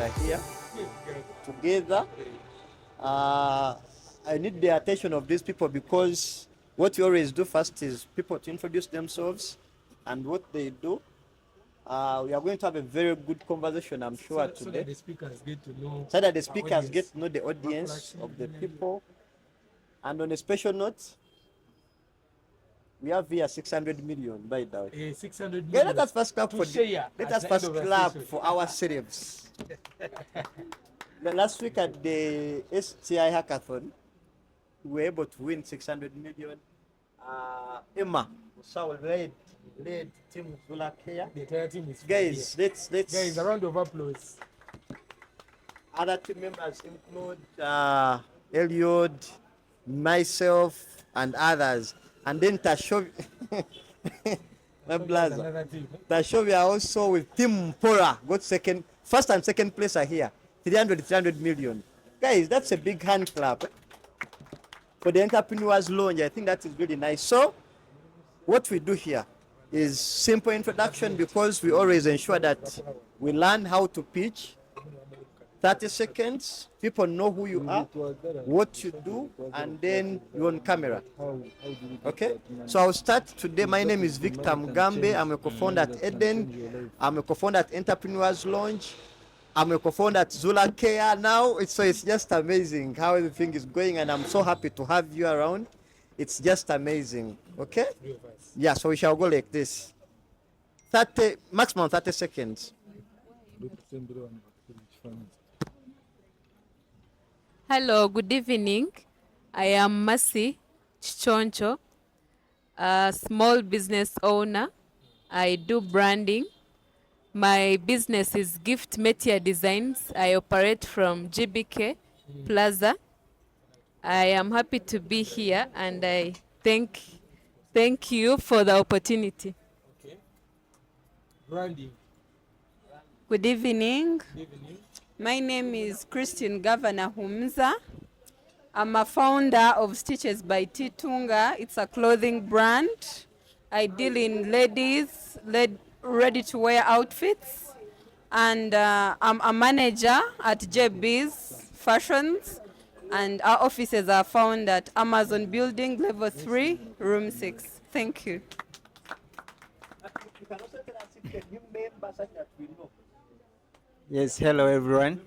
are here together. I need the attention of these people because what we always do first is people to introduce themselves and what they do. We are going to have a very good conversation, I'm sure, today. So that the speakers get to know. So that the speakers get to know the audience of the people. And on a special note, we have here 600 million, by the way. 600 million. Yeah, let us first clap for let us first clap for ourselves. Last week at the STI hackathon, we were able to win 600 million. Emma, so led team Zula Care. The entire team is guys. Let's guys, a round of applause. Other team members include Eliud, myself, and others. And then Tashovi, my blazer. Tashovi are also with Team Mpora. Got first and second place are here. 300 million. Guys, that's a big hand clap for the entrepreneurs launch. I think that is really nice. So, what we do here is simple introduction because we always ensure that we learn how to pitch. 30 seconds, people know who you are, what you do, and then you're on camera. Okay? So I'll start today. My name is Victor Mugambe. I'm a co-founder at Eden. I'm a co-founder at Entrepreneurs Launch. I'm a co-founder at Zula Care now. So it's just amazing how everything is going, and I'm so happy to have you around. It's just amazing. Okay? Yeah, so we shall go like this. Maximum 30 seconds. Hello, good evening. I am Mercy Chichoncho, a small business owner. I do branding. My business is Gift Metia Designs. I operate from GBK Plaza. I am happy to be here and I thank you for the opportunity. Okay. Branding. Good evening. Good evening. My name is Christine Governor Humza. I'm a founder of Stitches by Titunga. It's a clothing brand. I deal in ladies, ready-to-wear outfits. And I'm a manager at JB's Fashions. And our offices are found at Amazon Building, Level 3, Room 6. Thank you. Yes, hello everyone.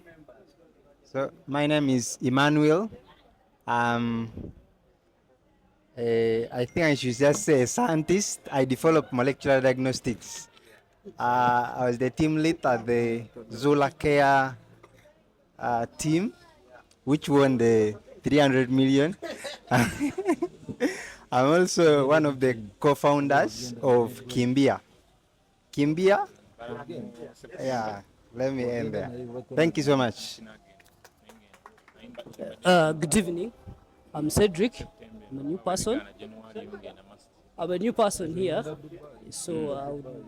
So my name is Emmanuel. I think I should just say a scientist. I develop molecular diagnostics. I was the team lead at the Zula Care team, which won the 300 million. I'm also one of the co-founders of Kimbia. Kimbia? Yeah. Let me end there. Thank you so much. Good evening. I'm Cedric. I'm a new person. I'm a new person here. So I would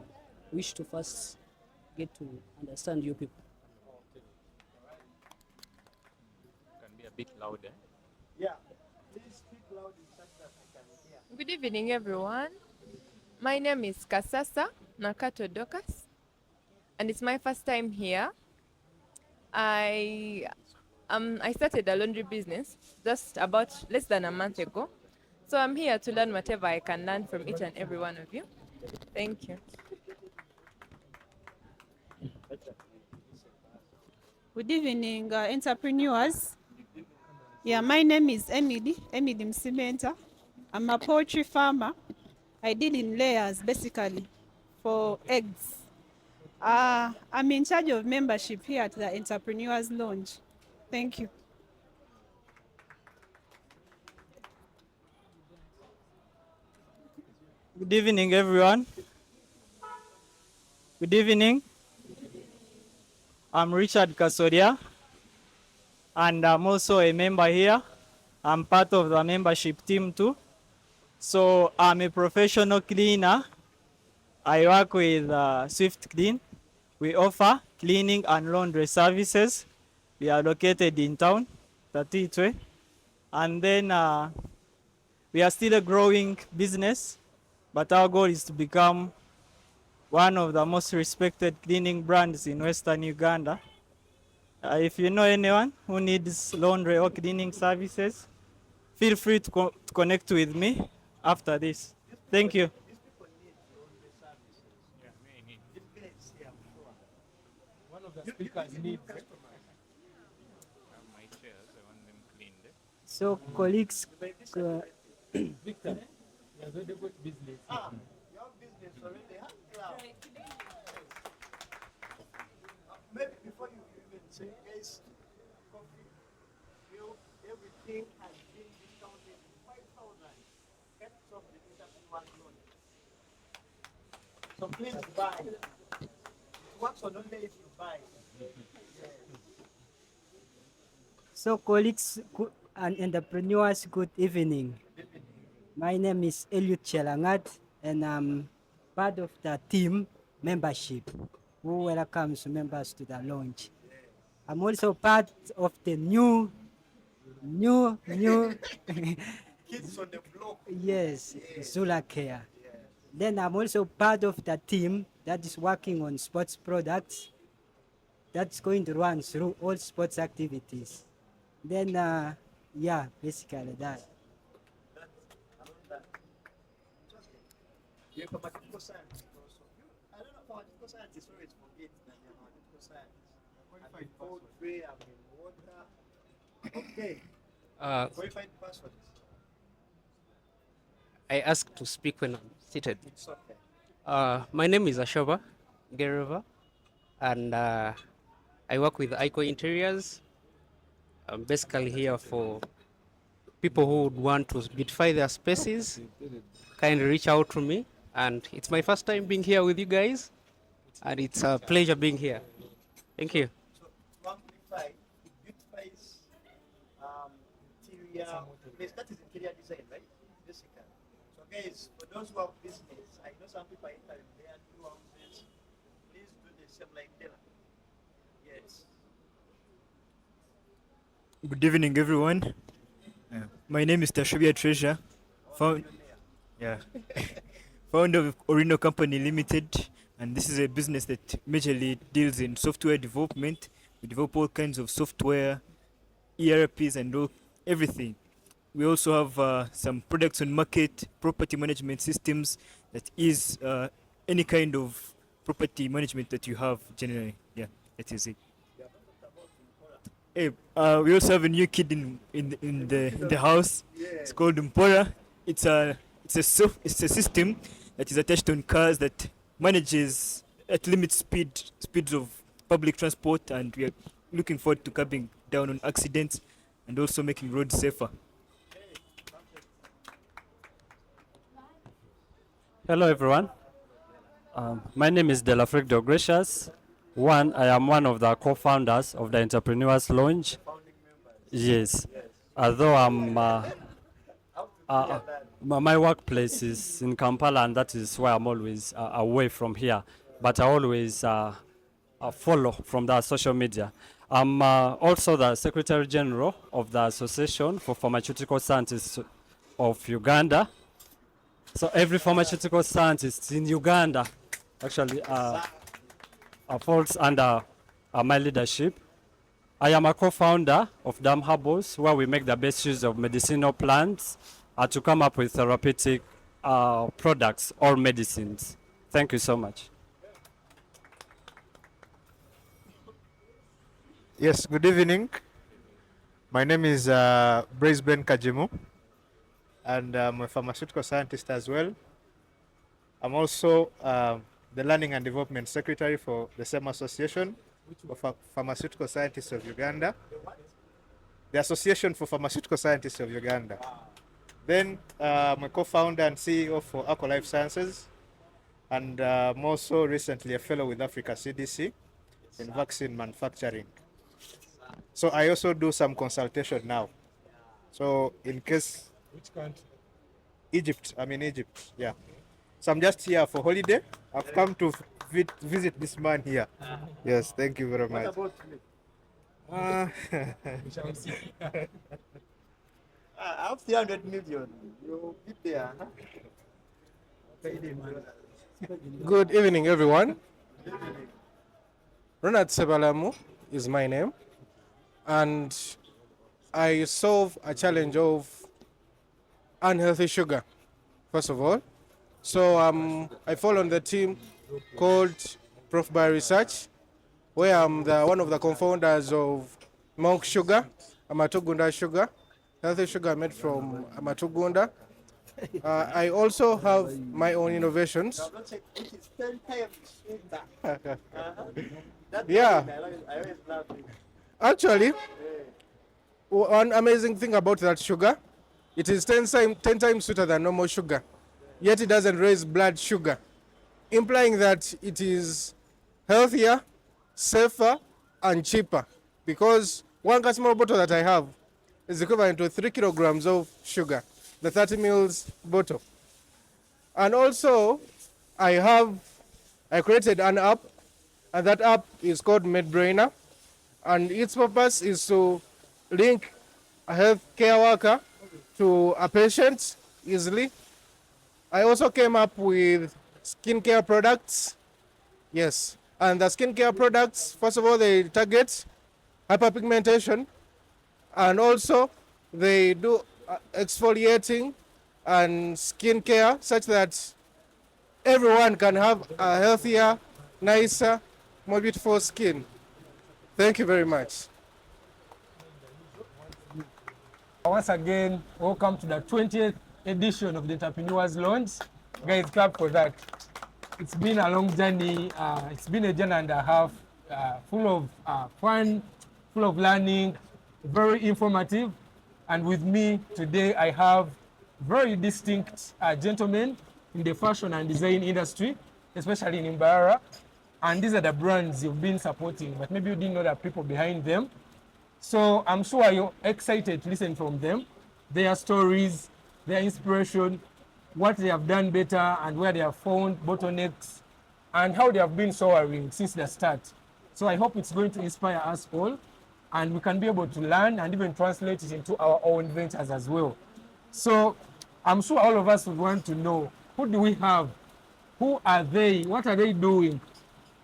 wish to first get to understand you people. Can be a bit louder. Yeah. Please speak loud such that I can hear. Good evening, everyone. My name is Kasasa Nakato Dokas. And it's my first time here. I started a laundry business just about less than a month ago. So I'm here to learn whatever I can learn from each and every one of you. Thank you. Good evening, entrepreneurs. Yeah, my name is Emily Msimenta. I'm a poultry farmer. I deal in layers basically for eggs. I'm in charge of membership here at the Entrepreneurs Lounge. Thank you. Good evening, everyone. Good evening. I'm Richard Kasoria, and I'm also a member here. I'm part of the membership team too. So I'm a professional cleaner. I work with Swift Clean. We offer cleaning and laundry services. We are located in town, Tatitwe. And then we are still a growing business, but our goal is to become one of the most respected cleaning brands in Western Uganda. If you know anyone who needs laundry or cleaning services, feel free to connect with me after this. Thank you. One of the speakers needs. My chairs, I want them cleaned. So, colleagues, Victor, he has already got business. Your business already has cloud. Maybe before you even say, guys, coffee, milk, everything has been discounted 5,000. Get some of the entrepreneurs loan. So please buy. It works on only if you buy. so colleagues and entrepreneurs, good evening. My name is Eliud Chelangat, and I'm part of the team membership who welcomes members to the launch. I'm also part of the new Kids on the block. yes, Zula Care. Then I'm also part of the team that is working on sports products that's going to run through all sports activities. Then, yeah, basically that. You're a pharmaceutical scientist also. I don't know, pharmaceutical scientists always forget that you're pharmaceutical scientists. I'm in poultry, I'm in water. Okay. Qualified persons. I ask to speak when I'm seated. It's okay. My name is Ashoba Gereva, and I work with ICO Interiors. I'm basically here for people who would want to beautify their spaces. Kindly reach out to me, and it's my first time being here with you guys, and it's a pleasure being here. Thank you. So to amplify, it beautifies interior. That is interior design, right? Basically. So guys, for those who have business, I know some people are entering their new houses. Please do the same like Della. Yes. Good evening, everyone. My name is Tashobia Treasure, founder of Orino Company Limited, and this is a business that majorly deals in software development. We develop all kinds of software, ERPs, and everything. We also have some products on market, property management systems, that is any kind of property management that you have generally. Yeah, that is it. Hey, we also have a new kid in the house. It's called Mbarara. It's a system that is attached on cars that manages at limits speeds of public transport, and we are looking forward to cutting down on accidents and also making roads safer. Hello, everyone. My name is Delafric Gracious. I am one of the co-founders of the Entrepreneurs Lounge. Yes. Although my workplace is in Kampala, and that is why I'm always away from here. But I always follow from the social media. I'm also the Secretary General of the Association for Pharmaceutical Scientists of Uganda. So every pharmaceutical scientist in Uganda actually falls under my leadership. I am a co-founder of Dam Herbals, where we make the best use of medicinal plants to come up with therapeutic products or medicines. Thank you so much. Yes, good evening. My name is Brisbane Kajimu, and I'm a pharmaceutical scientist as well. I'm also the Learning and Development Secretary for the same association of Pharmaceutical Scientists of Uganda. The Association for Pharmaceutical Scientists of Uganda. Then I'm a co-founder and CEO for Ako Life Sciences, and I'm also recently a fellow with Africa CDC in vaccine manufacturing. So I also do some consultation now. So in case... Which country? Egypt. I'm in Egypt, yeah. So I'm just here for holiday. I've come to visit this man here. Yes, thank you very much. What about me? We shall see. I have 300 million. You'll be there. Huh? Good evening, everyone. Ronald Sebalamu is my name. and I solve a challenge of unhealthy sugar, first of all. So I fall on the team called Prof by Research, where I'm one of the co-founders of Monk Sugar, Amatugunda sugar, healthy sugar made from Amatugunda. I also have my own innovations. Yeah. Actually, one amazing thing about that sugar, it is 10 times sweeter than normal sugar, yet it doesn't raise blood sugar, implying that it is healthier, safer, and cheaper, because one small bottle that I have is equivalent to 3 kilograms of sugar, the 30 mils bottle. And also, I created an app, and that app is called Mbarara, and its purpose is to link a healthcare worker to a patient easily. I also came up with skincare products. Yes, and the skincare products, first of all, they target hyperpigmentation, and also they do exfoliating and skincare such that everyone can have a healthier, nicer, more beautiful skin. Thank you very much. Once again, welcome to the 20th edition of the Entrepreneurs Launch. Guys, clap for that. It's been a long journey. It's been a journey and a half, full of fun, full of learning, very informative. And with me today, I have very distinct gentlemen in the fashion and design industry, especially in Mbarara. And these are the brands you've been supporting, but maybe you didn't know the people behind them. So I'm sure you're excited to listen from them, their stories, their inspiration, what they have done better and where they have found bottlenecks, and how they have been soaring since the start. So I hope it's going to inspire us all, and we can be able to learn and even translate it into our own ventures as well. So I'm sure all of us would want to know, who do we have? Who are they? What are they doing?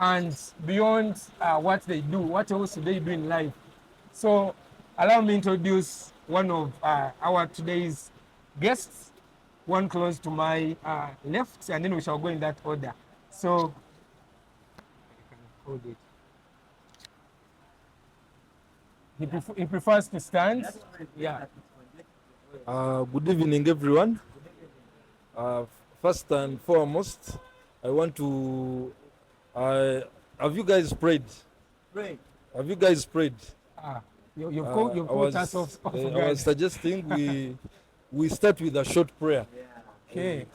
And beyond what they do, what else do they do in life? So allow me to introduce one of our today's guests, one close to my left, and then we shall go in that order. So, hold it. He prefers to stand. Yeah. Good evening, everyone. First and foremost, I want to. Have you guys prayed? Pray. Have you guys prayed? You've caught us off I guard. was suggesting we start with a short prayer. Okay.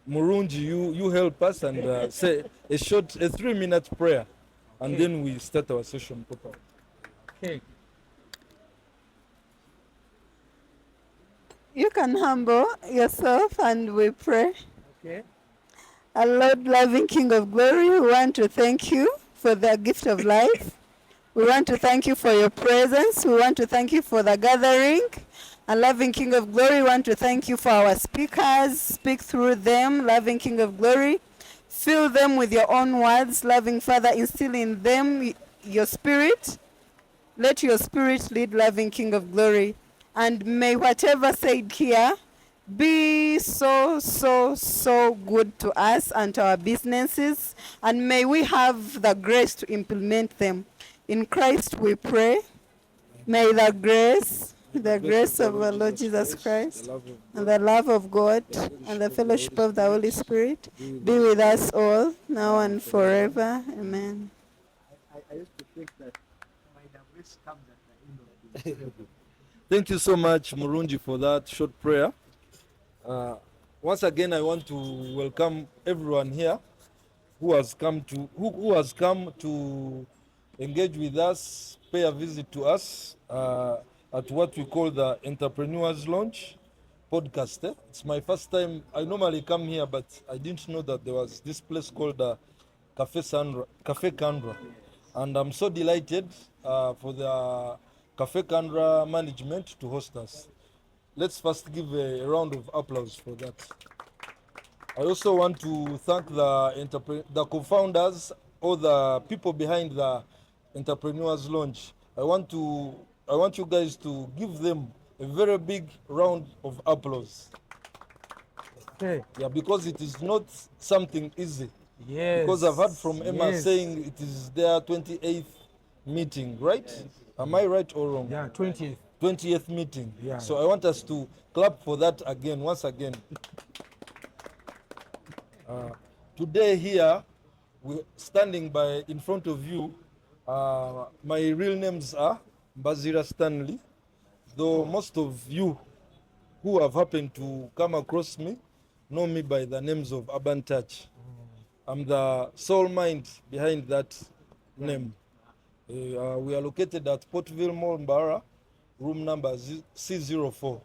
Murunji, you help us and say a 3-minute prayer, and Okay. then we start our session properly. Okay. You can humble yourself and we pray. Okay. Our Lord, loving King of glory, we want to thank you for the gift of life. We want to thank you for your presence. We want to thank you for the gathering. And loving King of glory, we want to thank you for our speakers. Speak through them, loving King of glory. Fill them with your own words, loving Father. Instill in them your spirit. Let your spirit lead, loving King of glory. And may whatever said here be so good to us and to our businesses. And may we have the grace to implement them. In Christ we pray. May the grace of our Lord Jesus Christ and the love of God and the fellowship of the Holy Spirit be with us all, now and forever. Amen. I used to think that my voice comes at the end of the Thank you so much, Murunji, for that short prayer. Once again, I want to welcome everyone here who has come to engage with us, pay a visit to us at what we call the Entrepreneurs Launch podcast. It's my first time. I normally come here, but I didn't know that there was this place called Cafe Kandra. And I'm so delighted for the Cafe Kandra management to host us. Let's first give a round of applause for that. I also want to thank the co-founders or the people behind the Entrepreneurs Launch. I want you guys to give them a very big round of applause. Okay. Yeah, because it is not something easy. Yes. Because I've heard from Emma yes. saying it is their 28th meeting, right? Am I right or wrong? Yeah, 20th. 20th meeting. Yeah. So I want us to clap for that again, once again. Today here, we're standing in front of you. My real names are Mbarara Stanley, though most of you who have happened to come across me know me by the names of Urban Touch. I'm the sole mind behind that name. We are located at Portville Mall, Mbarara, room number C04.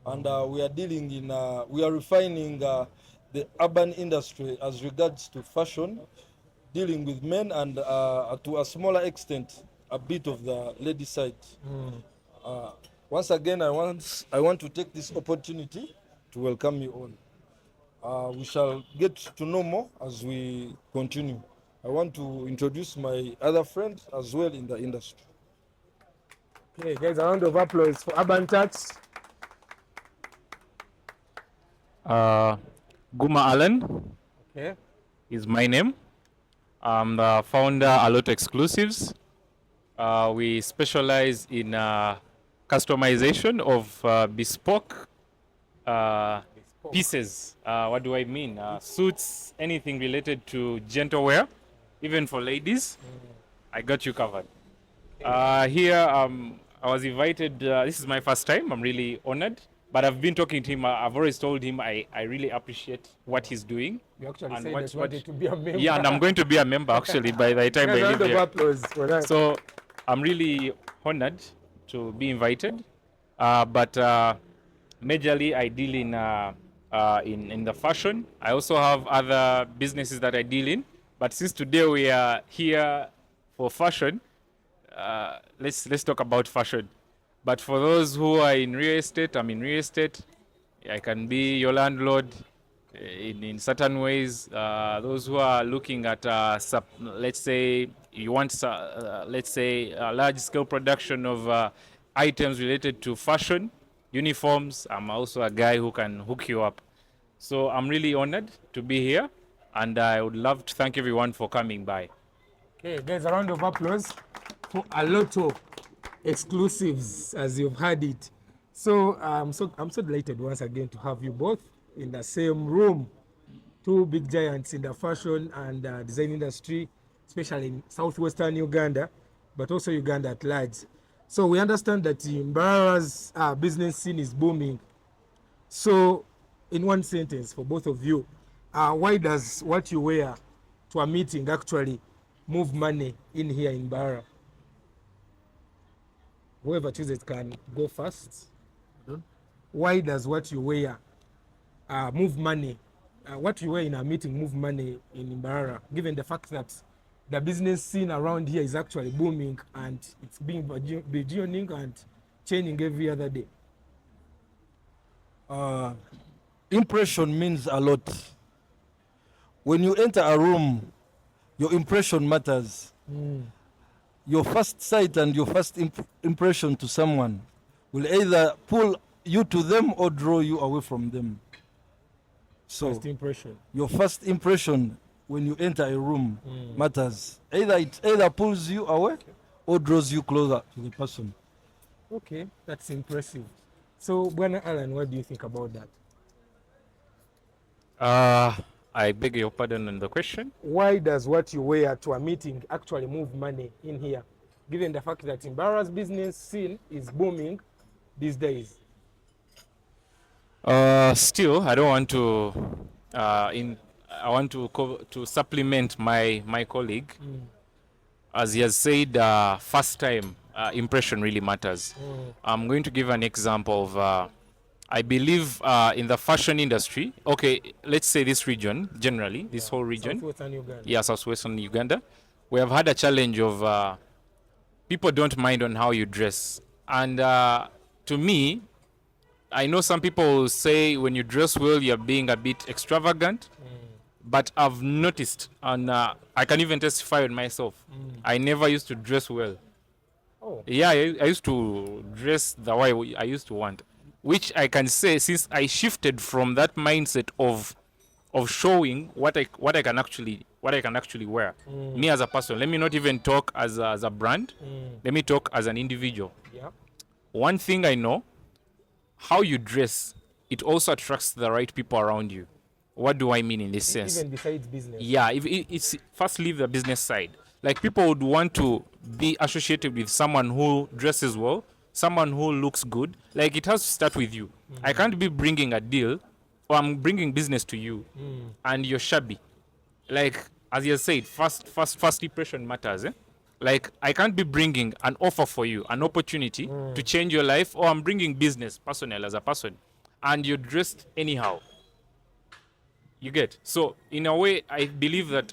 And we are dealing in, we are refining the urban industry as regards to fashion, dealing with men and to a smaller extent, a bit of the lady side. Once again, I want to take this opportunity to welcome you all. We shall get to know more as we continue. I want to introduce my other friends as well in the industry. Okay, guys, a round of applause for Urban Touch. Guma Allan Okay. is my name. I'm the founder Alloto Exclusives. We specialize in customization of bespoke pieces. What do I mean? Suits, anything related to gentle wear, even for ladies. I got you covered. Here, I was invited. This is my first time. I'm really honored. But I've been talking to him. I've always told him I really appreciate what he's doing. You actually and said that you wanted to be a member. Yeah, and I'm going to be a member actually by the time I leave round of here. applause for that. So I'm really honored to be invited. But majorly I deal in the fashion. I also have other businesses that I deal in. But since today we are here for fashion, let's talk about fashion. But for those who are in real estate, I'm in real estate. I can be your landlord in certain ways. Those who are looking at, let's say, you want, let's say, a large-scale production of items related to fashion, uniforms, I'm also a guy who can hook you up. So I'm really honored to be here, and I would love to thank everyone for coming by. Okay, guys, a round of applause for Alloto Exclusives, as you've heard it. So I'm so delighted once again to have you both in the same room. Two big giants in the fashion and design industry, especially in southwestern Uganda, but also Uganda at large. So we understand that Mbarara's business scene is booming. So in one sentence for both of you, why does what you wear to a meeting actually move money in here in Mbarara? Whoever chooses can go first. Why does what you wear move money? What you wear in a meeting move money in Mbarara, given the fact that the business scene around here is actually booming and it's being burgeoning and changing every other day? Impression means a lot. When you enter a room, your impression matters. Your first sight and your first impression to someone will either pull you to them or draw you away from them. So First impression. your first impression when you enter a room matters. It either pulls you away or draws you closer to the person. Okay, that's impressive. So, Bwana Allan, what do you think about that? I beg your pardon on the question. Why does what you wear to a meeting actually move money in here, given the fact that Mbarara's business scene is booming these days? Still, I don't want to. I want to supplement my colleague, as he has said. First time impression really matters. I'm going to give an example of. I believe in the fashion industry. Okay, let's say this region generally, this whole region. Southwestern Uganda. Yeah, southwestern Uganda. We have had a challenge of people don't mind on how you dress, and to me, I know some people will say when you dress well, you're being a bit extravagant. But I've noticed, and I can even testify on myself, I never used to dress well. Yeah, I used to dress the way I used to want, which I can say since I shifted from that mindset of showing what I can actually wear. Me as a person, let me not even talk as a brand. Let me talk as an individual. Yeah. One thing I know, how you dress, it also attracts the right people around you. What do I mean in this sense? Even besides business. Yeah, if it's first leave the business side. Like people would want to be associated with someone who dresses well, someone who looks good. Like it has to start with you. I can't be bringing a deal, or I'm bringing business to you, and you're shabby. Like as you said, first impression matters. Like I can't be bringing an offer for you, an opportunity to change your life, or I'm bringing business, personnel as a person, and you're dressed anyhow. You get? So in a way, I believe that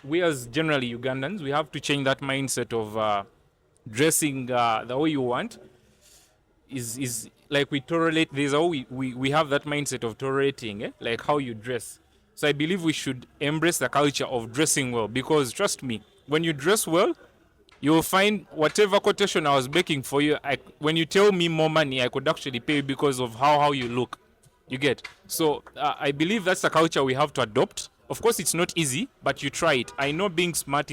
we as generally Ugandans, we have to change that mindset of dressing the way you want. Is like we tolerate. There's how we have that mindset of tolerating, like how you dress. So I believe we should embrace the culture of dressing well, because trust me, when you dress well, you will find whatever quotation I was making for you. When you tell me more money, I could actually pay you because of how you look. You get? So I believe that's a culture we have to adopt. Of course, it's not easy, but you try it. I know being smart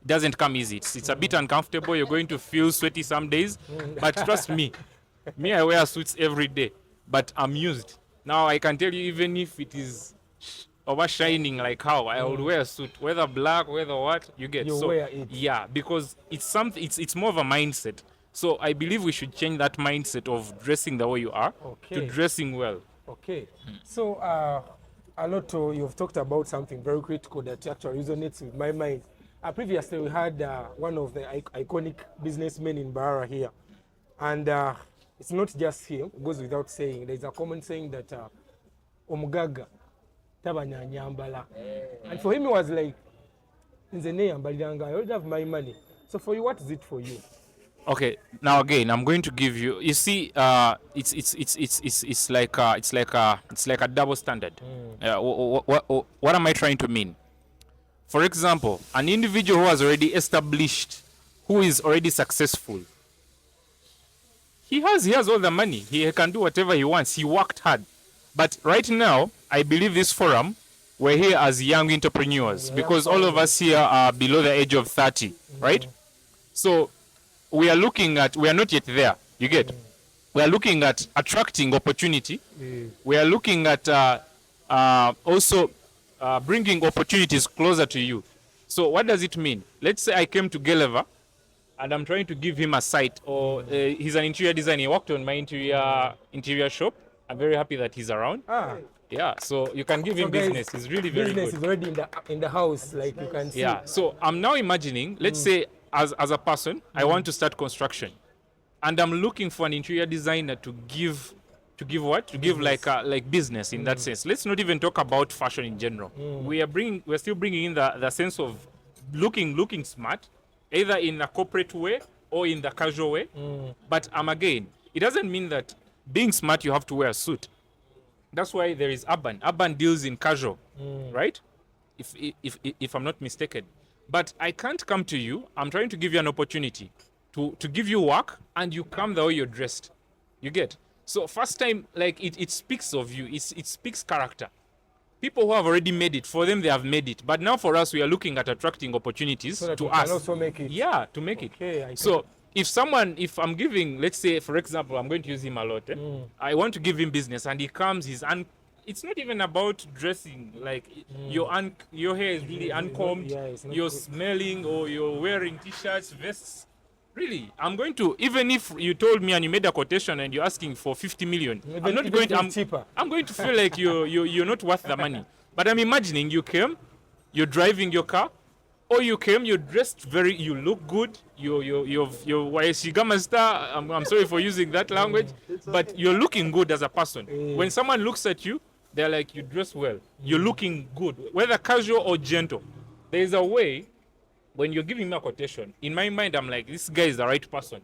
doesn't come easy. It's a bit uncomfortable. You're going to feel sweaty some days, but trust me, I wear suits every day, but I'm used. Now I can tell you, even if it is overshining like how, I will wear a suit, whether black, whether what, you get? You wear it. Yeah, because it's something. It's more of a mindset. So I believe we should change that mindset of dressing the way you are to dressing well. Okay. So, Alloto, you've talked about something very critical that actually resonates with my mind. Previously, we had one of the iconic businessmen in Mbarara here. And it's not just him, it goes without saying. There's a common saying that Omugaga tabanya nyambala. And for him, it was like, in the name, I already have my money. So for you, what is it for you? Okay, now again, I'm going to give you. You see, it's like a double standard. What am I trying to mean? For example, an individual who has already established, who is already successful, he has all the money. He can do whatever he wants. He worked hard. But right now, I believe this forum, we're here as young entrepreneurs, because all of us here are below the age of 30, right? So we are not yet there. You get? We are looking at attracting opportunity. We are looking at also bringing opportunities closer to you. So what does it mean? Let's say I came to Geleva and I'm trying to give him a site, or he's an interior designer. He worked on my interior shop. I'm very happy that he's around. Yeah, so you can give him business. He's really very good. Business is already in the house, like you can see. Yeah, so I'm now imagining, let's say as a person, I want to start construction, and I'm looking for an interior designer to give what? To give like business in that sense. Let's not even talk about fashion in general. We're still bringing in the sense of looking smart, either in a corporate way or in the casual way. But again, it doesn't mean that being smart you have to wear a suit. That's why there is urban. Urban deals in casual, right? If I'm not mistaken. But I can't come to you. I'm trying to give you an opportunity to give you work, and you come the way you're dressed. You get? So first time, like it speaks of you. It speaks character. People who have already made it, for them they have made it. But now for us, we are looking at attracting opportunities So that to you us. can also make it. Yeah, to make it. Okay, So if I'm giving, let's say, for example, I'm going to use him a lot. I want to give him business, and he comes, it's not even about dressing. Like your hair is really uncombed, you're smelling, or you're wearing t-shirts, vests. Really, I'm going to, even if you told me and you made a quotation and you're asking for 50 million, I'm going to feel like you're not worth the money. But I'm imagining you came, you're driving your car, or you came, you're dressed you look good, you're Guma star. I'm sorry for using that language, but you're looking good as a person. When someone looks at you, they're like, you dress well, you're looking good, whether casual or gentle. There's a way, when you're giving me a quotation, in my mind, I'm like, this guy is the right person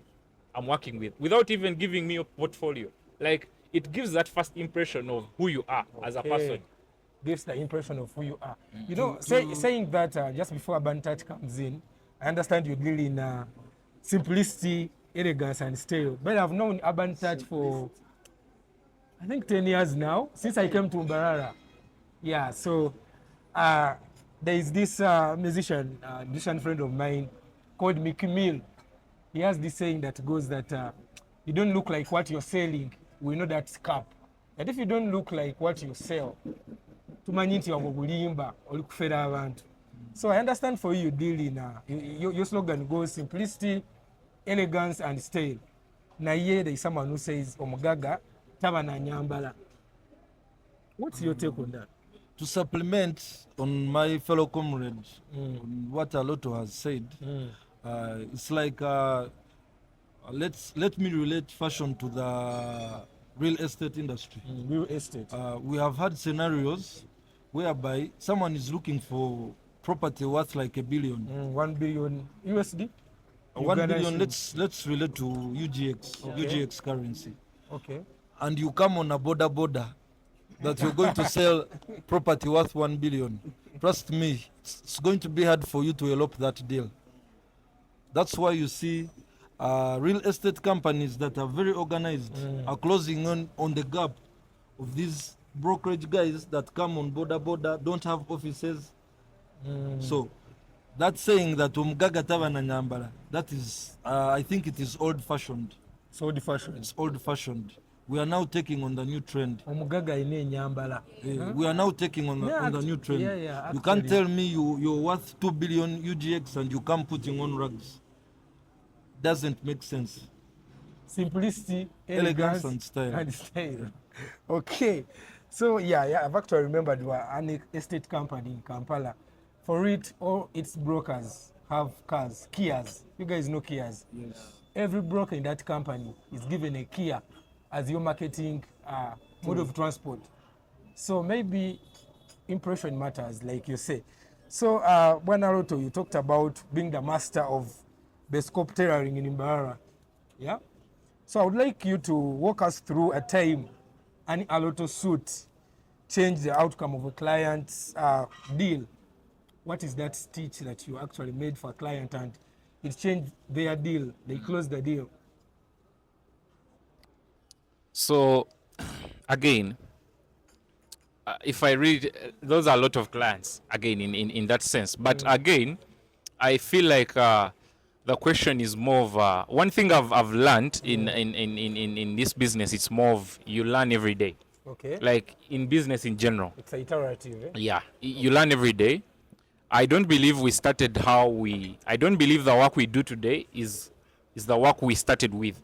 I'm working with, without even giving me a portfolio. Like, it gives that first impression of who you are as a person. Gives the impression of who you are. You know, saying that just before Toucch comes in, I understand you deal in simplicity, elegance, and style. But I've known Urban Touch for, I think, 10 years now, since I came to Mbarara. Yeah, so there is this musician friend of mine called Mickey Mill. He has this saying that goes that you don't look like what you're selling, we know that's cap. And if you don't look like what you sell, tumanyi nti wabulimba oli kufera abantu. So I understand for you deal in your slogan goes simplicity, elegance, and style. Na here there is someone who says omugaga taba na nyambala. What's your take on that? To supplement on my fellow comrade on what Alloto has said, it's like let me relate fashion to the real estate industry. Real estate. We have had scenarios whereby someone is looking for property worth like $1 billion. 1 billion USD? 1 billion, let's relate to UGX, Okay. UGX currency. Okay. And you come on a border that you're going to sell property worth 1 billion. Trust me, it's going to be hard for you to elope that deal. That's why you see real estate companies that are very organized are closing on the gap of these brokerage guys that come on border, don't have offices. So that saying that umgaga taba na nyambala, that is, I think it is old-fashioned. It's old-fashioned. It's old-fashioned. We are now taking on the new trend. Omugaga ine nyambala. We are now taking on the new trend. You can't tell me you're worth 2 billion UGX and you come putting on rugs. Doesn't make sense. Simplicity, Elegance elegance, and style. Okay. So yeah, I've actually remembered an estate company in Kampala. For it, all its brokers have cars, Kias. You guys know Kias. Yes. Every broker in that company is given a Kia as your marketing mode of transport. So maybe impression matters, like you say. So when Alloto, you talked about being the master of bespoke tailoring in Mbarara. Yeah. So I would like you to walk us through a time an Alloto suit changed the outcome of a client's deal. What is that stitch that you actually made for a client and it changed their deal? They closed the deal. So, again, if I read, those are a lot of clients, again, in that sense. But again, I feel like the question is more of, one thing I've learned in this business, it's more of you learn every day. Okay. Like in business in general. It's iterative. Yeah, you learn every day. I don't believe we started I don't believe the work we do today is the work we started with.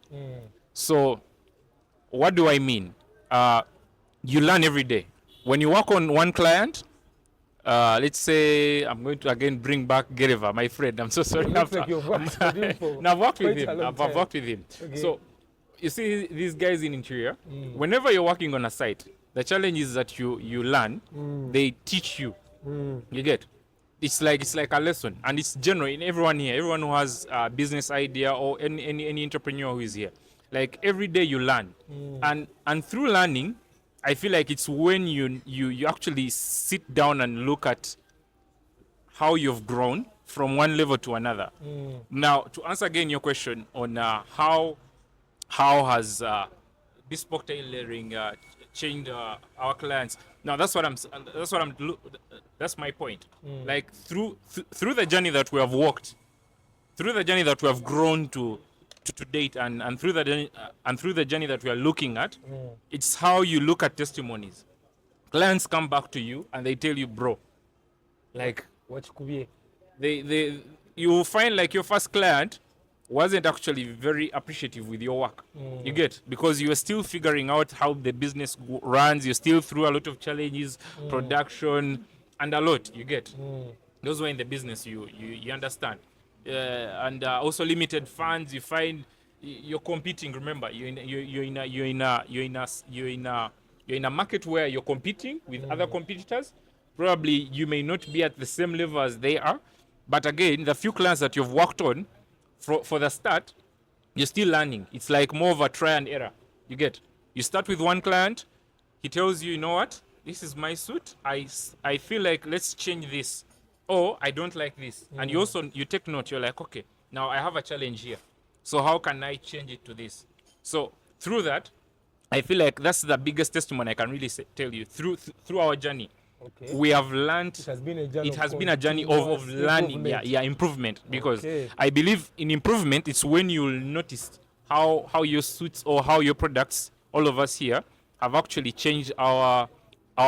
So, what do I mean? You learn every day. When you work on one client, let's say I'm going to again bring back Gereva, my friend. I'm so sorry. Looks like you've worked with him for I've worked with quite a him. long I've time. worked with him. Okay. So, you see these guys in interior, whenever you're working on a site, the challenge is that you learn, they teach you. You get? It's like a lesson, and it's general in everyone here. Everyone who has a business idea or any entrepreneur who is here, like every day you learn, and through learning, I feel like it's when you actually sit down and look at how you've grown from one level to another. Now, to answer again your question on how has bespoke tailoring changed our clients. Now that's my point. Like through the journey that we have walked, through the journey that we have grown to date, and through the journey that we are looking at, it's how you look at testimonies. Clients come back to you and they tell you, bro, like you find like your first client wasn't actually very appreciative with your work. You get? Because you are still figuring out how the business runs. You're still through a lot of challenges, production, and a lot. You get? Those were in the business. You understand. And also limited funds. You find you're competing. Remember, you're in a market where you're competing with other competitors. Probably you may not be at the same level as they are, but again, the few clients that you've worked on, for the start, you're still learning. It's like more of a try and error. You get? You start with one client, he tells you, you know what? This is my suit. I feel like let's change this. Or I don't like this. And you take note. You're like, okay, now I have a challenge here. So how can I change it to this? So through that, I feel like that's the biggest testimony I can really tell you. Through our journey, Okay. we have learned. It has been a journey. It has been a journey of learning. Improvement. Because Okay. I believe in improvement. It's when you'll notice how your suits or how your products, all of us here, have actually changed our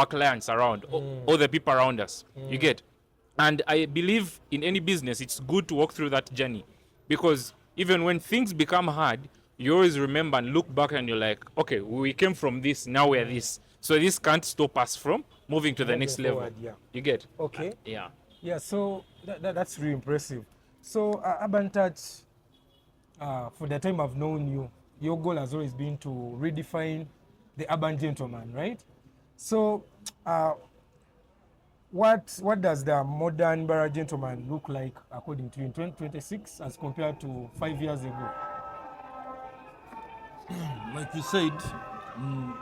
clients around, all the people around us. You get? And I believe in any business, it's good to walk through that journey, because even when things become hard, you always remember and look back and you're like, okay, we came from this, now we're this. So this can't stop us from moving to the next level. Yeah. You get? Okay. Yeah. Yeah, so that's really impressive. So, Urban Touch, for the time I've known you, your goal has always been to redefine the urban gentleman, right? So, what does the modern Mbarara gentleman look like according to you in 2026 as compared to 5 years ago? Like you said,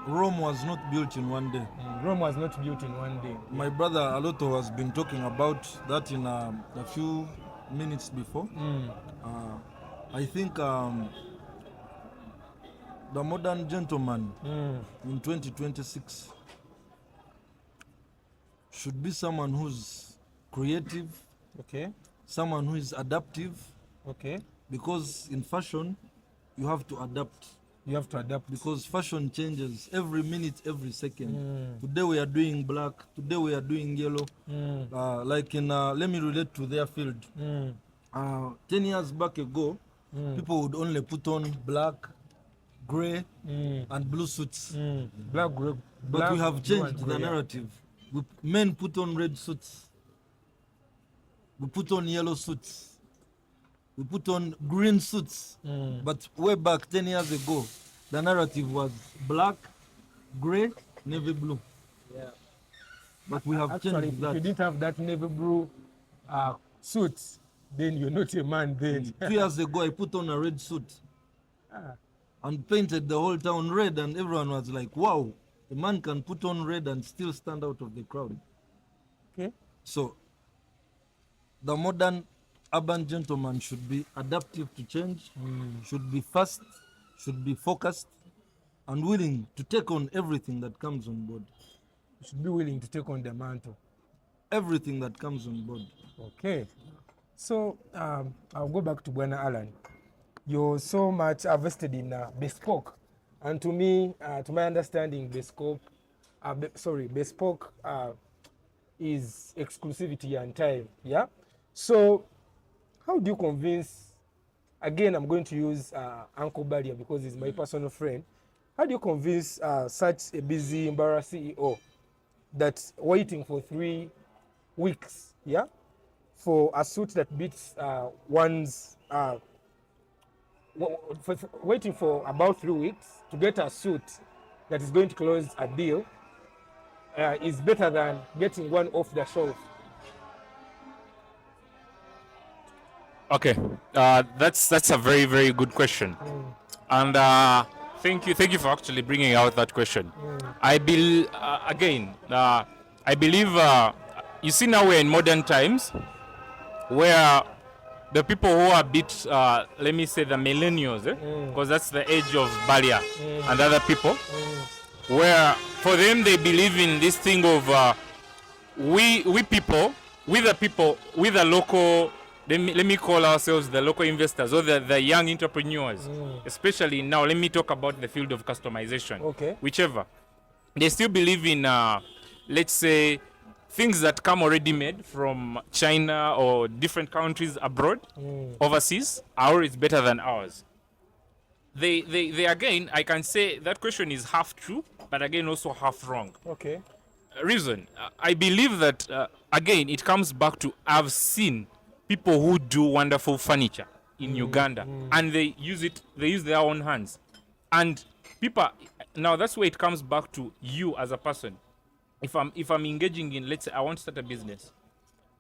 Rome was not built in one day. Rome was not built in one day. My brother Alloto has been talking about that in a few minutes before. I think the modern gentleman in 2026 should be someone who's creative, okay, someone who is adaptive, okay, because in fashion you have to adapt. You have to adapt because fashion changes every minute, every second. Today we are doing black, today we are doing yellow. Like in let me relate to their field. 10 years back ago, people would only put on black, gray, and blue suits. Black, gray, but we have changed the narrative. Men put on red suits. We put on yellow suits. We put on green suits. But way back 10 years ago, the narrative was black, gray, navy blue. Yeah. But we have changed that. If you didn't have that navy blue suit, then you're not a man then. 2 years ago, I put on a red suit and painted the whole town red, and everyone was like, wow, a man can put on red and still stand out of the crowd. Okay. So the modern urban gentleman should be adaptive to change, should be fast, should be focused, and willing to take on everything that comes on board. You should be willing to take on the mantle. Everything that comes on board. Okay. So I'll go back to Guma Allan. You're so much invested in bespoke, and to me, to my understanding, bespoke is exclusivity and time. Yeah. So how do you convince? Again, I'm going to use Uncle Balia because he's my personal friend. How do you convince such a busy Mbarara CEO that waiting for 3 weeks, yeah, for a suit that beats one's, waiting for about 3 weeks to get a suit that is going to close a deal is better than getting one off the shelf? Okay, that's a very, very good question, and thank you for actually bringing out that question. I believe you see, now we're in modern times where the people who are a bit, let me say the millennials, because that's the age of Balia and other people, where for them they believe in this thing of we the local. Let me call ourselves the local investors or the young entrepreneurs, especially now. Let me talk about the field of customization. Okay. Whichever. They still believe in, let's say, things that come already made from China or different countries abroad, overseas, are always better than ours. They again, I can say that question is half true, but again also half wrong. Okay. Reason, I believe that, again, it comes back to I've seen people who do wonderful furniture in Uganda, and they use their own hands. And people, now that's where it comes back to you as a person. If I'm engaging in, let's say I want to start a business,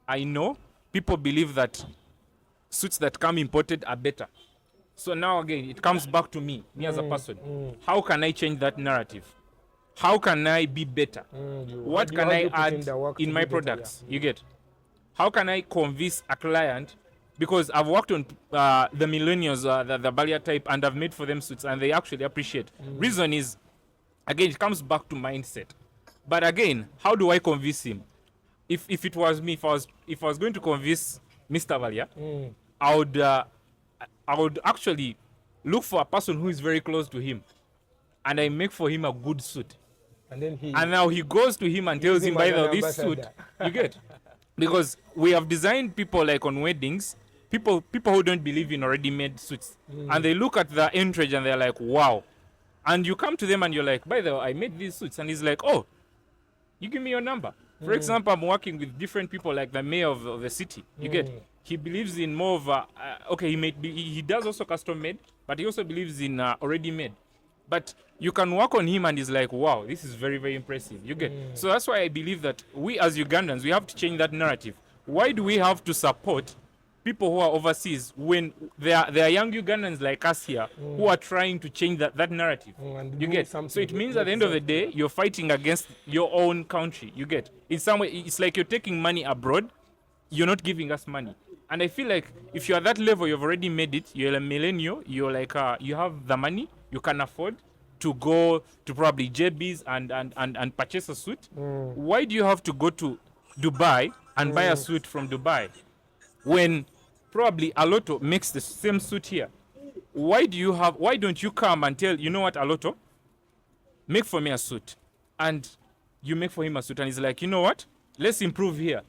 I know people believe that suits that come imported are better. So now again, it comes back to me as a person. How can I change that narrative? How can I be better? What can I add in my products? You get? How can I convince a client because I've worked on the millennials, the barrier type, and I've made for them suits, and they actually appreciate. Reason is, again, it comes back to mindset. But again, how do I convince him? If it was me, if I was going to convince Mr. Valia, I would actually look for a person who is very close to him, and I make for him a good suit. And now he goes to him and tells him, by the way, this suit, you get? Because we have designed people like on weddings, people who don't believe in already made suits. And they look at the entourage and they're like, wow. And you come to them and you're like, by the way, I made these suits. And he's like, oh, you give me your number. For example, I'm working with different people like the mayor of the city. You get? He believes in more of a, okay, he does also custom made, but he also believes in already made. But you can work on him and he's like, wow, this is very, very impressive. You get? So that's why I believe that we as Ugandans, we have to change that narrative. Why do we have to support people who are overseas when there are young Ugandans like us here who are trying to change that narrative? You get? So it means at the end of the day, you're fighting against your own country. You get? In some way, it's like you're taking money abroad. You're not giving us money. And I feel like if you're at that level, you've already made it. You're a millennial. You're like, you have the money. You can afford to go to probably JB's and purchase a suit. Why do you have to go to Dubai and buy a suit from Dubai when probably Alloto makes the same suit here? Why don't you come and tell, you know what, Alloto, make for me a suit, and you make for him a suit, and he's like, you know what, let's improve here.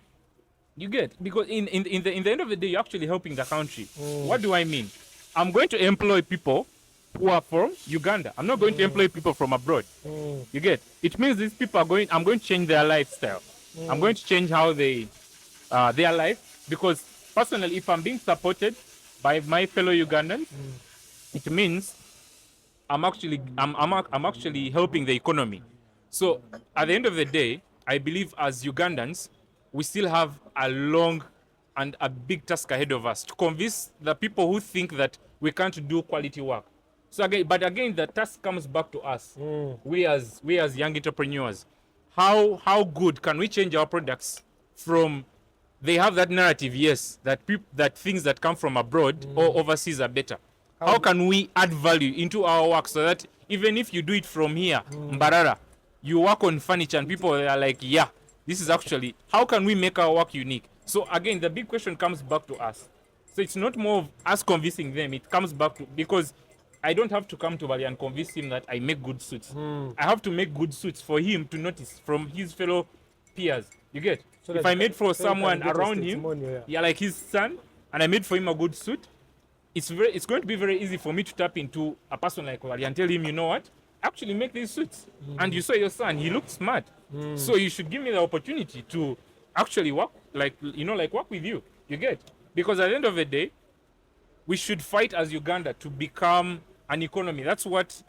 You get? Because in the end of the day, you're actually helping the country. What do I mean? I'm going to employ people who are from Uganda. I'm not going to employ people from abroad. You get? It means these people I'm going to change their lifestyle. I'm going to change how their life, because personally, if I'm being supported by my fellow Ugandans, it means I'm actually helping the economy. So at the end of the day, I believe as Ugandans, we still have a long and a big task ahead of us to convince the people who think that we can't do quality work. So again, the task comes back to us. We as young entrepreneurs. How good can we change our products from, they have that narrative, yes, that things that come from abroad or overseas are better. How can we add value into our work so that even if you do it from here, Mbarara, you work on furniture and people are like, yeah, this is actually, how can we make our work unique? So again, the big question comes back to us. So it's not more of us convincing them, it comes back to, because I don't have to come to Bali and convince him that I make good suits. I have to make good suits for him to notice from his fellow peers. You get? So if I made for someone around him, yeah, like his son, and I made for him a good suit, it's going to be very easy for me to tap into a person like Bali and tell him, you know what? Actually make these suits. And you saw your son, he looked smart. So you should give me the opportunity to actually work, work with you. You get? Because at the end of the day, we should fight as Uganda to become an economy. That's what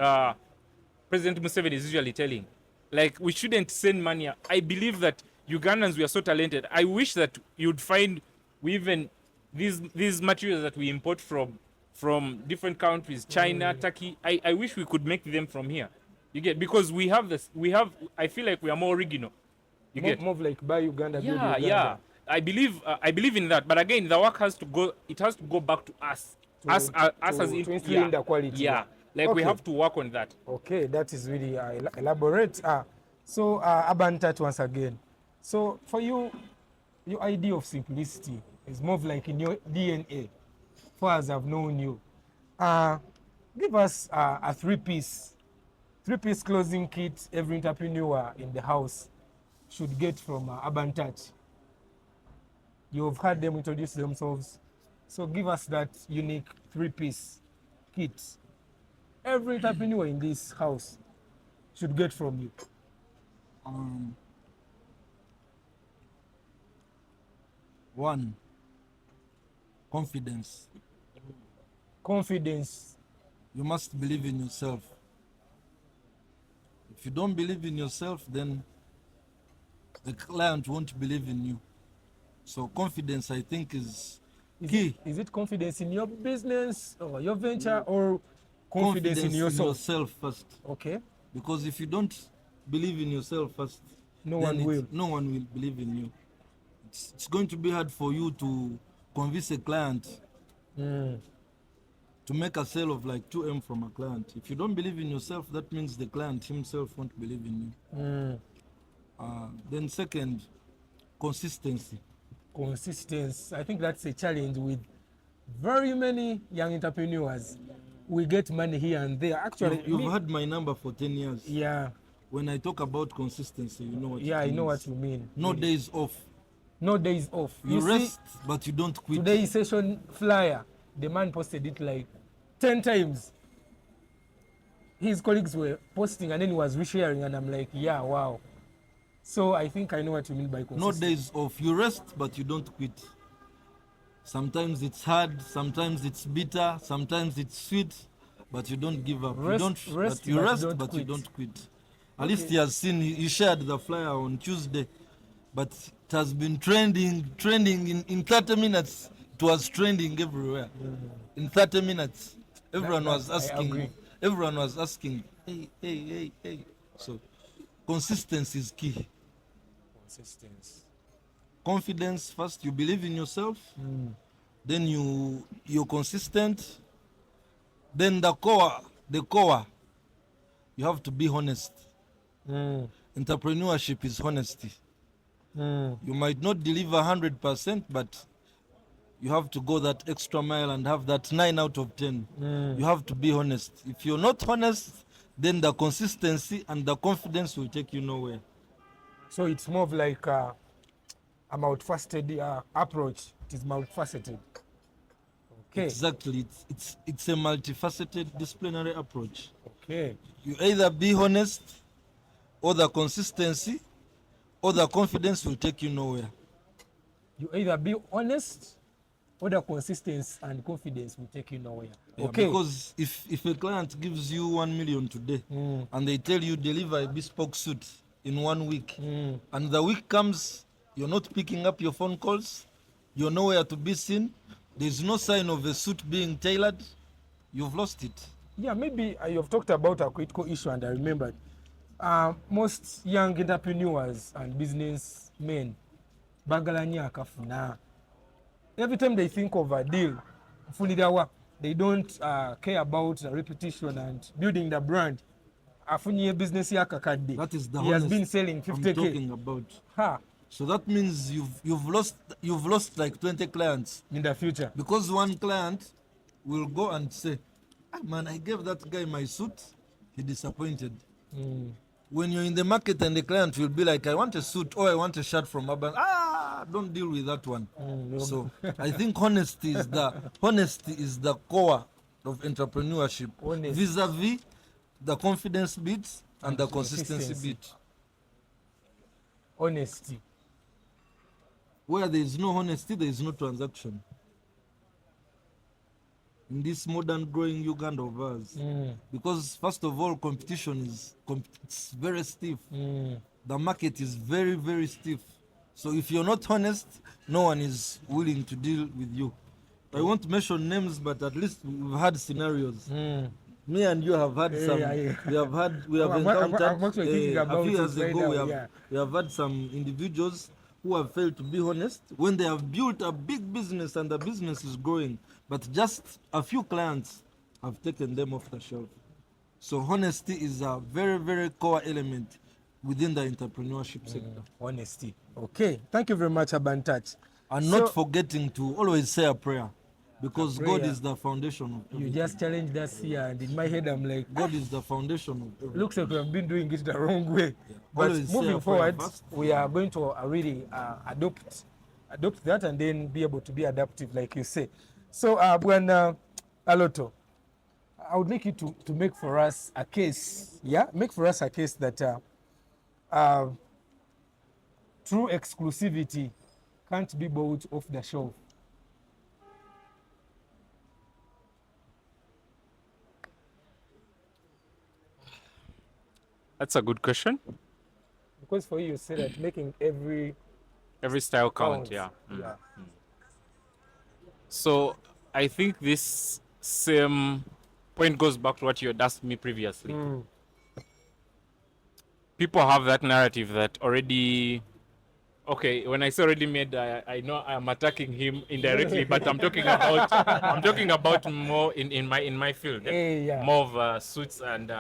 President Museveni is usually telling. Like, we shouldn't send money. I believe that Ugandans, we are so talented. I wish that you'd find these materials that we import from different countries, China, Turkey. I wish we could make them from here. You get? Because I feel like we are more original. You get? More like buy Uganda, build Uganda. Yeah. I believe in that. But again, the work has to go back to us. To influence the quality. Yeah. Like, we have to work on that. Okay, that is really elaborate. So Abantat once again. So for you, your idea of simplicity is more of like in your DNA. Far as I've known you, give us a three-piece clothing kit every entrepreneur in the house should get from Abantat. You've heard them introduce themselves, so give us that unique three-piece kit every entrepreneur in this house should get from you. One, confidence. Confidence. You must believe in yourself. If you don't believe in yourself, then the client won't believe in you. So confidence, I think, is key. Is it confidence in your business or your venture, or confidence in yourself? In yourself first. Okay. Because if you don't believe in yourself first, no one will believe in you. It's going to be hard for you to convince a client to make a sale of like 2M from a client. If you don't believe in yourself, that means the client himself won't believe in you. Then second, consistency. Consistency. I think that's a challenge with very many young entrepreneurs. We get money here and there. Actually, you've had my number for 10 years. Yeah. When I talk about consistency, you know what Yeah, it I know means. what you mean. No days off. No days off. You see, rest, but you don't quit. Today's session flyer, the man posted it like 10 times. His colleagues were posting and then he was resharing, and I'm like, yeah, wow. So I think I know what you mean by consistency. No days off. You rest, but you don't quit. Sometimes it's hard, sometimes it's bitter, sometimes it's sweet, but you don't give up. Rest, you don't rest, but you but rest, don't but quit. you don't quit. At Okay. least he has seen, he shared the flyer on Tuesday, but it has been trending in 30 minutes. It was trending everywhere. In 30 minutes, everyone was I agree. asking. Everyone was asking, hey. So, consistency is key. Consistency. Confidence first. You believe in yourself. Then you're consistent. Then the core, you have to be honest. Entrepreneurship is honesty. You might not deliver 100%, but you have to go that extra mile and have that 9 out of 10. You have to be honest. If you're not honest, then the consistency and the confidence will take you nowhere. So it's more of like a multifaceted approach. It is multifaceted. Okay. Exactly. It's a multifaceted disciplinary approach. Okay. You either be honest, or the consistency, or the confidence will take you nowhere. You either be honest, or the consistency and confidence will take you nowhere. Yeah, Okay. Because if a client gives you 1 million today and they tell you deliver a bespoke suit in 1 week, and the week comes, you're not picking up your phone calls, you're nowhere to be seen, there's no sign of a suit being tailored, you've lost it. Yeah, maybe you've talked about a critical issue, and I remembered most young entrepreneurs and businessmen, bagalanya akafuna. Every time they think of a deal, they don't care about the reputation and building the brand. Business That is the he has honest been selling 50K. I'm talking about. So that means you've lost like 20 clients in the future, because one client will go and say, man, I gave that guy my suit, he disappointed. When you're in the market and the client will be like, I want a suit or I want a shirt from Urban, don't deal with that one. So I think honesty is the core of entrepreneurship, vis-a-vis the confidence bit and the consistency bit. Honesty. Where there is no honesty, there is no transaction. In this modern growing Uganda of ours, because first of all, competition it's very stiff. The market is very, very stiff. So if you're not honest, no one is willing to deal with you. I won't mention names, but at least we've had scenarios. Me and you have had some. We have encountered I'm thinking a about few years it right ago. now, We have had some individuals who have failed to be honest when they have built a big business and the business is growing, but just a few clients have taken them off the shelf. So honesty is a very, very core element within the entrepreneurship sector. Honesty. Okay. Thank you very much, Toucch. And not forgetting to always say a prayer, because A prayer. God is the foundation of everything. You just challenged us here, and in my head, I'm like, God is the foundation of everything. Looks like we have been doing it the wrong way. But Always say a moving prayer forward, first. we are going to really adopt that and then be able to be adaptive, like you say. So, Bwana Alloto, I would like you to make for us a case. Yeah, make for us a case that true exclusivity can't be bought off the shelf. That's a good question. Because for you say that making every style count, counts. yeah. Yeah. So I think this same point goes back to what you had asked me previously. People have that narrative that already Okay, when I say already made, I know I'm attacking him indirectly, but I'm talking about more in my field. Yeah. More of suits and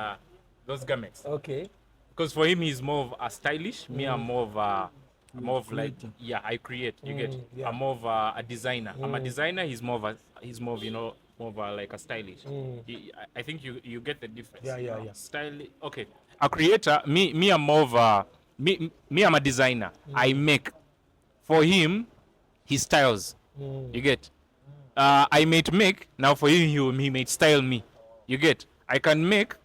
those garments. Okay. Because for him, he's more of a stylish. Me, I'm more of like I create. You get? Yeah. I'm more of a designer. I'm a designer. He's more of like a stylish. I think you get the difference. Yeah. Style. Okay. A creator. Me, I'm more of a me. I'm a designer. I make. For him, he styles. You get? I might make. Now for him, he might style me. You get? I can make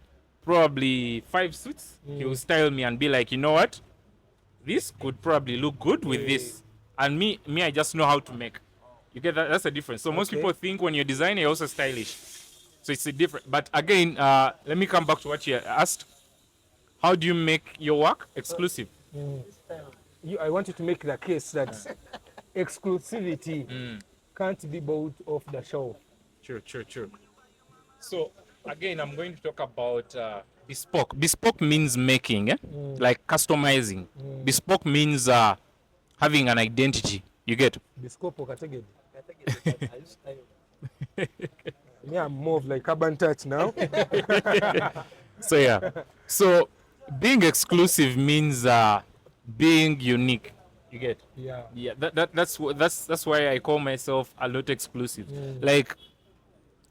probably 5 suits. He will style me and be like, you know what? This could probably look good with this. And me, I just know how to make. You get that? That's the difference. So most people think when you're designing, you're also stylish. So it's a different. But again, let me come back to what you asked. How do you make your work exclusive? I want you to make the case that exclusivity can't be bought off the shelf. True. So again, I'm going to talk about bespoke. Bespoke means making, like customizing. Bespoke means having an identity. You get? Bespoke category. Me, I'm more of like Urban Touch now. So being exclusive means being unique. You get? Yeah. That's why I call myself Alloto exclusive. Like,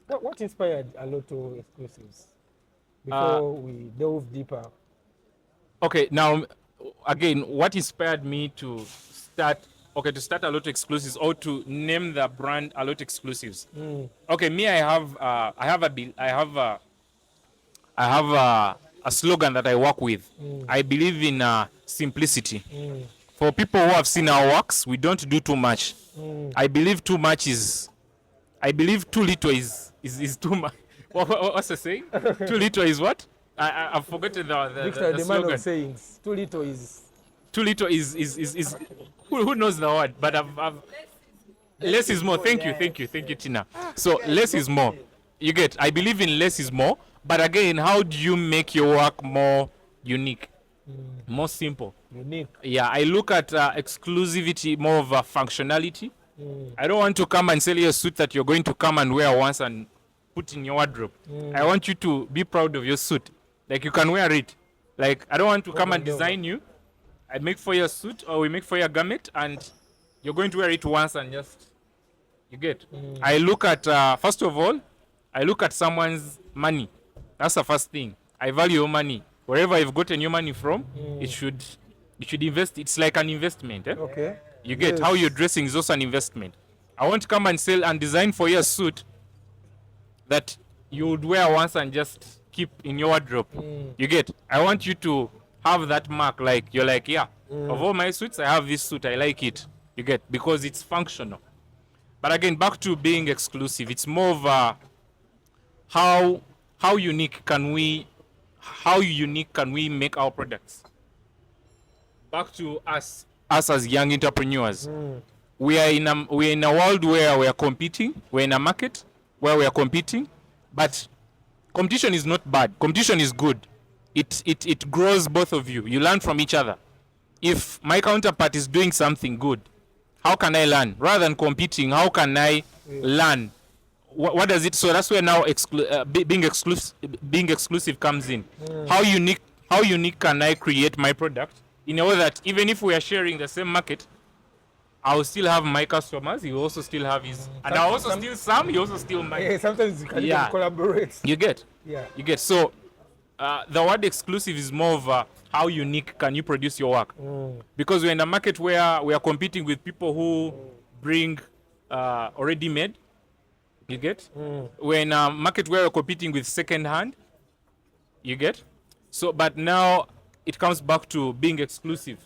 what inspired Alloto exclusives? Before we delve deeper. Okay, now again, what inspired me to start Alloto exclusives or to name the brand Alloto exclusives? Okay, me, I have a slogan that I work with. I believe in simplicity. For people who have seen our works, we don't do too much. I believe too little is too much. What's the saying? Too little is what? I've forgotten the slogan. Man of sayings. Too little is. Who knows the word? But less is more. Thank you, Tina. So less is more. You get? I believe in less is more. But again, how do you make your work more unique, more simple? Unique. Yeah, I look at exclusivity more of a functionality. I don't want to come and sell you a suit that you're going to come and wear once and put in your wardrobe. I want you to be proud of your suit. Like, you can wear it. Like, I don't want to come and design you. I make for your suit or we make for your garment and you're going to wear it once and just, you get. I look at, first of all, I look at someone's money. That's the first thing. I value your money. Wherever you've gotten your money from, you should invest. It's like an investment. Okay. You get how you're dressing is also an investment. I want to come and sell and design for you a suit that you would wear once and just keep in your wardrobe. You get? I want you to have that mark, like you're like, of all my suits, I have this suit, I like it. You get? Because it's functional. But again, back to being exclusive, it's more of how unique can we make our products? Back to us as young entrepreneurs. We are in a world where we are competing. We're in a market where we are competing, but competition is not bad. Competition is good. It grows both of you. You learn from each other. If my counterpart is doing something good, how can I learn? Rather than competing, how can I learn? What does it? So that's where now being exclusive comes in. How unique can I create my product in a way that even if we are sharing the same market, I will still have my customers. He will also still have his, and I also steal some. He also steal mine. Yeah, sometimes you can even collaborate. You get. Yeah. You get. So the word exclusive is more of how unique can you produce your work, because we're in a market where we are competing with people who bring already made. You get? We're in a market where we're competing with second hand. You get? So, but now it comes back to being exclusive.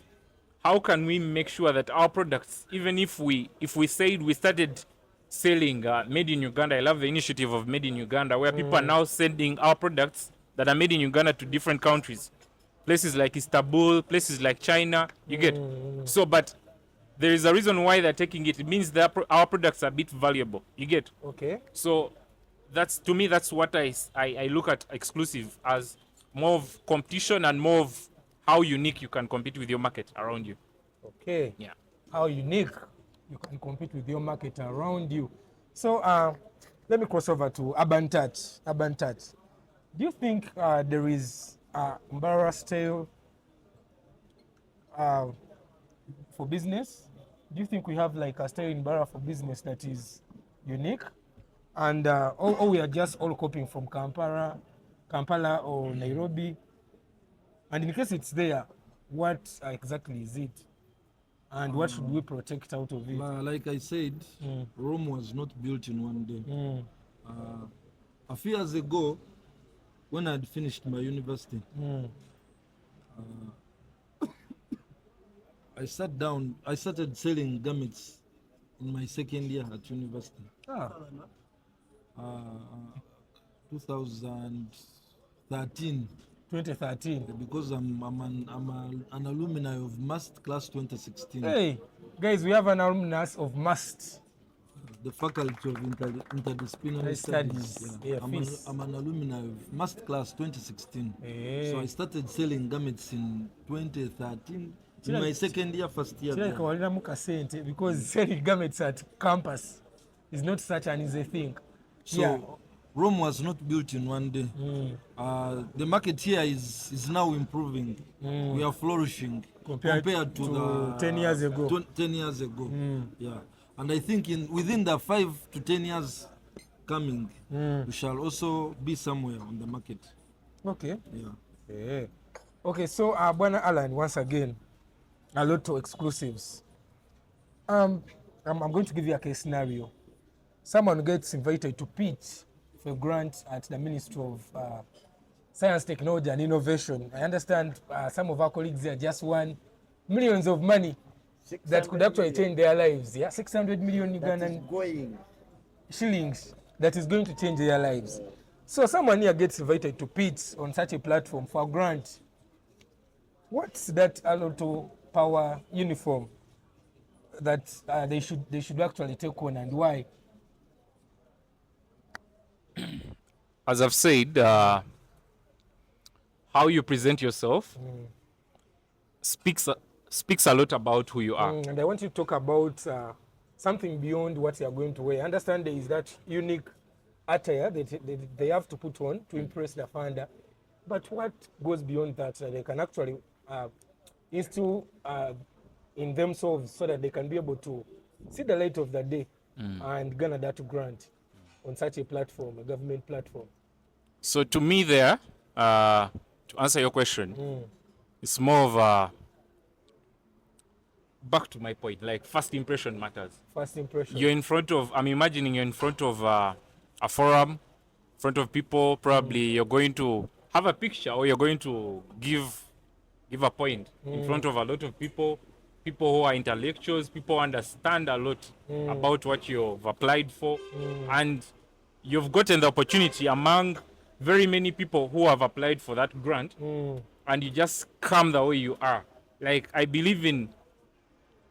How can we make sure that our products, even if we said we started selling made in Uganda, I love the initiative of Made in Uganda, where people are now sending our products that are made in Uganda to different countries. Places like Istanbul, places like China, you get? So, but there is a reason why they're taking it. It means that our products are a bit valuable. You get? Okay. So that's, to me, that's what I look at exclusive as more of competition and more of how unique you can compete with your market around you. Okay. Yeah. how unique you can compete with your market around you. So let me cross over to Urban Touch. Urban Touch. Do you think there is Mbarara style for business? Do you think we have like a style in Mbarara for business that is unique? And or we are just all copying from Kampala or Nairobi? And in case it's there, what exactly is it? And what should we protect out of it? Like I said, Rome was not built in one day. A few years ago, when I had finished my university, I sat down, I started selling garments in my second year at university. 2013. 2013. Because I'm an alumni of masterclass 2016. Hey, guys, we have an alumnus of MAST. The Faculty of Interdisciplinary Studies. Yeah, I'm an alumni of masterclass 2016. Hey. So I started selling garments in 2013. In my second year, first year. Because selling garments at campus is not such an easy thing. So Rome was not built in one day. The market here is now improving. We are flourishing compared to the 10 years ago. 10 years ago. Yeah, and I think within the 5 to 10 years coming, we shall also be somewhere on the market. Okay. Yeah. Okay. So, Bwana Allan, once again, Alloto exclusives. I'm going to give you a case scenario. Someone gets invited to pitch for a grant at the Ministry of Science, Technology and Innovation. I understand some of our colleagues there just won millions of money that could actually change their lives. Yeah, 600 million Ugandan shillings that is going to change their lives. So someone here gets invited to pitch on such a platform for a grant. What's that Alloto Power uniform that they should actually take on, and why? As I've said, how you present yourself speaks a lot about who you are. And I want you to talk about something beyond what you are going to wear. I understand there is that unique attire that they have to put on to impress the founder. But what goes beyond that they can actually instill in themselves so that they can be able to see the light of the day and garner that grant on such a platform, a government platform? So to me there, to answer your question, it's more of a, back to my point, like first impression matters. First impression. You're in front of, I'm imagining you're in front of a forum, in front of people, probably you're going to have a picture or you're going to give a point in front of a lot of people who are intellectuals, people who understand a lot about what you've applied for, and you've gotten the opportunity among very many people who have applied for that grant, and you just come the way you are. Like, I believe in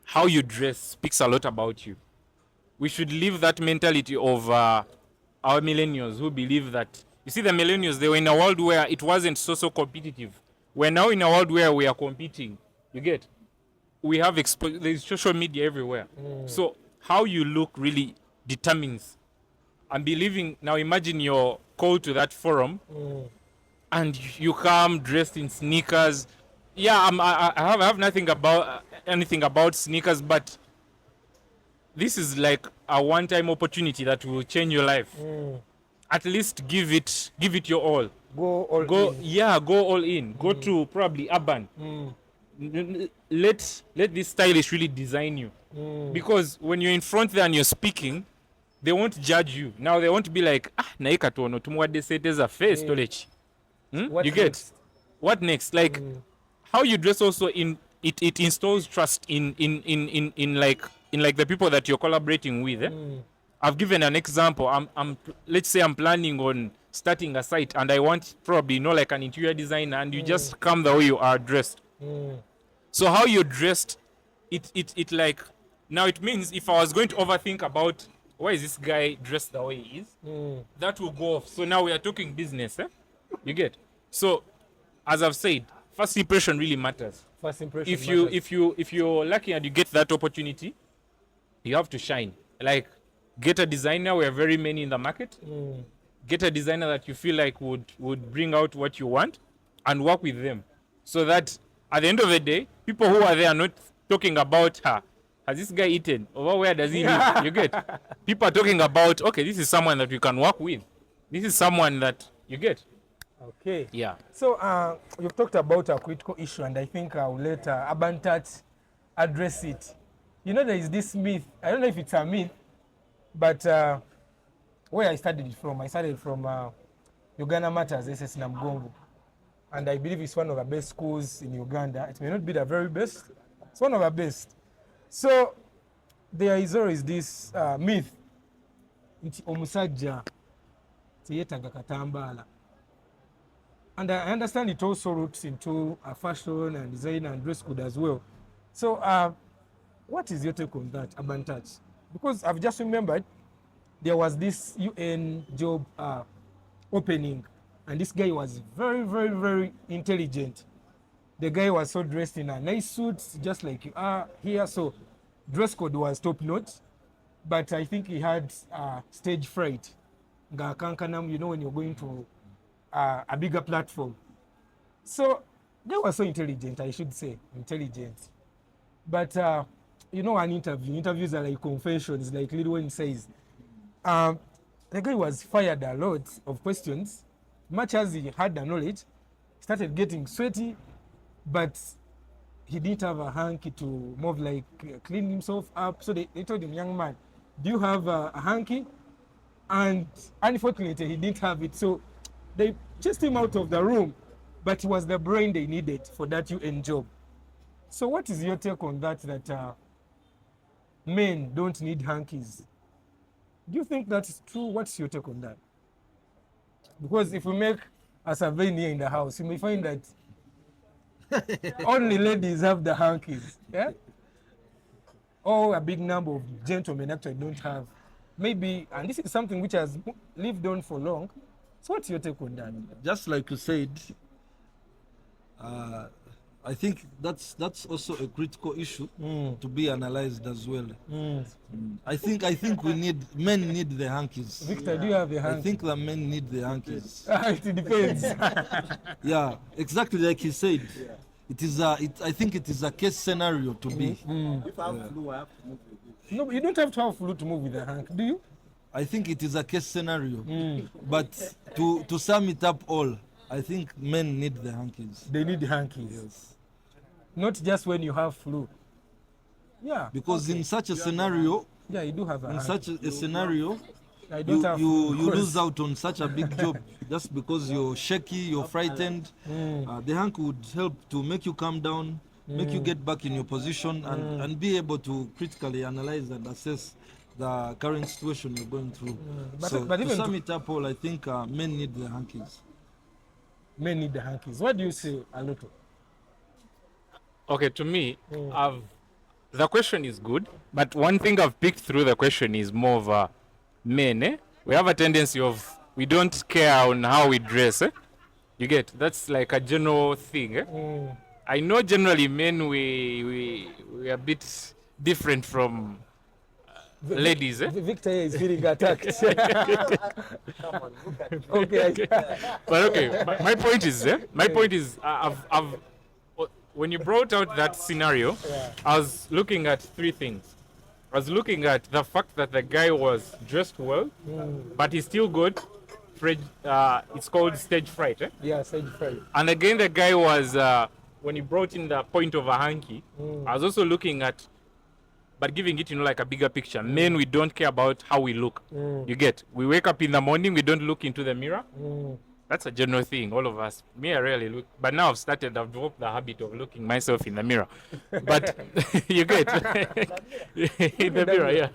how you dress speaks a lot about you. We should leave that mentality of our millennials who believe that, you see, the millennials, they were in a world where it wasn't so competitive. We're now in a world where we are competing. You get? We have there's social media everywhere. So how you look really determines. I'm believing, now imagine you're called to that forum and you come dressed in sneakers. Yeah, I have nothing about anything about sneakers, but this is like a one-time opportunity that will change your life. At least give it your all. Go all in. Yeah, go all in. Go to probably urban. Let this stylist really design you. Because when you're in front there and you're speaking, they won't judge you. Now they won't be like, naika tono tumwade seteza a face tolechi. You get next? What next? Like how you dress also it installs trust in like the people that you're collaborating with. I've given an example. Let's say I'm planning on starting a site and I want probably like an interior designer, and you just come the way you are dressed. So how you're dressed, it like, now it means if I was going to overthink about why is this guy dressed the way he is, that will go off. So now we are talking business. You get? So as I've said, first impression really matters. First impression If you're lucky and you get that opportunity, you have to shine. Like, get a designer. We have very many in the market. Get a designer that you feel like would bring out what you want, and work with them, so that at the end of the day, people who are there are not talking about her. Has this guy eaten? Or where does he live? You get? People are talking about, okay, this is someone that we can work with. This is someone that you get. Okay. Yeah. So you've talked about a critical issue, and I think I'll let Urban Touch address it. You know, there is this myth. I don't know if it's a myth, but where I started from Uganda Matters, SS Namgongo. And I believe it's one of the best schools in Uganda. It may not be the very best. It's one of the best. So there is always this myth. It's omusajja tiyetaga katambala. And I understand it also roots into fashion and design and dress code as well. So what is your take on that, Urban Touch? Because I've just remembered there was this UN job opening, and this guy was very, very, very intelligent. The guy was so dressed in a nice suit, just like you are here. So dress code was top notch, but I think he had stage fright. You know, when you're going to a bigger platform. So they were so intelligent, I should say, intelligent. But you know, interviews are like confessions, like Lil Wayne says. The guy was fired a lot of questions. Much as he had the knowledge, started getting sweaty, but he didn't have a hanky to move, like clean himself up. So they told him, young man, do you have a hanky? And unfortunately, he didn't have it. So they chased him out of the room, but it was the brain they needed for that UN job. So what is your take on that, that men don't need hankies? Do you think that's true? What's your take on that? Because if we make a survey here in the house, you may find that only ladies have the hankies. Yeah? Or a big number of gentlemen actually don't have. Maybe, and this is something which has lived on for long. So what's your take on that? Just like you said, I think that's also a critical issue to be analyzed as well. I think men need the hankies. Victor, do you have the hankies? I think the men need the hankies. It depends. Yeah, exactly like he said. It is I think it is a case scenario to be. If I have flu, I have to move with it. No, you don't have to have flu to move with the hanky, do you? I think it is a case scenario. But to sum it up all, I think men need the hankies. They need the hankies. Yes. Not just when you have flu. Yeah. Because in such a scenario, yeah, you do have in such a scenario, I don't have you lose out on such a big job just because you're shaky, you're frightened. The hanky would help to make you calm down, make you get back in your position, and be able to critically analyze and assess the current situation you're going through. So but to even sum it up all, I think men need the hankies. Men need the hankies. What do you say, Alloto? Okay, to me, the question is good, but one thing I've picked through the question is more of men. We have a tendency of, we don't care on how we dress. You get? That's like a general thing. I know generally men, we are a bit different from ladies. Victor is feeling attacked. Okay. But okay, my point is, I've when you brought out that scenario, I was looking at three things. I was looking at the fact that the guy was dressed well, but he still got, it's called stage fright. Yeah, stage fright. And again, the guy was, when he brought in the point of a hanky, I was also looking at, but giving it, like a bigger picture. Men, we don't care about how we look. You get? We wake up in the morning, we don't look into the mirror. That's a general thing, all of us. Me, I rarely look. But now I've developed the habit of looking myself in the mirror. But you get? In the mirror, yeah.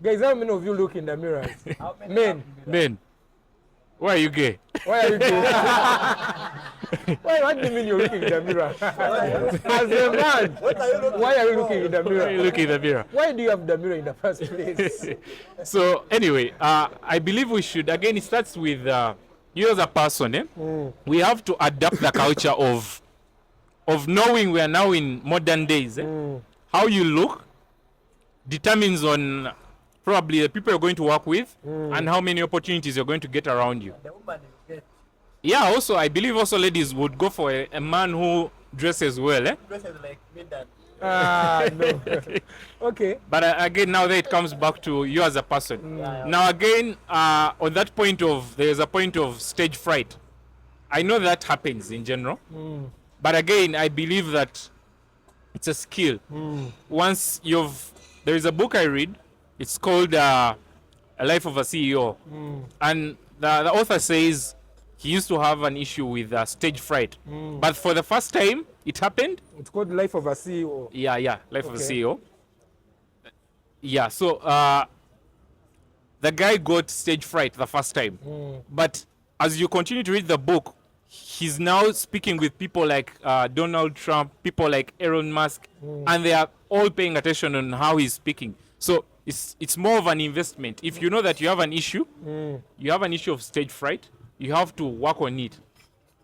Guys, how many of you look in the mirrors? Men. Why are you gay? Why are you gay? What do you mean you're looking in the mirror? As a man, why are you looking in the mirror? Why are you looking in the mirror? Why do you have the mirror in the first place? So anyway, I believe we should, again, it starts with you as a person. We have to adapt the culture of of knowing we are now in modern days. How you look determines on probably the people you're going to work with and how many opportunities you're going to get around you. Yeah, also I believe also ladies would go for a man who dresses well. Dresses like me that. No. Okay. But again, now that it comes back to you as a person. Now again, on that point of, there's a point of stage fright. I know that happens in general. But again, I believe that it's a skill. Once there is a book I read, it's called A Life of a CEO. And the author says he used to have an issue with stage fright. But for the first time it happened. It's called Life of a CEO. Yeah, Life of a CEO. Yeah, so the guy got stage fright the first time. But as you continue to read the book, he's now speaking with people like Donald Trump, people like Elon Musk, and they are all paying attention on how he's speaking. So it's more of an investment. If you know that you have an issue, you have an issue of stage fright, you have to work on it.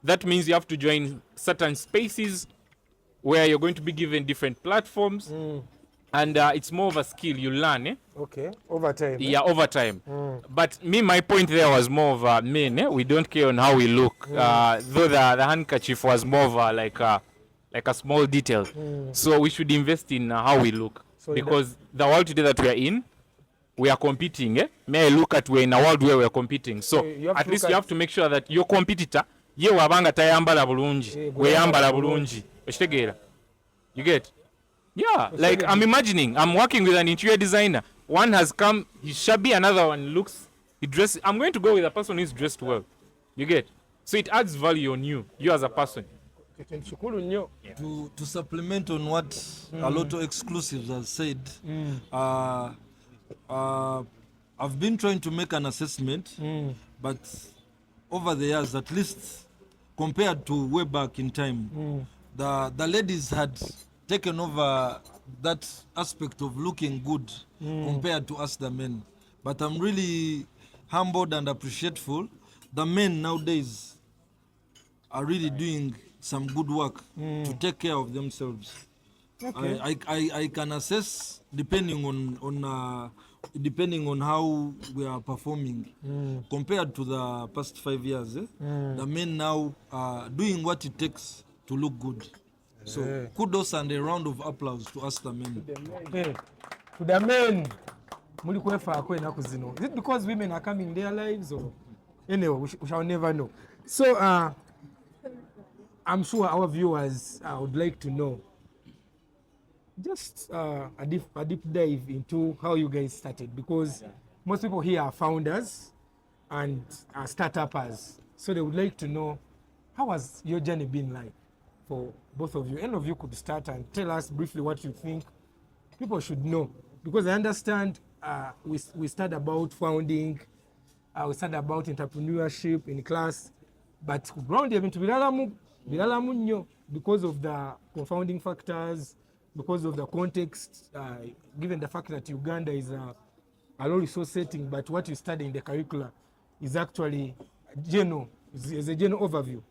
That means you have to join certain spaces where you're going to be given different platforms, and it's more of a skill you learn. Okay, over time. Yeah, over time. But my point there was more of men. We don't care on how we look. Though the handkerchief was more of like a small detail. So we should invest in how we look, so because the world today that we are in, we are competing. May I look at, we're in a world where we are competing. So at least you have to make sure that your competitor, ye wabanga tayambala bulungi, weyambala bulungi. You get? Yeah, like I'm imagining, I'm working with an interior designer. One has come, he's shabby, another one looks, he dresses. I'm going to go with a person who's dressed well. You get? So it adds value on you as a person. To supplement on what Alloto Exclusives has said, I've been trying to make an assessment, but over the years, at least compared to way back in time, the ladies had taken over that aspect of looking good compared to us the men. But I'm really humbled and appreciative. The men nowadays are really doing some good work to take care of themselves. Okay. I can assess depending on how we are performing compared to the past 5 years. The men now are doing what it takes to look good. So kudos and a round of applause to us the men. To the men, is it because women are coming in their lives, or anyway, we shall never know. So I'm sure our viewers would like to know just a deep dive into how you guys started, because most people here are founders and are start-uppers. So they would like to know, how has your journey been like for both of you? Any of you could start and tell us briefly what you think people should know, because I understand we started about founding, we started about entrepreneurship in class, but ground even to bilalamu nnyo because of the confounding factors, because of the context, given the fact that Uganda is a low resource setting, but what you study in the curricula is actually general, is a general overview.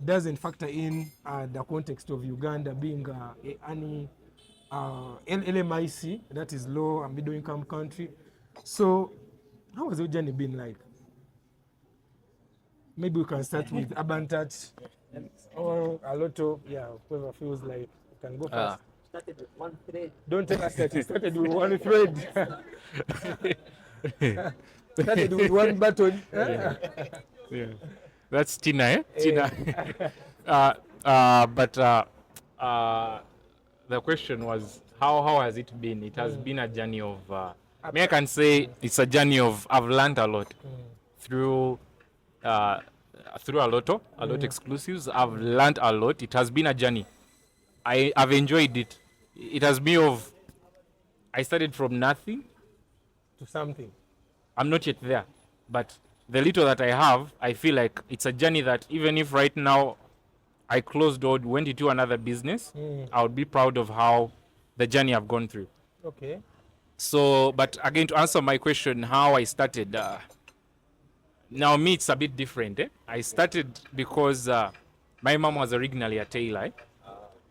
Doesn't factor in the context of Uganda being an LMIC, that is low and middle income country. So how has your journey been like? Maybe we can start with Urban Touch or Alloto. Yeah, whoever feels like you can go first. Started with one thread. Don't tell us that you started with one thread. Started with one button. Yeah. That's Tina, Tina. But the question was, how has it been? It has been a journey of, I can say it's a journey of, I've learned a lot through Alloto Exclusives. I've learned a lot. It has been a journey. I've enjoyed it. It has been of, I started from nothing to something. I'm not yet there, but the little that I have, I feel like it's a journey that even if right now I closed or went into another business, I would be proud of how the journey I've gone through. Okay. So, but again, to answer my question, how I started, now me, it's a bit different. I started because my mom was originally a tailor.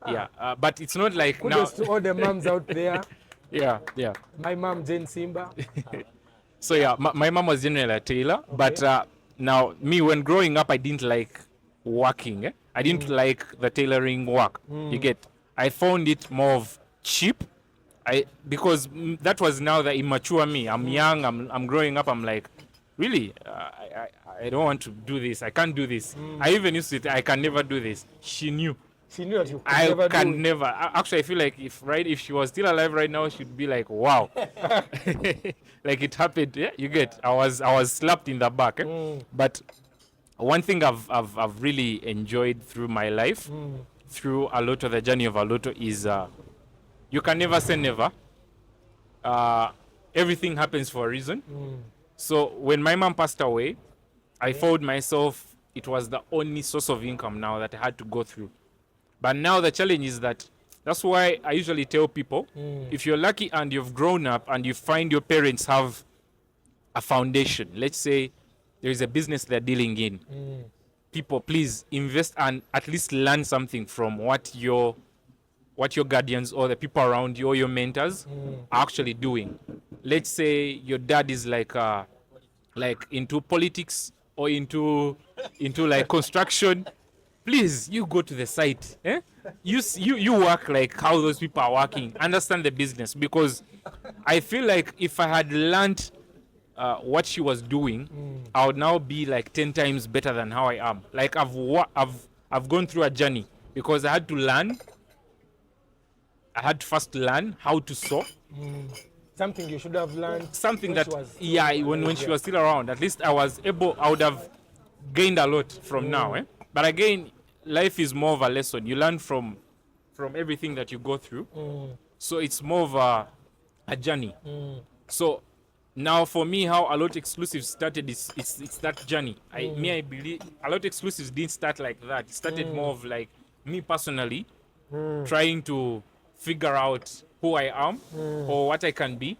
Yeah, but it's not like Kudos now. to all the moms out there. Yeah, yeah. My mom, Jane Simba. So yeah, my mom was generally a tailor, but now me, when growing up, I didn't like working. I didn't like the tailoring work. You get? I found it more of cheap. Because that was now the immature me. I'm young. I'm growing up. I'm like, really, I don't want to do this. I can't do this. I even used to say, I can never do this. She knew. She knew that you could I never can do it. never. Actually, I feel like if she was still alive right now, she'd be like, wow, like it happened. Yeah, you get. I was slapped in the back. But one thing I've really enjoyed through my life, through Alloto, the journey of Alloto, is you can never say never. Everything happens for a reason. So when my mom passed away, I found myself, it was the only source of income now that I had to go through. But now the challenge is that's why I usually tell people, if you're lucky and you've grown up and you find your parents have a foundation, let's say there is a business they're dealing in, people, please invest and at least learn something from what your guardians or the people around you or your mentors are actually doing. Let's say your dad is like into politics or into like construction. Please, you go to the site. You work like how those people are working. Understand the business, because I feel like if I had learned what she was doing, I would now be like 10 times better than how I am. Like I've gone through a journey because I had to learn. I had to first learn how to sew. Something you should have learned. Something when that, she was when she was still around. At least I would have gained a lot from now. But again, life is more of a lesson. You learn from everything that you go through. So it's more of a journey. So now for me, how Alloto Exclusives started is it's that journey. I believe Alloto Exclusives didn't start like that. It started more of like me personally trying to figure out who I am or what I can be.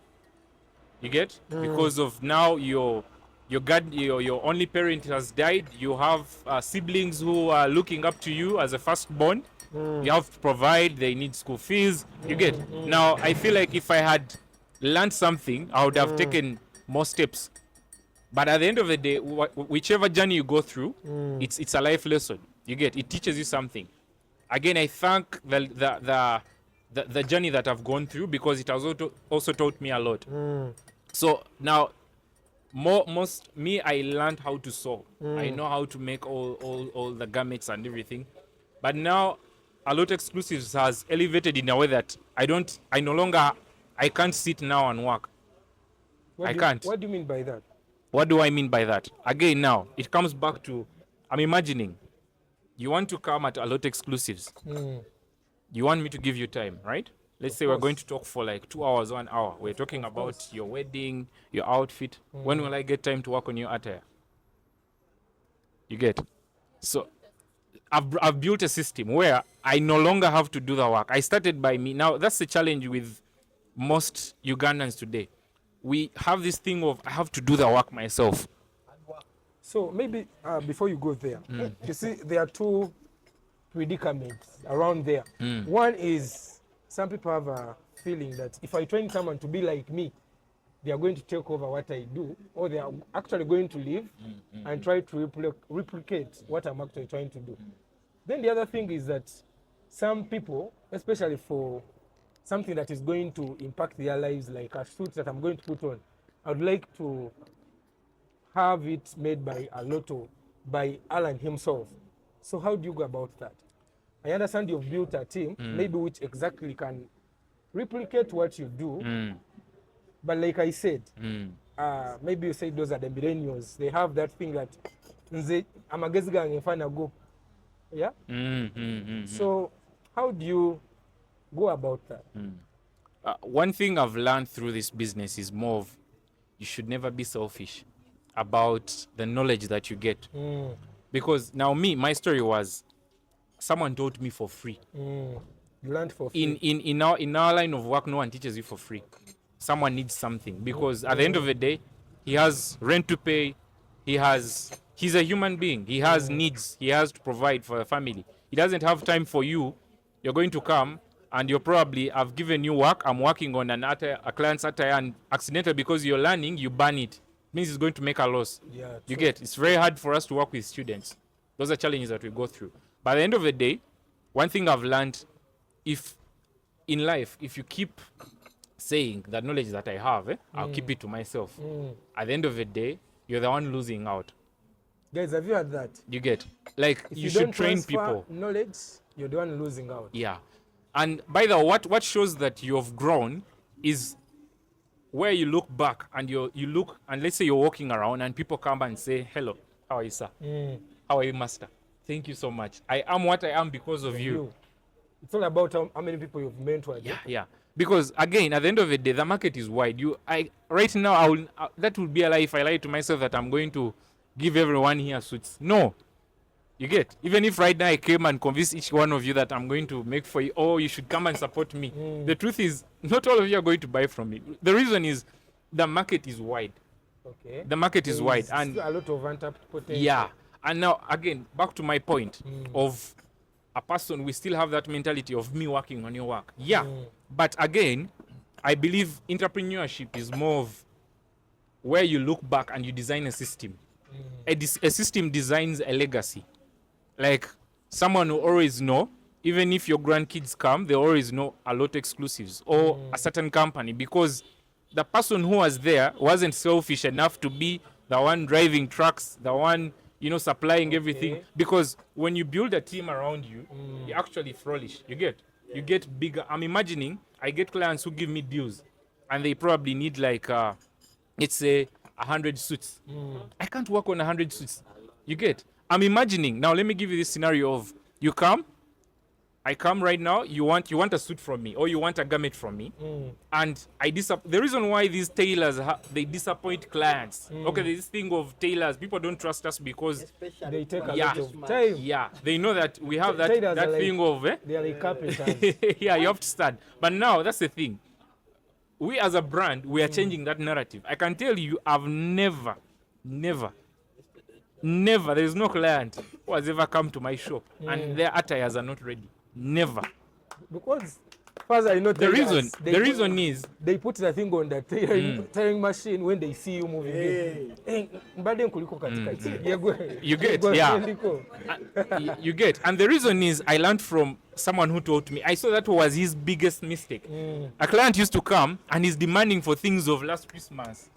You get? Because of now your only parent has died. You have siblings who are looking up to you as a firstborn. You have to provide. They need school fees. You get? Now I feel like if I had learned something, I would have taken more steps. But at the end of the day, whichever journey you go through, it's a life lesson. You get? It teaches you something. Again, I thank the journey that I've gone through, because it has also taught me a lot. So now, I learned how to sew. I know how to make all the garments and everything. But now, Alloto Exclusives has elevated in a way that I can't sit now and work. Can't. What do you mean by that? What do I mean by that? Again, now, it comes back to, I'm imagining, you want to come at Alloto Exclusives. You want me to give you time, right? Let's say we're going to talk for like 2 hours, 1 hour. We're talking about your wedding, your outfit. When will I get time to work on your attire? You get? So I've built a system where I no longer have to do the work. I started by me. Now, that's the challenge with most Ugandans today. We have this thing of I have to do the work myself. So maybe before you go there, you see there are two predicaments around there. One is some people have a feeling that if I train someone to be like me, they are going to take over what I do, or they are actually going to leave and try to replicate what I'm actually trying to do. Then the other thing is that some people, especially for something that is going to impact their lives, like a suit that I'm going to put on, I would like to have it made by Alloto, by Allan himself. So how do you go about that? I understand you've built a team, maybe which exactly can replicate what you do. But like I said, maybe you say those are the millennials. They have that thing that I'm a guest gang if I go. Yeah? So how do you go about that? One thing I've learned through this business is more of you should never be selfish about the knowledge that you get. Because now my story was someone taught me for free. You learned for free. In our line of work, no one teaches you for free. Someone needs something, because at the end of the day, he has rent to pay. He's a human being. He has needs. He has to provide for the family. He doesn't have time for you You're going to come and you're probably, I've given you work, I'm working on a client's attire, and accidentally, because you're learning, you burn it. Means it's going to make a loss. Yeah, you true. get, it's very hard for us to work with students. Those are challenges that we go through. By the end of the day, one thing I've learned, if in life, if you keep saying that knowledge that I have, I'll keep it to myself. At the end of the day, you're the one losing out. Guys, have you heard that? You get, like, If you you should don't train transfer people. knowledge, you're the one losing out. Yeah. And by the way, what shows that you've grown is where you look back and you look, and let's say you're walking around and people come and say, hello, how are you, sir? How are you, master? Thank you so much. I am what I am because of you. It's all about how many people you've mentored. Yeah. Because again, at the end of the day, the market is wide. Right now, that would be a lie if I lie to myself that I'm going to give everyone here suits. No. You get, even if right now I came and convinced each one of you that I'm going to make for you, oh, you should come and support me. The truth is, not all of you are going to buy from me. The reason is the market is wide. Okay. The market is wide. And a lot of untapped potential. yeah. And now, again, back to my point of a person, we still have that mentality of me working on your work. Yeah. But again, I believe entrepreneurship is more of where you look back and you design a system. A system designs a legacy. Like, someone will always know, even if your grandkids come, they always know Alloto exclusives or a certain company, because the person who was there wasn't selfish enough to be the one driving trucks, the one, supplying everything. Because when you build a team around you, you actually flourish. You get bigger. I'm imagining I get clients who give me deals and they probably need like, let's say 100 suits. I can't work on 100 suits. You get, I'm imagining, now let me give you this scenario of, you come, I come right now, you want a suit from me, or you want a garment from me, and the reason why these tailors, they disappoint clients. Okay, there's this thing of tailors, people don't trust us because they take a lot of time. Yeah, they know that we have that thing of, they are like carpenters. yeah, you have to start. But now, that's the thing. We as a brand, we are changing that narrative. I can tell you, I've never, there is no client who has ever come to my shop and their attires are not ready. Never. Because first I know the reason is they put the thing on the tailoring machine when they see you moving in. You get, yeah. You get. And the reason is I learned from someone who told me. I saw that was his biggest mistake. A client used to come and he's demanding for things of last Christmas.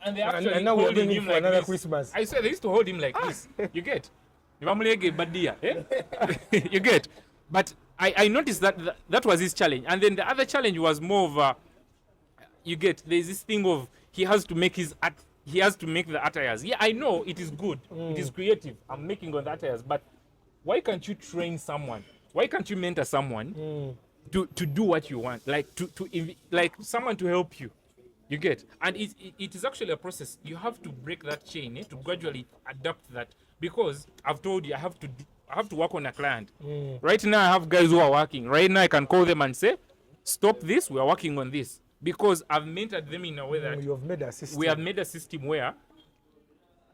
And they actually and now we're holding doing him for like another this. Christmas. I said they used to hold him like this. You get. You get. But I noticed that was his challenge. And then the other challenge was more of there's this thing of he has to make the attires. Yeah, I know it is good. It is creative. I'm making on the attires. But why can't you train someone? Why can't you mentor someone to do what you want? Like like someone to help you. You get. And it is actually a process. You have to break that chain to gradually adapt that. Because I've told you I have to work on a client. Right now I have guys who are working. Right now I can call them and say, stop this, we are working on this. Because I've mentored them in a way that you have made a system. We have made a system where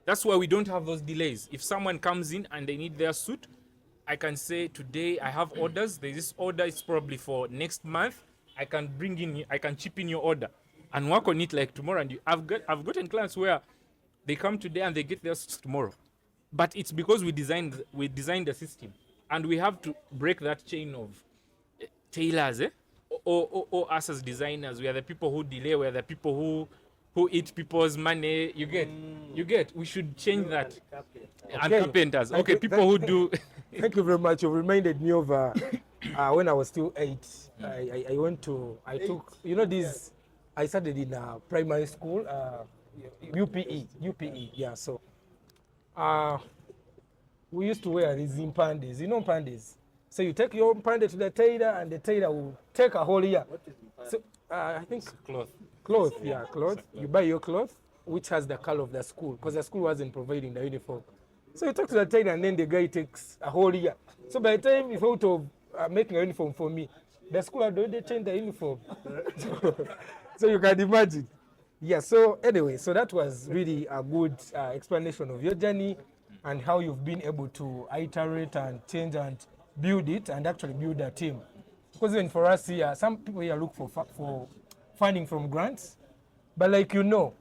that's why we don't have those delays. If someone comes in and they need their suit, I can say today I have orders. There's this order, it's probably for next month. I can chip in your order and work on it like tomorrow. And I've gotten clients where they come today and they get their suits tomorrow. But it's because we designed the system, and we have to break that chain of tailors, or us as designers. We are the people who delay. We are the people who eat people's money. You get. We should change that. Okay. And carpenters. Okay, people who do. Thank you very much. You reminded me of when I was still 8. I took this. I started in primary school, UPE. Yeah, so. We used to wear these pandes. You know pandes? So you take your pande to the tailor and the tailor will take a whole year. So, I think cloth. You buy your cloth, which has the color of the school, because the school wasn't providing the uniform. So you talk to the tailor and then the guy takes a whole year. So by the time he thought of making a uniform for me, the school had already changed the uniform. So you can imagine. Yeah, so anyway, so that was really a good explanation of your journey and how you've been able to iterate and change and build it and actually build a team. because even for us here, some people here look for funding from grants, but like you know,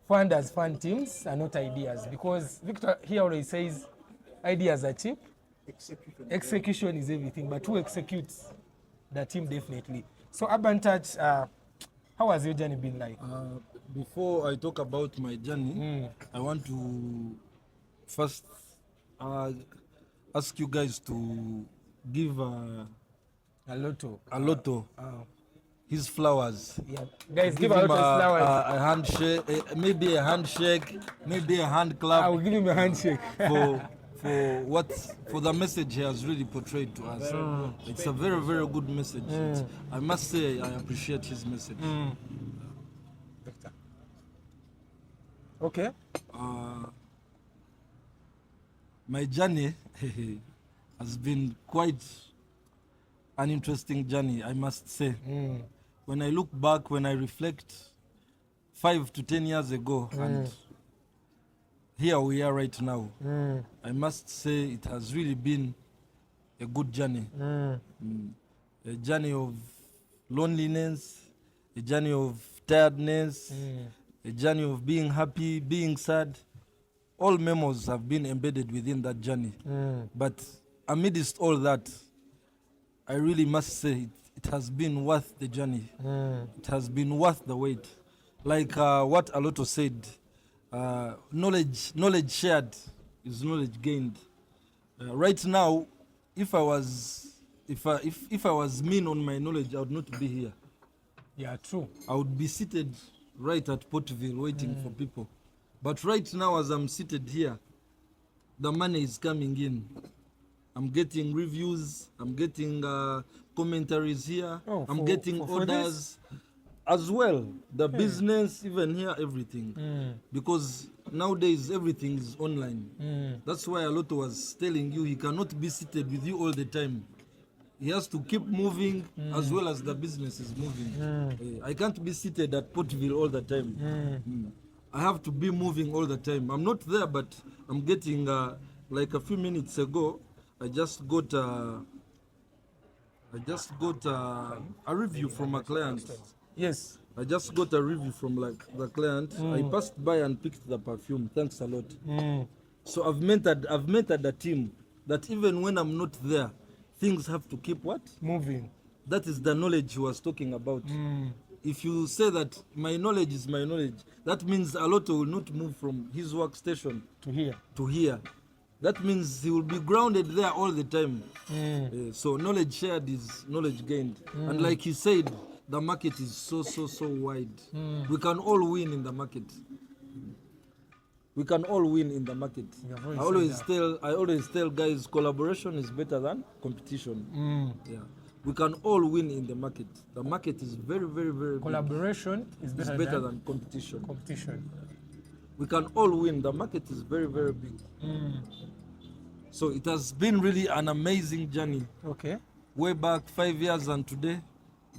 funders fund teams and not ideas, because Victor here always says ideas are cheap, execution is everything, but who executes? The team definitely. So Urban Touch, how has your journey been like? Before I talk about my journey, I want to first ask you guys to give Alloto his flowers. Yeah. Guys, give him Alloto his flowers. a handshake, maybe a handshake, maybe a hand clap. I will give him a handshake. for the message he has really portrayed to us. It's a very, very good message. I must say I appreciate his message. Okay. My journey has been quite an interesting journey, I must say. When I look back, when I reflect 5 to 10 years ago, and here we are right now, I must say it has really been a good journey. A journey of loneliness, a journey of tiredness, a journey of being happy, being sad. All memos have been embedded within that journey. But amidst all that, I really must say it has been worth the journey. It has been worth the wait. Like what Alloto said, knowledge shared is knowledge gained. Right now, if I was mean on my knowledge, I would not be here. Yeah, true. I would be seated right at Portville waiting for people. But right now, as I'm seated here, the money is coming in. I'm getting reviews, I'm getting commentaries here, I'm getting orders as well. The business, even here, everything. Because nowadays, everything is online. That's why Alloto was telling you he cannot be seated with you all the time. He has to keep moving as well as the business is moving. I can't be seated at Portville all the time. I have to be moving all the time. I'm not there, but I'm getting, like a few minutes ago, I just got a review from a client. Yes. I just got a review from the client. I passed by and picked the perfume. Thanks a lot. So I've mentored the team that even when I'm not there, things have to keep what? Moving. That is the knowledge he was talking about. If you say that my knowledge is my knowledge, that means Alloto will not move from his workstation to here. That means he will be grounded there all the time. So knowledge shared is knowledge gained. And like he said, the market is so wide. We can all win in the market. We can all win in the market. I always tell guys, collaboration is better than competition. Yeah. We can all win in the market. The market is very, very, very collaboration big. is better than competition. Competition. We can all win. The market is very, very big. So it has been really an amazing journey. Okay. Way back 5 years and today,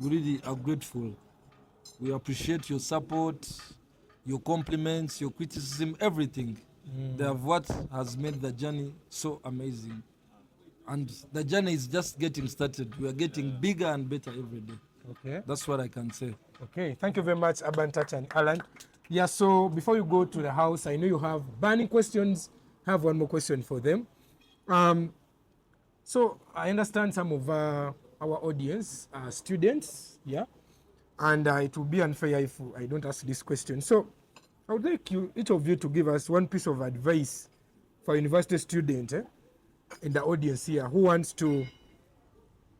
we really are grateful. We appreciate your support, your compliments, your criticism, everything. They have what has made the journey so amazing. And the journey is just getting started. We are getting bigger and better every day. Okay. That's what I can say. Okay. Thank you very much, Urban Touch and Allan. Yeah, so before you go to the house, I know you have burning questions. I have one more question for them. So I understand some of our audience are students, yeah? And it will be unfair if I don't ask this question. So I would like each of you to give us one piece of advice for a university student in the audience here who wants to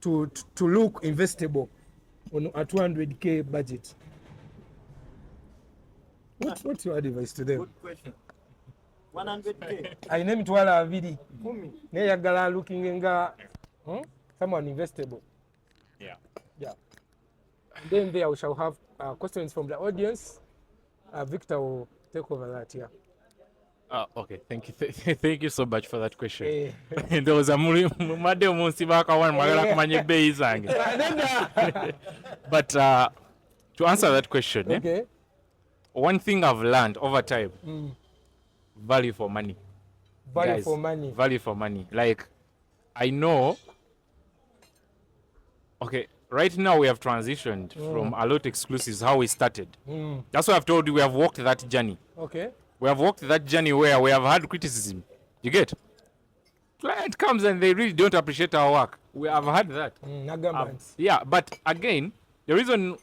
look investable on a 200K budget. What's your advice to them? Good question. 100K. I name it wala avidi. Neyagala looking nga someone investable. Yeah. Yeah. And then there we shall have questions from the audience. Victor will take over that. Yeah. Okay, thank you. Thank you so much for that question. There was a mumade musiba one magala kumanye bei zange. But to answer that question, okay. One thing I've learned over time, value for money. Value for money. Value for money. Like, I know, okay, right now we have transitioned from Alloto exclusives, how we started. That's why I've told you we have walked that journey. Okay. We have walked that journey where we have had criticism. You get? Client comes and they really don't appreciate our work. We have had that. Yeah, but again, the reason,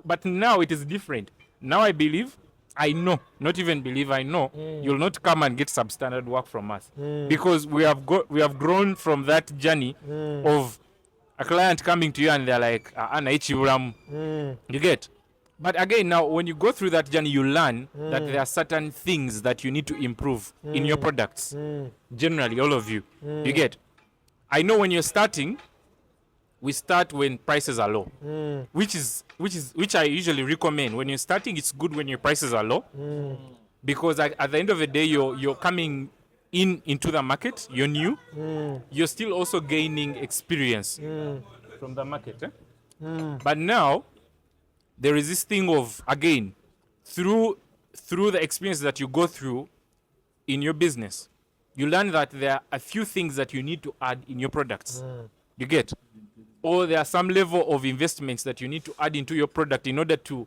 but now it is different. Now I believe, I know, not even believe, I know, you'll not come and get substandard work from us. Because we have grown from that journey of a client coming to you and they're like, you get? But again, now when you go through that journey, you learn that there are certain things that you need to improve in your products. Generally, all of you. You get? I know when you're starting, we start when prices are low, which I usually recommend. When you're starting, it's good when your prices are low, because at the end of the day, you're coming into the market. You're new. You're still also gaining experience from the market. But now there is this thing of, again, through the experience that you go through in your business, you learn that there are a few things that you need to add in your products. You get? Or there are some level of investments that you need to add into your product in order to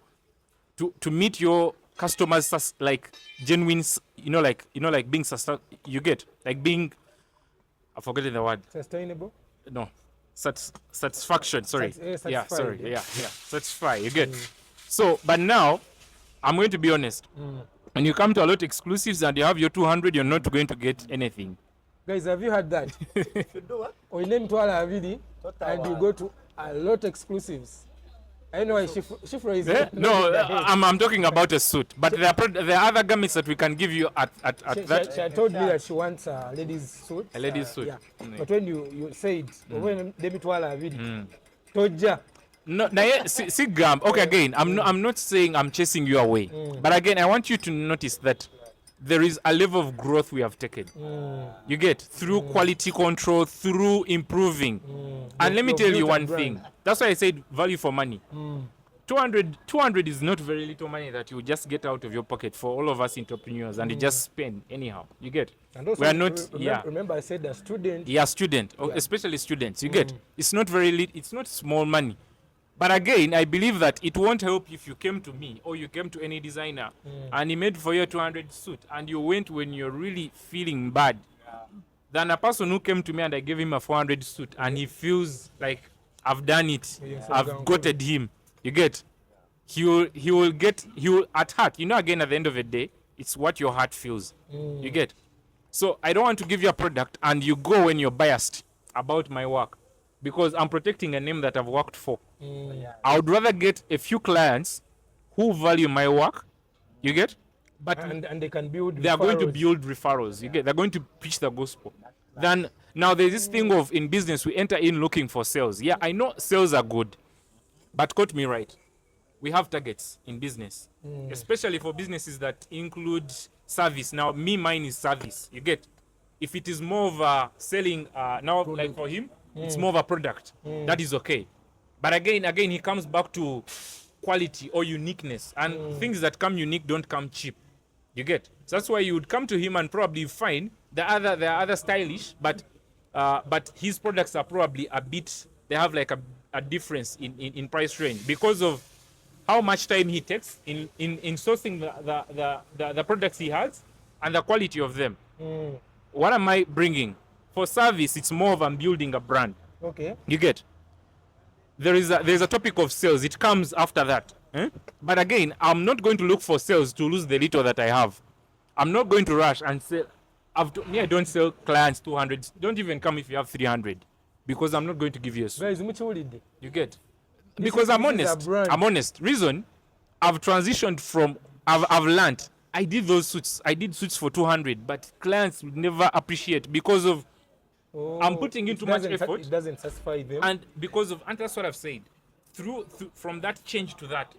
meet your customers, like genuine, like being you get, like being, I've forgotten the word. Sustainable? No. Satisfaction, sorry. Satisfy, you get. So, but now, I'm going to be honest. When you come to Alloto exclusives and you have your 200, you're not going to get anything. Guys, have you heard that? Or you name and you go to Alloto exclusives. I know Shifra is. No, I'm talking about a suit. But there are other garments that we can give you at that. She told me that she wants a ladies' suit. A ladies' suit. Yeah. But when you said, when they meet Wala Vidi, Toja. No, see, Gam. Okay, again, I'm not saying I'm chasing you away. But again, I want you to notice that there is a level of growth we have taken. You get, through quality control, through improving. And let me tell you one thing. That's why I said value for money. 200 is not very little money that you just get out of your pocket for all of us entrepreneurs and you just spend anyhow. You get? And also, we are not. Remember, I said a student. Yeah, student, especially students. You get? It's not it's not small money. But again, I believe that it won't help if you came to me or you came to any designer and he made for you a 200 suit and you went when you're really feeling bad. Than a person who came to me and I gave him a 400 suit and he feels like I've done it, I've goated him. You get? He will at heart. You know, again, at the end of the day, it's what your heart feels. You get? So I don't want to give you a product and you go when you're biased about my work, because I'm protecting a name that I've worked for. I would rather get a few clients who value my work, you get? But and they can build. They are going to build referrals. You get? They're going to preach the gospel. Then now there's this thing of, in business we enter in looking for sales. Yeah, I know sales are good, but quote me right. We have targets in business, especially for businesses that include service. Now, mine is service. You get? If it is more of a selling, now like for him, it's more of a product. That is okay. But again, he comes back to quality or uniqueness, and things that come unique don't come cheap. You get? So that's why you would come to him and probably find the other stylish, but his products are probably a bit. They have like a difference in price range because of how much time he takes in sourcing the products he has and the quality of them. What am I bringing? For service, it's more of I'm building a brand. Okay. You get? There's a topic of sales. It comes after that. But again, I'm not going to look for sales to lose the little that I have. I'm not going to rush and sell. I don't sell clients 200. Don't even come if you have 300, because I'm not going to give you a suit. You get? Because I'm honest. I'm honest. Reason, I've transitioned from. I've learned. I did those suits. I did suits for 200, but clients would never appreciate because of. I'm putting in too much effort. It doesn't satisfy them. And because of, and that's what I've said. Through from that change to that,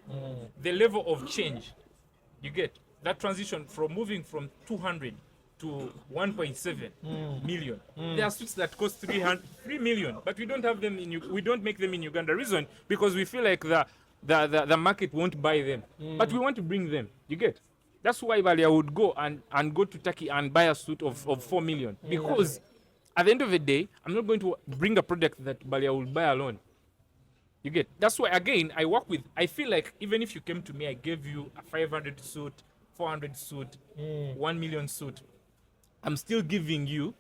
the level of change, you get that transition from moving from 200 to 1.7 million. There are suits that cost 3 million, but we don't have them we don't make them in Uganda. Reason, because we feel like the market won't buy them, but we want to bring them. You get? That's why Balia would go and go to Turkey and buy a suit of 4 million, because at the end of the day, I'm not going to bring a product that Balia will buy alone. You get? That's why, again, I work with, I feel like even if you came to me, I gave you a 500 suit, 400 suit, 1 million suit, I'm still giving you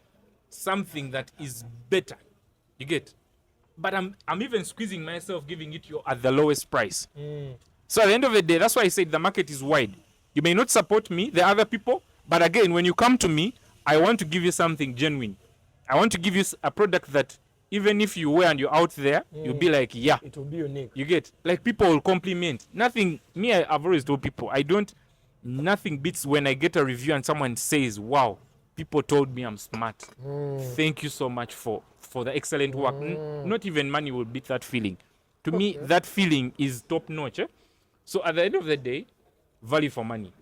something that is better. You get? But I'm even squeezing myself, giving it you at the lowest price. So at the end of the day, that's why I said the market is wide. You may not support me, the other people, but again, when you come to me, I want to give you something genuine. I want to give you a product that even if you wear and you're out there, you'll be like, yeah. It will be unique. You get? Like, people will compliment. Nothing, me, I've always told people, nothing beats when I get a review and someone says, wow, people told me I'm smart. Thank you so much for the excellent work. Not even money will beat that feeling. To me, that feeling is top notch. So at the end of the day, value for money.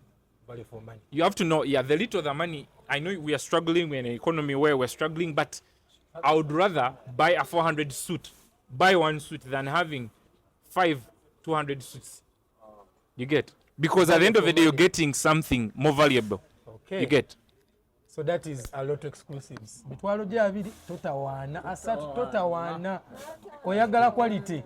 Value for money. You have to know, the little the money, I know we are struggling, we're in an economy where we're struggling, but I would rather buy a 400 suit, buy one suit, than having 200 suits. You get? Because at the end of the day, you're getting something more valuable. Okay. You get? So that is a lot of exclusives. Mitwalo gya abiri totawaana asatu totawaana oyagala quality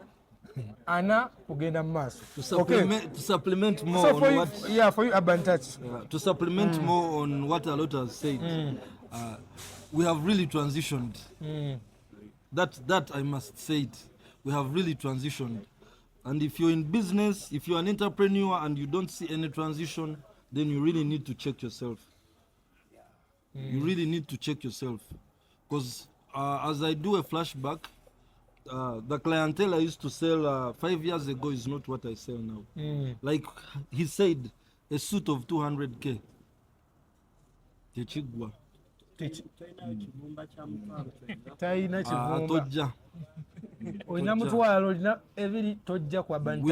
ana kugenda mu maaso. To supplement more so on you, what... Yeah, for you, Urban Touch. To supplement more on what Alloto has said, we have really transitioned. That I must say it. We have really transitioned. And if you're in business, if you're an entrepreneur and you don't see any transition, then you really need to check yourself. You really need to check yourself. Because as I do a flashback, the clientele I used to sell 5 years ago is not what I sell now. Like he said, a suit of 200K. Techigwa. We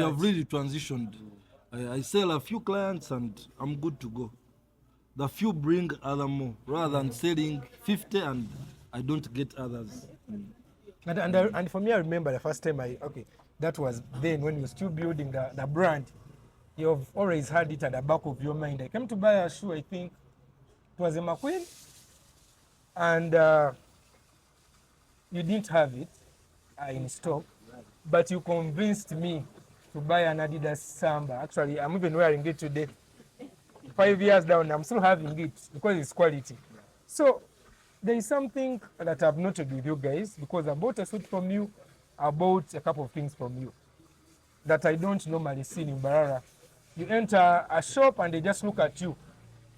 have really transitioned. I sell a few clients and I'm good to go. The few bring other more, rather than selling 50 and I don't get others. And for me, I remember the first time that was then when you were still building the brand. You've always had it at the back of your mind. I came to buy a shoe, I think it was a McQueen, and you didn't have it in stock, but you convinced me to buy an Adidas Samba. Actually, I'm even wearing it today. 5 years down, I'm still having it because it's quality. So there is something that I've noted with you guys, because I bought a suit from you, I bought a couple of things from you that I don't normally see in Mbarara. You enter a shop and they just look at you.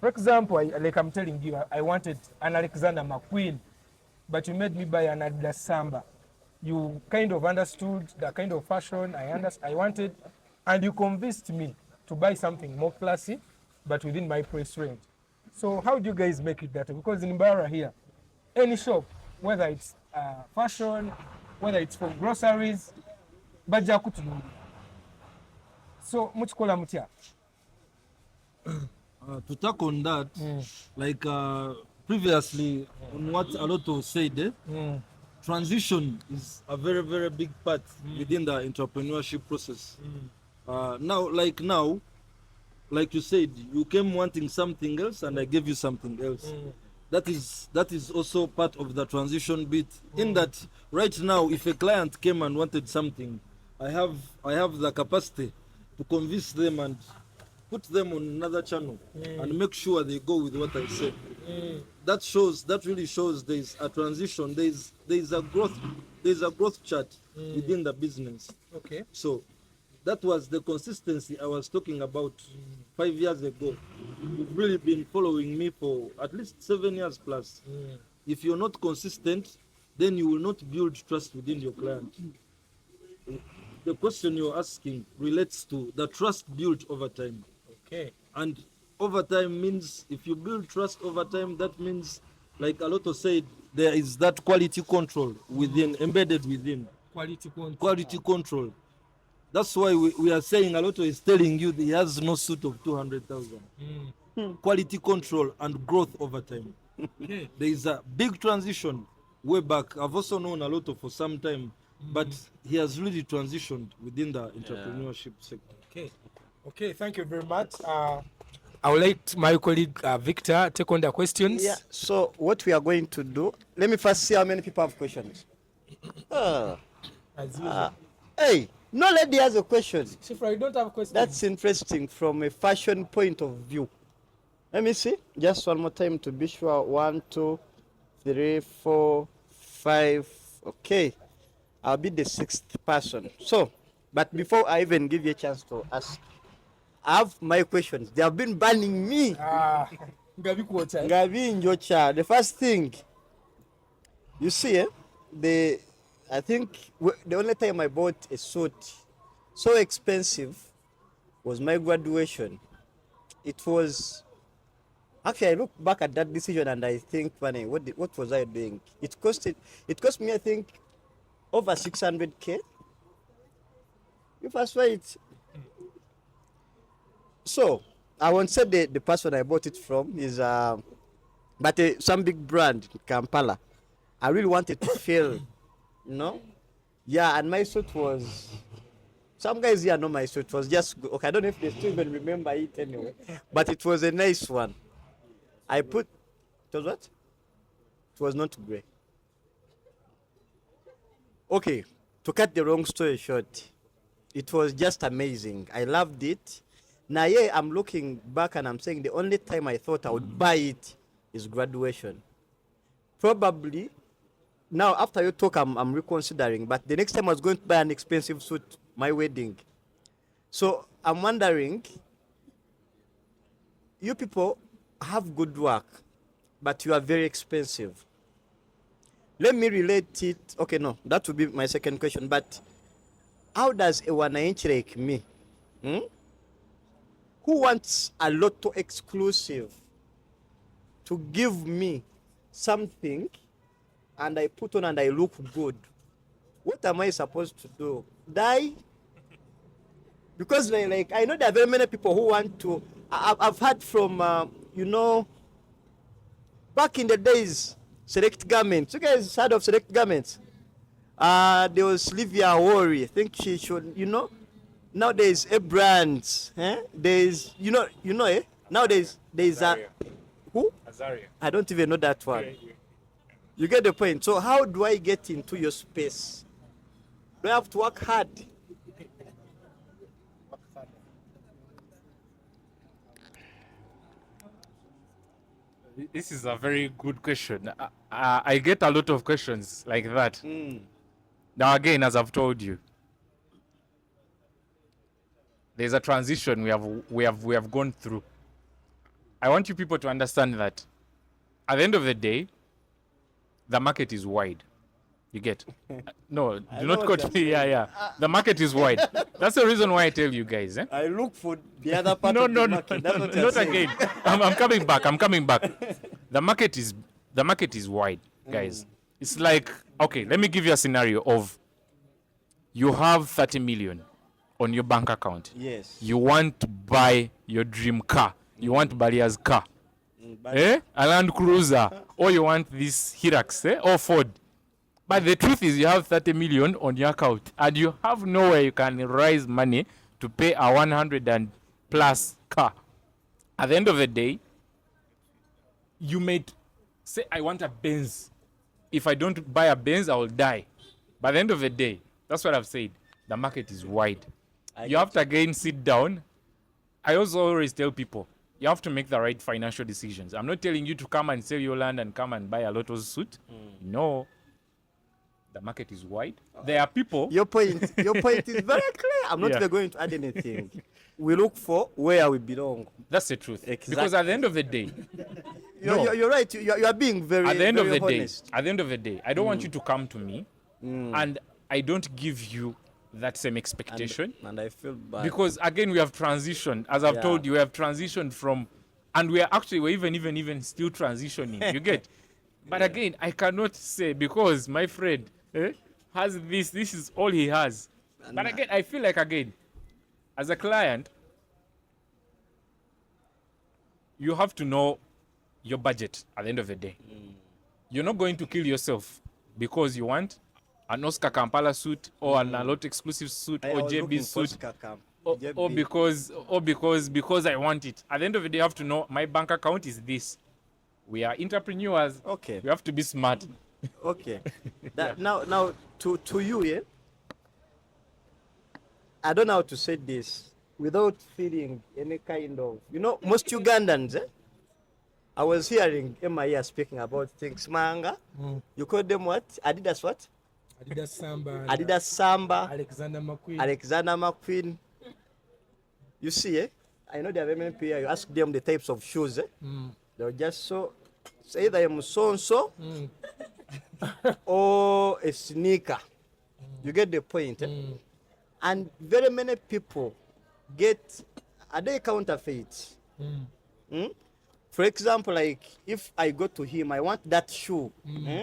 For example, like I'm telling you, I wanted an Alexander McQueen, but you made me buy an Adidas Samba. You kind of understood the kind of fashion I wanted, and you convinced me to buy something more classy, but within my price range. So how do you guys make it better? Because in Mbarara here, any shop, whether it's fashion, whether it's for groceries, bajja kutulungi. So muchikola mutya? To talk on that, like previously on what Alloto said, transition is a very, very big part within the entrepreneurship process. Now, like you said, you came wanting something else and I gave you something else. That is also part of the transition bit. In that right now, if a client came and wanted something, I have the capacity to convince them and put them on another channel and make sure they go with what I say. That really shows there is a transition. There is a growth chart within the business. Okay. So that was the consistency I was talking about 5 years ago. You've really been following me for at least 7 years plus. If you're not consistent, then you will not build trust within your client. The question you're asking relates to the trust built over time. Okay. And over time means, if you build trust over time, that means, like Alloto said, there is that quality control within, embedded within. Quality control. That's why we are saying Alloto is telling you that he has no suit of 200,000. Quality control and growth over time. Okay. There is a big transition way back. I've also known Alloto for some time, but he has really transitioned within the entrepreneurship sector. Okay. Okay, thank you very much. I would like my colleague Victor take on the questions. Yeah, so what we are going to do, let me first see how many people have questions. As usual. Hey, No lady has a question. Shifra, you don't have a question. That's interesting from a fashion point of view. Let me see. Just one more time to be sure. 1, 2, 3, 4, 5. Okay. I'll be the 6th person. So, but before I even give you a chance to ask, I have my questions. They have been banning me. Ngabi Kuocha. Ngabi Njocha. The first thing, you see, I think the only time I bought a suit so expensive was my graduation. It was, actually I look back at that decision and I think, funny, what was I doing? It cost me, I think, over 600K. You first it. So I won't say the person I bought it from is but some big brand in Kampala. I really wanted to feel, you know. Yeah, and my suit was, some guys here know my suit was just, okay, I don't know if they still even remember it anyway, but it was a nice one. It was what? It was not grey. Okay, to cut the long story short, it was just amazing. I loved it. Now, yeah, I'm looking back and I'm saying the only time I thought I would buy it is graduation. Probably, now after you talk, I'm reconsidering, but the next time I was going to buy an expensive suit, my wedding. So I'm wondering, you people have good work, but you are very expensive. Let me relate it. Okay, no, that would be my second question, but how does a one-inch like me, who wants a Alloto exclusive to give me something and I put on and I look good, what am I supposed to do? Die? Because like I know there are very many people who want to, I've heard from, you know, back in the days, select garments. You guys heard of select garments? There was Livia Worry. I think she should, you know. Now there's a brand. There's, you know, Now there's who? Azaria. I don't even know that one. You get the point. So how do I get into your space? Do I have to work hard? This is a very good question. I get a lot of questions like that. Now again, as I've told you, there's a transition we have gone through. I want you people to understand that at the end of the day, the market is wide. You get? No, do not quote me. Yeah. The market is wide. That's the reason why I tell you guys. I look for the other part of the market. That's what you're not saying. again. I'm coming back. The market is wide, guys. It's like, okay, let me give you a scenario of you have 30 million on your bank account. Yes. You want to buy your dream car. You want Balia's car. A Land Cruiser. Or you want this Hilux, or Ford. But the truth is you have 30 million on your account and you have nowhere you can raise money to pay a 100 and plus car. At the end of the day, you may say, I want a Benz. If I don't buy a Benz, I will die. By the end of the day, that's what I've said. The market is wide. You have to again sit down. I also always tell people, you have to make the right financial decisions. I'm not telling you to come and sell your land and come and buy a Lotto's suit. No. The market is wide. There are people. Your point is very clear. I'm not even going to add anything. We look for where we belong. That's the truth. Exactly. Because at the end of the day, you're right. You are being very. At the end of the honest. day, I don't want you to come to me, and I don't give you that same expectation. And I feel bad because again we have transitioned. As I've told you, we have transitioned from, and we're even still transitioning. You get, but again, I cannot say because my friend has this. This is all he has. But again, I feel like again, as a client, you have to know your budget at the end of the day. You're not going to kill yourself because you want an Oscar Kampala suit or an Alloto exclusive suit or JB suit or because I want it. At the end of the day, you have to know my bank account is this. We are entrepreneurs. Okay. We have to be smart. Okay. Now to you, I don't know how to say this without feeling any kind of, most Ugandans, I was hearing Emma speaking about things. Manga, you call them what? Adidas what? Adidas Samba. Adidas Samba. Alexander McQueen. Alexander McQueen. You see, I know there are many people, you ask them the types of shoes, they'll just say either a so-and-so or a sneaker. You get the point. And very many people are they counterfeit? For example, like if I go to him, I want that shoe.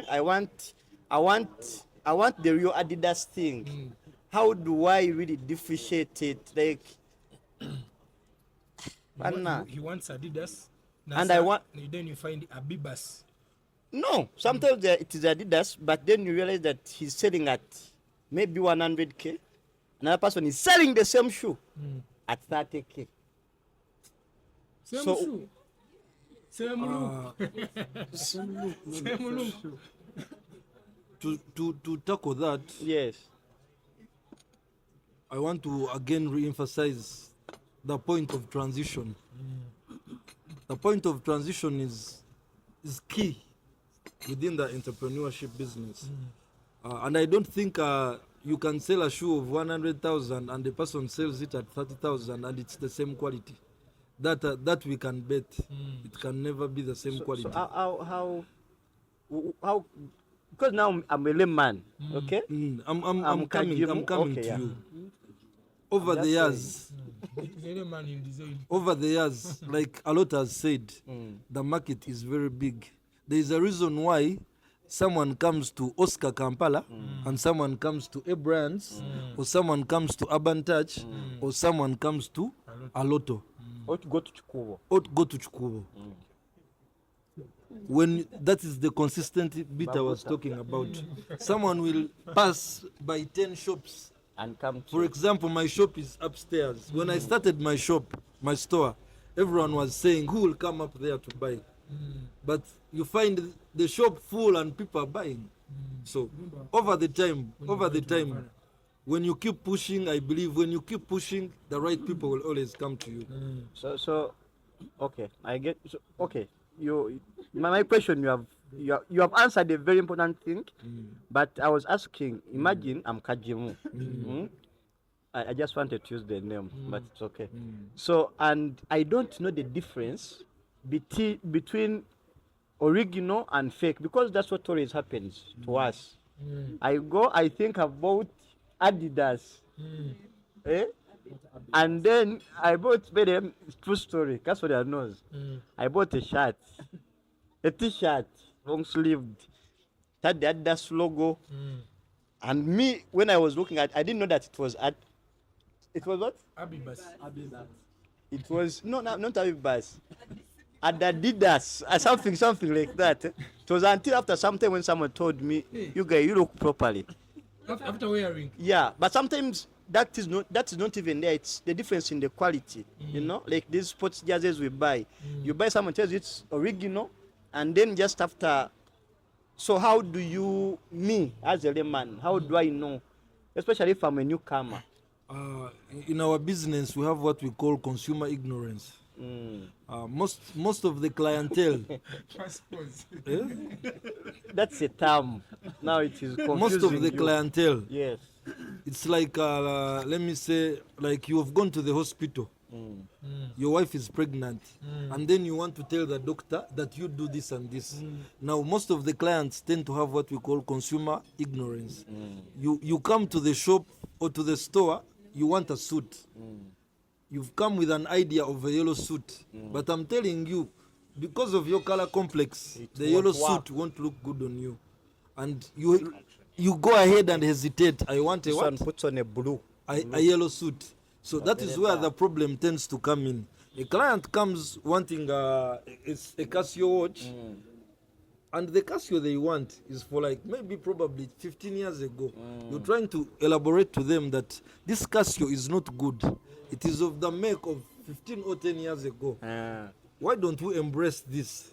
I want the real Adidas thing. How do I really differentiate it? Like, He wants Adidas. And I want. Then you find Abibas. No, sometimes it is Adidas, but then you realize that he's selling at maybe 100K. Another person is selling the same shoe at 30K. Same shoe. Same look. Same look. To tackle that, yes, I want to again re-emphasize the point of transition. The point of transition is key within the entrepreneurship business. And I don't think you can sell a shoe of 100,000 and the person sells it at 30,000 and it's the same quality. That we can bet. It can never be the same quality. So how? Because now I'm a layman, okay? I'm coming okay, to yeah. you. Over the years, like Alloto has said, the market is very big. There is a reason why someone comes to Oscar Kampala and someone comes to Brands or someone comes to Urban Touch or someone comes to Alloto. Or to go to Chukubo. When that is the consistent bit I was talking about. Someone will pass by 10 shops and come to. For example, my shop is upstairs. When I started my store, everyone was saying, who will come up there to buy? But you find the shop full and people are buying. So over the time, when you keep pushing, I believe when you keep pushing, the right people will always come to you. So okay, I get. So, okay, my question, you have answered a very important thing, but I was asking. Imagine I'm Kajimu. I just wanted to use the name, but it's okay. So, and I don't know the difference between original and fake, because that's what always happens to us. I think I bought Adidas, and then I bought, true story, that's what I know. I bought a t-shirt, long sleeved, had the Adidas logo, and me, when I was looking at, I didn't know that it was it was what? Abibas. It was not Abibas. Adidas, something like that. It was until after some time when someone told me, you guys, you look properly. After wearing. Yeah, but sometimes that is not even there. It's the difference in the quality. Like these sports jerseys we buy. You buy, someone tells you it's original, and then just after. So how do you, me as a layman, how do I know, especially if I'm a newcomer? In our business, we have what we call consumer ignorance. Most of the clientele. That's a term. Now it is confusing. Most of the clientele. Yes. It's like, let me say, like you have gone to the hospital. Your wife is pregnant, and then you want to tell the doctor that you do this and this. Now, most of the clients tend to have what we call consumer ignorance. You come to the shop or to the store, you want a suit. You've come with an idea of a yellow suit, but I'm telling you, because of your color complex, the yellow suit won't look good on you, and you go ahead and hesitate. I want a This what? one puts on a blue. A yellow suit. So that is where the problem tends to come in. A client comes wanting a Casio watch, and the Casio they want is for like maybe probably 15 years ago. You're trying to elaborate to them that this Casio is not good. It is of the make of 15 or 10 years ago. Why don't we embrace this?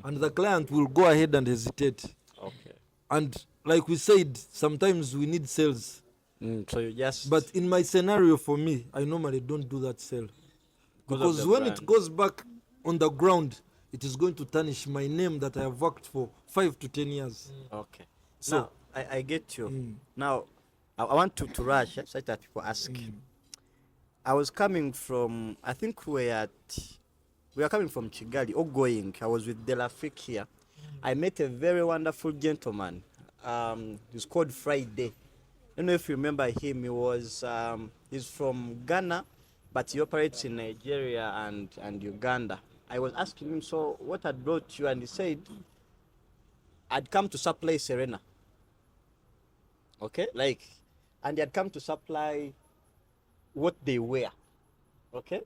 And the client will go ahead and hesitate. Okay. And like we said, sometimes we need sales. So you just. But in my scenario, for me, I normally don't do that sale. Because the when brand. it goes back on the ground, it is going to tarnish my name that I have worked for 5 to 10 years. Okay. So Now, I get you. Now, I want to rush so that people ask. I was coming from, I think we are coming from Kigali or going. I was with Delafric here. I met a very wonderful gentleman. He's called Friday. I don't know if you remember him. He was, he's from Ghana, but he operates in Nigeria and Uganda. I was asking him, so what had brought you? And he said, I'd come to supply Serena. Okay, and he had come to supply what they wear. Okay,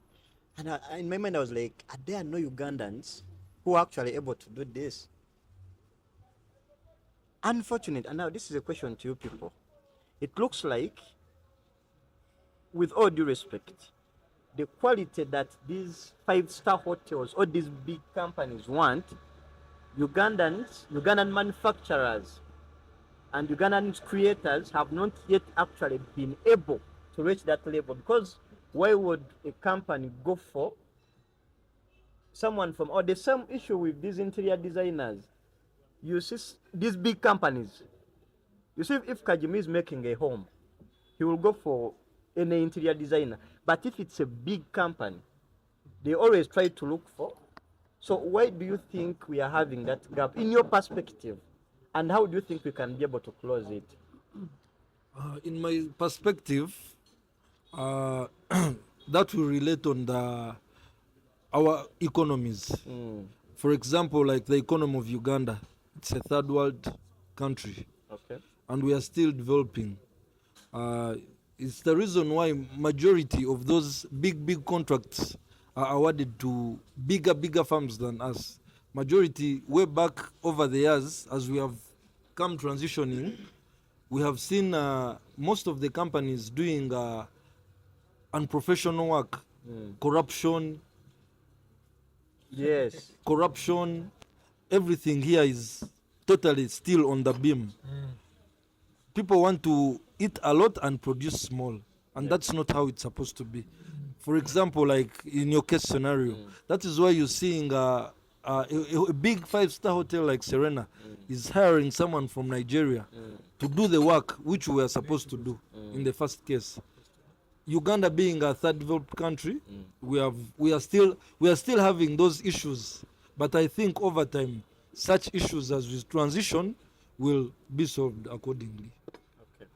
and in my mind I was like, are there no Ugandans who are actually able to do this? Unfortunate. And now this is a question to you people. It looks like, with all due respect, the quality that these 5-star hotels or these big companies want, Ugandan manufacturers and Ugandan creators have not yet actually been able to reach that level. Because why would a company go for someone from, or the same issue with these interior designers? You see these big companies, you see if Kajimi is making a home, he will go for any interior designer. But if it's a big company, they always try to look for. So why do you think we are having that gap in your perspective? And how do you think we can be able to close it? In my perspective, that will relate on our economies. For example, like the economy of Uganda, it's a third world country. Okay. And we are still developing. It's the reason why majority of those big contracts are awarded to bigger firms than us. Majority, way back over the years, as we have come transitioning, we have seen most of the companies doing unprofessional work, corruption. Yes. Corruption. Everything here is totally still on the beam. People want to eat a lot and produce small, and that's not how it's supposed to be. For example, like in your case scenario, that is why you're seeing a big 5-star hotel like Serena is hiring someone from Nigeria to do the work which we are supposed to do in the first case. Uganda being a third developed country, we are still having those issues, but I think over time such issues as we transition will be solved accordingly. Okay.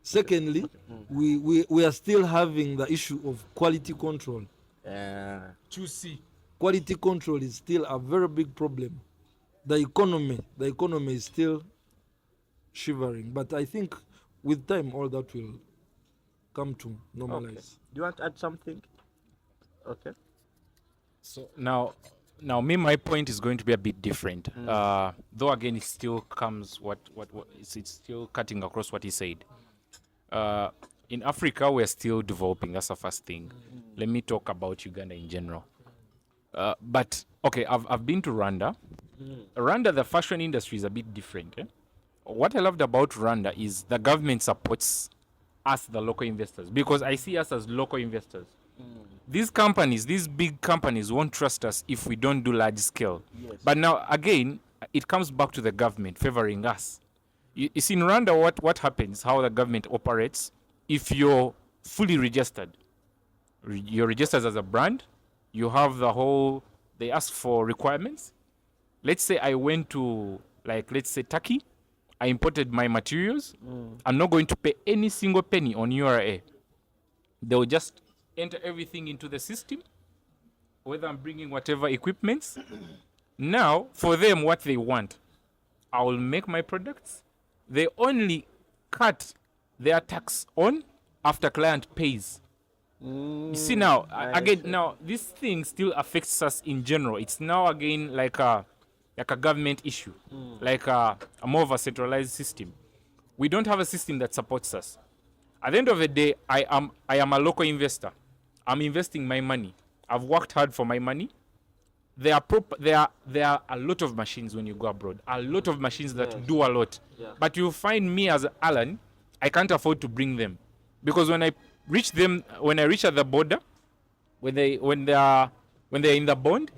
Secondly, we are still having the issue of quality control. Juicy. Quality control is still a very big problem. The economy is still shivering, but I think with time all that will come to normalize. Okay. Do you want to add something? Okay. So now my point is going to be a bit different. Though again it still comes it's still cutting across what he said. In Africa we're still developing. That's the first thing. Let me talk about Uganda in general. But okay, I've been to Rwanda. Rwanda, the fashion industry is a bit different. What I loved about Rwanda is the government supports us, the local investors, because I see us as local investors. These companies, these big companies won't trust us if we don't do large scale. Yes. But now again, it comes back to the government favoring us. You see in Rwanda what happens, how the government operates. If you're fully registered, you're registered as a brand, you have the whole, they ask for requirements. Let's say I went to, let's say Turkey, I imported my materials. I'm not going to pay any single penny on URA. They'll just enter everything into the system, whether I'm bringing whatever equipments. Now, for them, what they want, I will make my products. They only cut their tax on after client pays. You see now, now this thing still affects us in general. It's now again like a government issue, like a more of a centralized system. We don't have a system that supports us. At the end of the day, I am a local investor. I'm investing my money. I've worked hard for my money. There are a lot of machines when you go abroad. A lot of machines that do a lot. Yeah. But you find me as Alan, I can't afford to bring them, because when I reach at the border, when they're in the bond,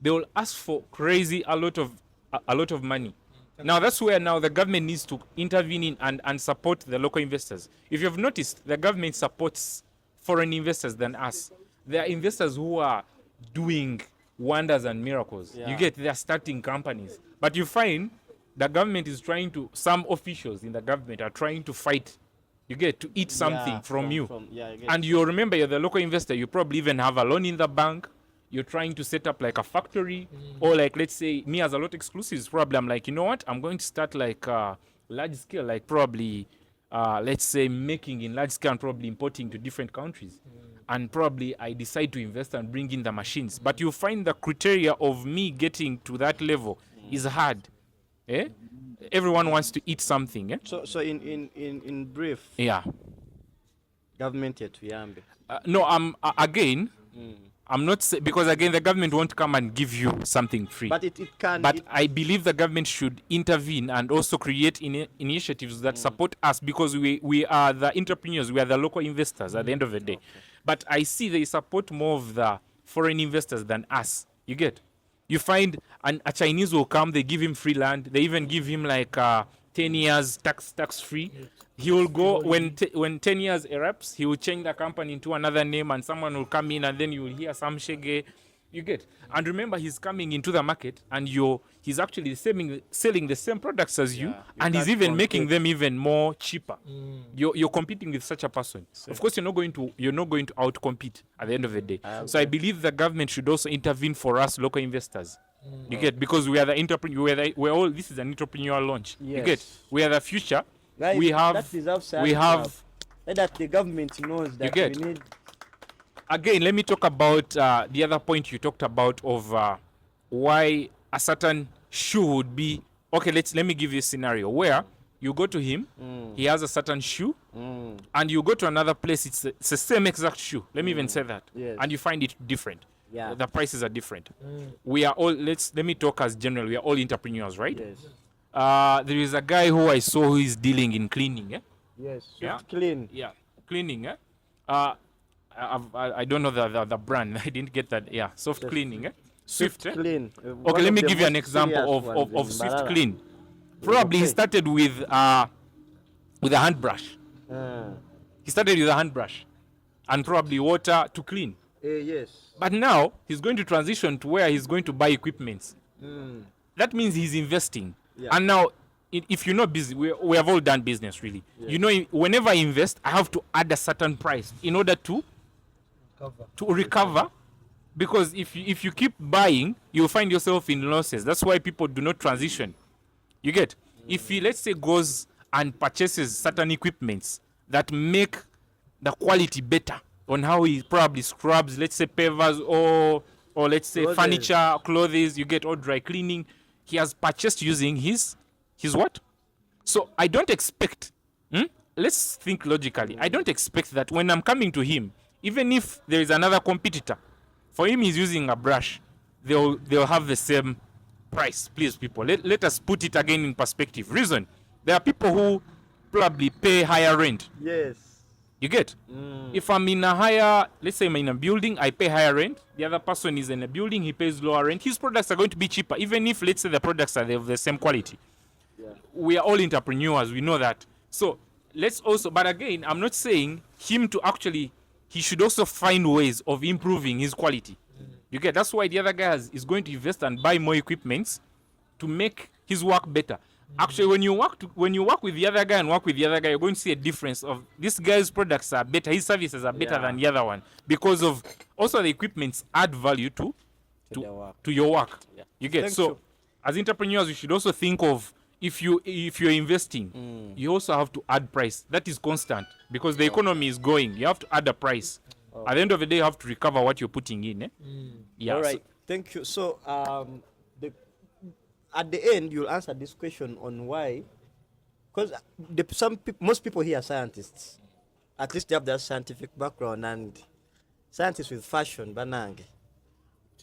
they will ask for a lot of money. Now that's where now the government needs to intervene in and support the local investors. If you've noticed, the government supports foreign investors than us. There are investors who are doing wonders and miracles. Yeah. You get, they're starting companies. But you find the government is some officials in the government are trying to fight, you get, to eat something from you. And you remember, you're the local investor, you probably even have a loan in the bank. You're trying to set up like a factory, or like, let's say me as Alloto Exclusives, probably I'm like, you know what, I'm going to start like large scale, like probably, let's say making in large scale and probably importing to different countries. And probably I decide to invest and bring in the machines. But you find the criteria of me getting to that level is hard. Eh? Everyone wants to eat something. Eh? So in brief, government yet yambe. No, again, I'm not because again the government won't come and give you something free. But it can. But I believe the government should intervene and also create initiatives that support us, because we are the entrepreneurs, we are the local investors at the end of the day. But I see they support more of the foreign investors than us. You get? You find a Chinese will come, they give him free land, they even give him like 10 years tax free. He will go when 10 years erupts, he will change the company into another name, and someone will come in, and then you will hear some shege. You get? And remember, he's coming into the market, and he's actually selling the same products as you, and he's even making them even more cheaper. You're competing with such a person. Of course, you're not going to outcompete at the end of the day. So I believe the government should also intervene for us local investors. You get? Because we are the entrepreneur. This is an entrepreneurial launch. Yes. You get? We are the future. Guys, that the government knows that we need. Again, let me talk about the other point you talked about of why a certain shoe would be okay. Let me give you a scenario where you go to him, he has a certain shoe, and you go to another place, it's the same exact shoe. Let me even say that, and you find it different. Yeah. The prices are different. We are all let me talk as general. We are all entrepreneurs, right? Yes. There is a guy who I saw who is dealing in cleaning. Yes. Clean. Yeah, cleaning. I don't know the brand. I didn't get that. Yeah, soft cleaning. Swift. Clean. Okay, let me give you an example of Swift Clean. Probably he started with a hand brush. He started with a hand brush and probably water to clean. Yes. But now he's going to transition to where he's going to buy equipments. That means he's investing. Yeah. And now, if you're not busy, we have all done business, really. Yeah. You know, whenever I invest, I have to add a certain price in order to recover. Because if you keep buying, you'll find yourself in losses. That's why people do not transition. You get? If he, let's say, goes and purchases certain equipments that make the quality better on how he probably scrubs, let's say, pavers or let's say furniture, clothes, you get, all dry cleaning. He has purchased using his what? So I don't expect, let's think logically. I don't expect that when I'm coming to him, even if there is another competitor, for him he's using a brush, they'll have the same price. Please, people, let us put it again in perspective. Reason, there are people who probably pay higher rent. Yes. You get? If I'm in a higher, let's say I'm in a building, I pay higher rent. The other person is in a building, he pays lower rent. His products are going to be cheaper, even if, let's say, the products are of the same quality. Yeah. We are all entrepreneurs, we know that. So let's also, but again, I'm not saying him to actually, he should also find ways of improving his quality. You get? That's why the other guy is going to invest and buy more equipments to make his work better. Actually, when you work with the other guy and work with the other guy, you're going to see a difference of this guy's products are better, his services are better than the other one, because of also the equipments add value to your work. Yeah. You get? So as entrepreneurs, you should also think of if you're investing, you also have to add price. That is constant because the economy is going. You have to add a price. At the end of the day, you have to recover what you're putting in. Yeah. All right. Thank you. So at the end, you'll answer this question on why, because most people here are scientists. At least they have their scientific background, and scientists with fashion, banange.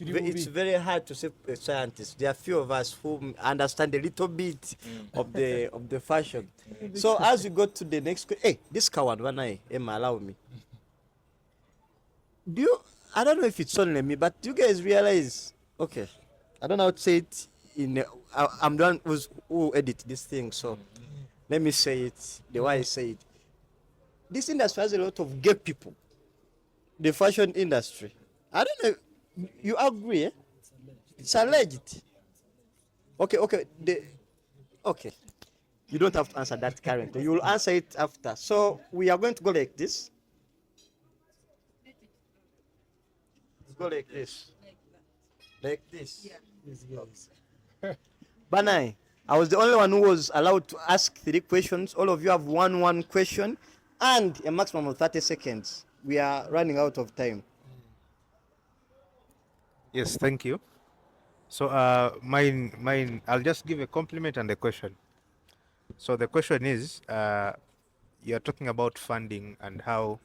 it's very hard to say a scientist. There are few of us who understand a little bit of the fashion. So as we go to the next question, hey, this Kawan, one eye, Emma, allow me. I don't know if it's only me, but do you guys realize, okay, I don't know how to say it I'm the one who edit this thing, so let me say it the way I say it. This industry has a lot of gay people. The fashion industry. I don't know. You agree? Eh? It's alleged. Okay. Okay. You don't have to answer that currently. You will answer it after. So we are going to go like this. Go like this. Like this. Yeah. Banai, I was the only one who was allowed to ask 3 questions. All of you have one question and a maximum of 30 seconds. We are running out of time. Yes, thank you. So mine, I'll just give a compliment and a question. So the question is, you're talking about funding and how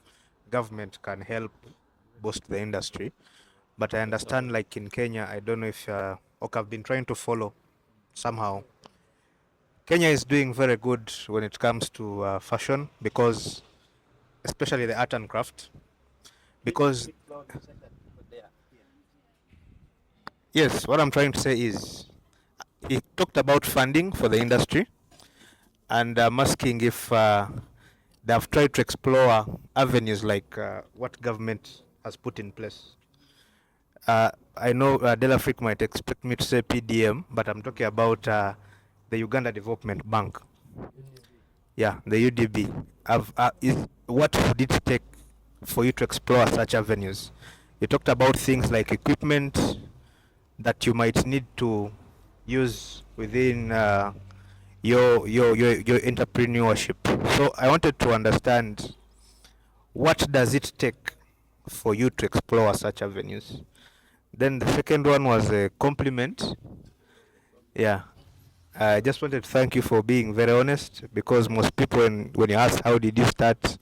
government can help boost the industry. But I understand, like in Kenya, I don't know if I've been trying to follow somehow. Kenya is doing very good when it comes to fashion, because especially the art and craft, because yes, what I'm trying to say is, he talked about funding for the industry, and I'm asking if they have tried to explore avenues like what government has put in place. I know Delafric might expect me to say PDM, but I'm talking about the Uganda Development Bank. Yeah, the UDB. What would it take for you to explore such avenues? You talked about things like equipment that you might need to use within your entrepreneurship. So I wanted to understand, what does it take for you to explore such avenues? Then the second one was a compliment. Yeah. I just wanted to thank you for being very honest, because most people, when you ask how did you start,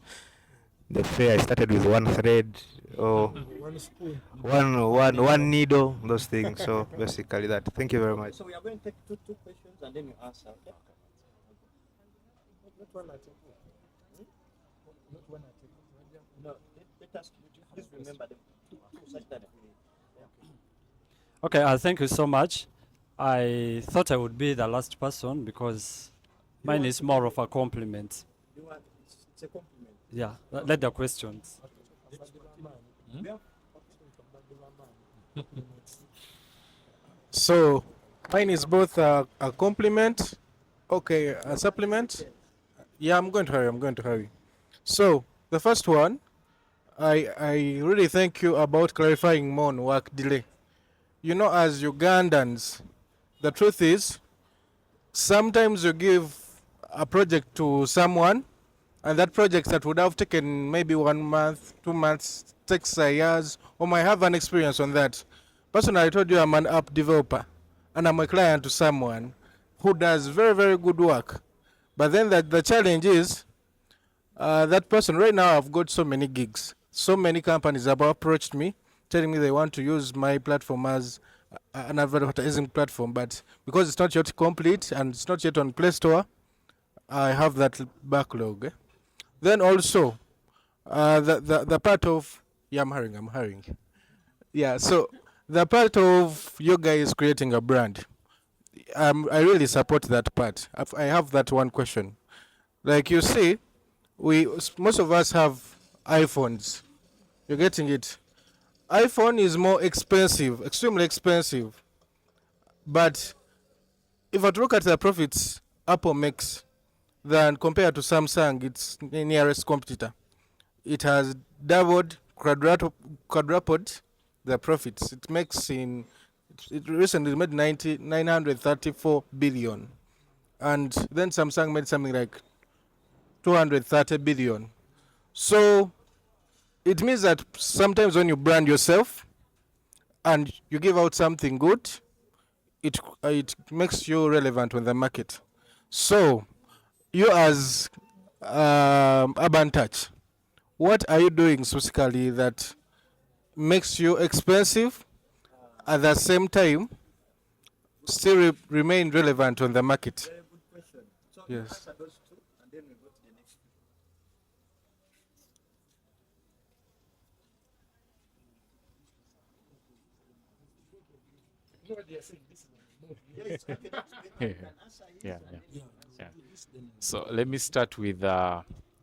they say I started with one thread or One spoon. one needle, those things. So basically that. Thank you very much. So we are going to take two questions and then you answer. Okay? Not one at a time. Not one at a time. No, let us please remember the two such that Okay, thank you so much. I thought I would be the last person because mine is more of a compliment. it's a compliment. Yeah, let the questions. So mine is both a compliment, okay, a supplement. Yeah, I'm going to hurry. So the first one, I really thank you about clarifying more on work delay. You know, as Ugandans, the truth is, sometimes you give a project to someone, and that project that would have taken maybe 1 month, 2 months, takes years, or might have an experience on that. Personally, I told you I'm an app developer, and I'm a client to someone who does very, very good work. But then the challenge is, that person, right now I've got so many gigs. So many companies have approached me, telling me they want to use my platform as an advertising platform, but because it's not yet complete and it's not yet on Play Store, I have that backlog. Then also, the part of, yeah, I'm hurrying. Yeah, so the part of you guys creating a brand, I really support that part. I have that one question. Like you see, most of us have iPhones. You're getting it. iPhone is more expensive, extremely expensive. But if I look at the profits Apple makes, then compared to Samsung, its nearest competitor, it has doubled, quadrupled the profits. It makes it recently made 934 billion. And then Samsung made something like 230 billion. So it means that sometimes when you brand yourself and you give out something good, it makes you relevant on the market. So you as Urban Touch, what are you doing specifically that makes you expensive at the same time still remain relevant on the market? Yes. Yeah. So let me start with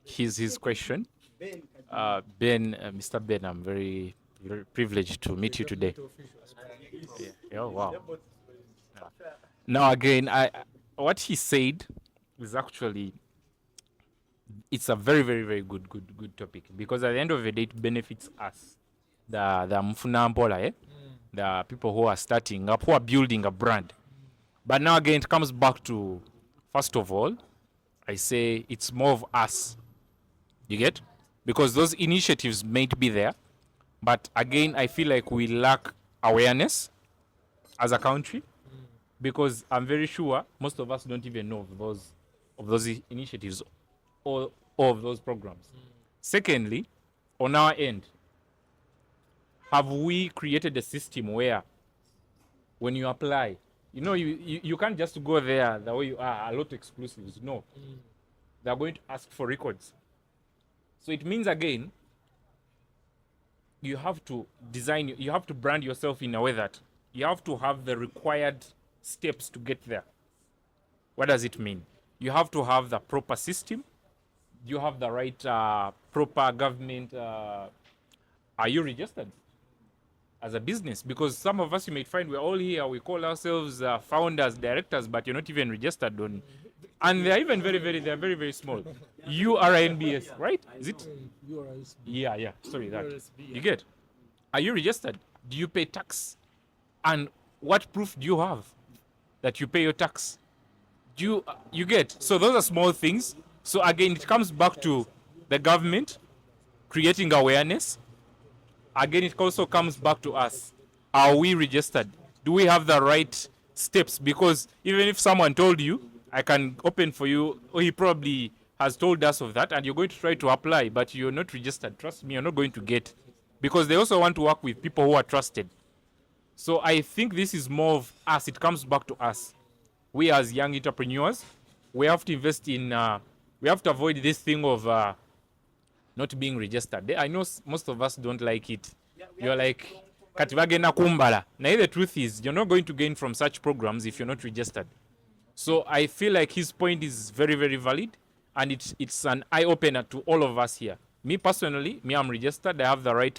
his question. Ben, Mr. Ben, I'm very privileged to meet you today. Yeah. Oh, wow. Now again, what he said is actually, it's a very good topic, because at the end of the day it benefits us, the mfunambola, the people who are starting up, who are building a brand. But now again, it comes back to, first of all, I say it's more of us. You get? Because those initiatives might be there, but again, I feel like we lack awareness as a country, because I'm very sure most of us don't even know of those initiatives or of those programs. Secondly, on our end, have we created a system where when you apply, you can't just go there the way you are, a lot of exclusives. No. They're going to ask for records. So it means, again, you have to design, you have to brand yourself in a way that you have to have the required steps to get there. What does it mean? You have to have the proper system. You have the right proper government. Are you registered as a business? Because some of us, you might find we're all here, we call ourselves founders, directors, but you're not even registered on. And they're even very small. URNBS, right? Is it? Yeah. Sorry, that. You get? Are you registered? Do you pay tax? And what proof do you have that you pay your tax? You get? So those are small things. So again, it comes back to the government creating awareness. Again, it also comes back to us. Are we registered? Do we have the right steps? Because even if someone told you, I can open for you, or he probably has told us of that, and you're going to try to apply, but you're not registered. Trust me, you're not going to get. Because they also want to work with people who are trusted. So I think this is more of us. It comes back to us. We as young entrepreneurs, we have to invest in, we have to avoid this thing of not being registered. I know most of us don't like it. You're like, Katibage na kumbala. Now the truth is, you're not going to gain from such programs if you're not registered. So I feel like his point is very valid, and it's an eye-opener to all of us here. Me personally, I'm registered. I have the right.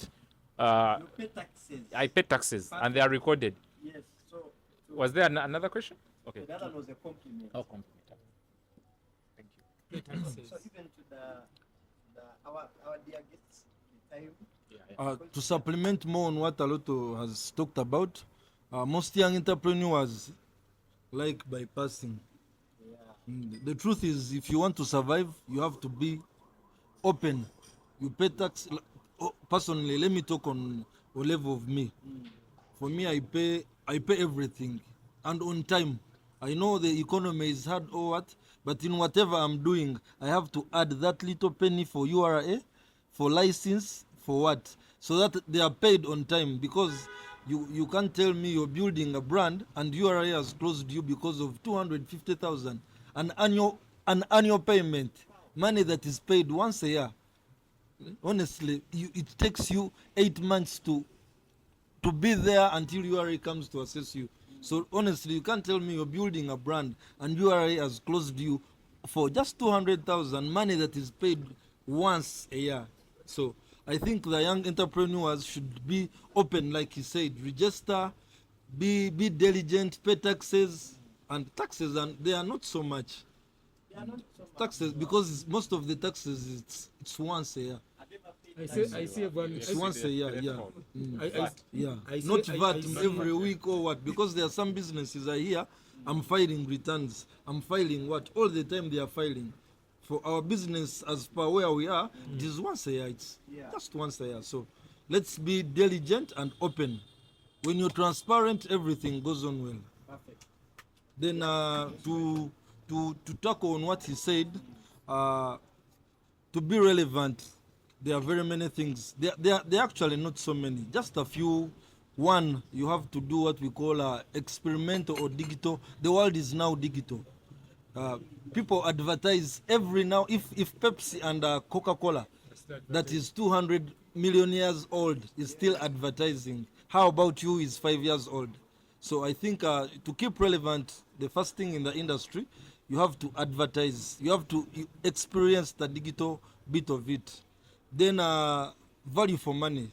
You pay taxes. I pay taxes, and they are recorded. Yes. So was there another question? Okay. That one was a compliment. Oh, compliment. Thank you. So even to our dear guests, the time. To supplement more on what Alloto has talked about, most young entrepreneurs like bypassing. The truth is, if you want to survive, you have to be open. You pay tax. Personally, let me talk on a level of me. For me, I pay everything, and on time. I know the economy is hard or what, but in whatever I'm doing, I have to add that little penny for URA, for license, for what, so that they are paid on time. Because you can't tell me you're building a brand and URA has closed you because of 250,000, an annual payment, money that is paid once a year. Honestly, it takes you 8 months to be there until URA comes to assess you. So honestly, you can't tell me you're building a brand and URA has closed you for just 200,000, money that is paid once a year. So I think the young entrepreneurs should be open, like he said, register, be diligent, pay taxes, and they are not so much. Taxes, because most of the taxes it's once a year. I see everyone. It's once a year, yeah. I see- Not I- VAT I see- every week or what, because there are some businesses I hear, I'm filing returns. I'm filing what? All the time they are filing. For our business, as per where we are, it is once a year. It's just once a year. So let's be diligent and open. When you're transparent, everything goes on well. Perfect. Then to tackle on what he said, to be relevant, there are very many things. There are actually not so many. Just a few One, you have to do what we call experimental or digital. The world is now digital. People advertise every now. If Pepsi and Coca-Cola, that is 200 million years old, is still advertising, how about you is 5 years old? So I think to keep relevant, the first thing in the industry, you have to advertise. You have to experience the digital bit of it. Then value for money.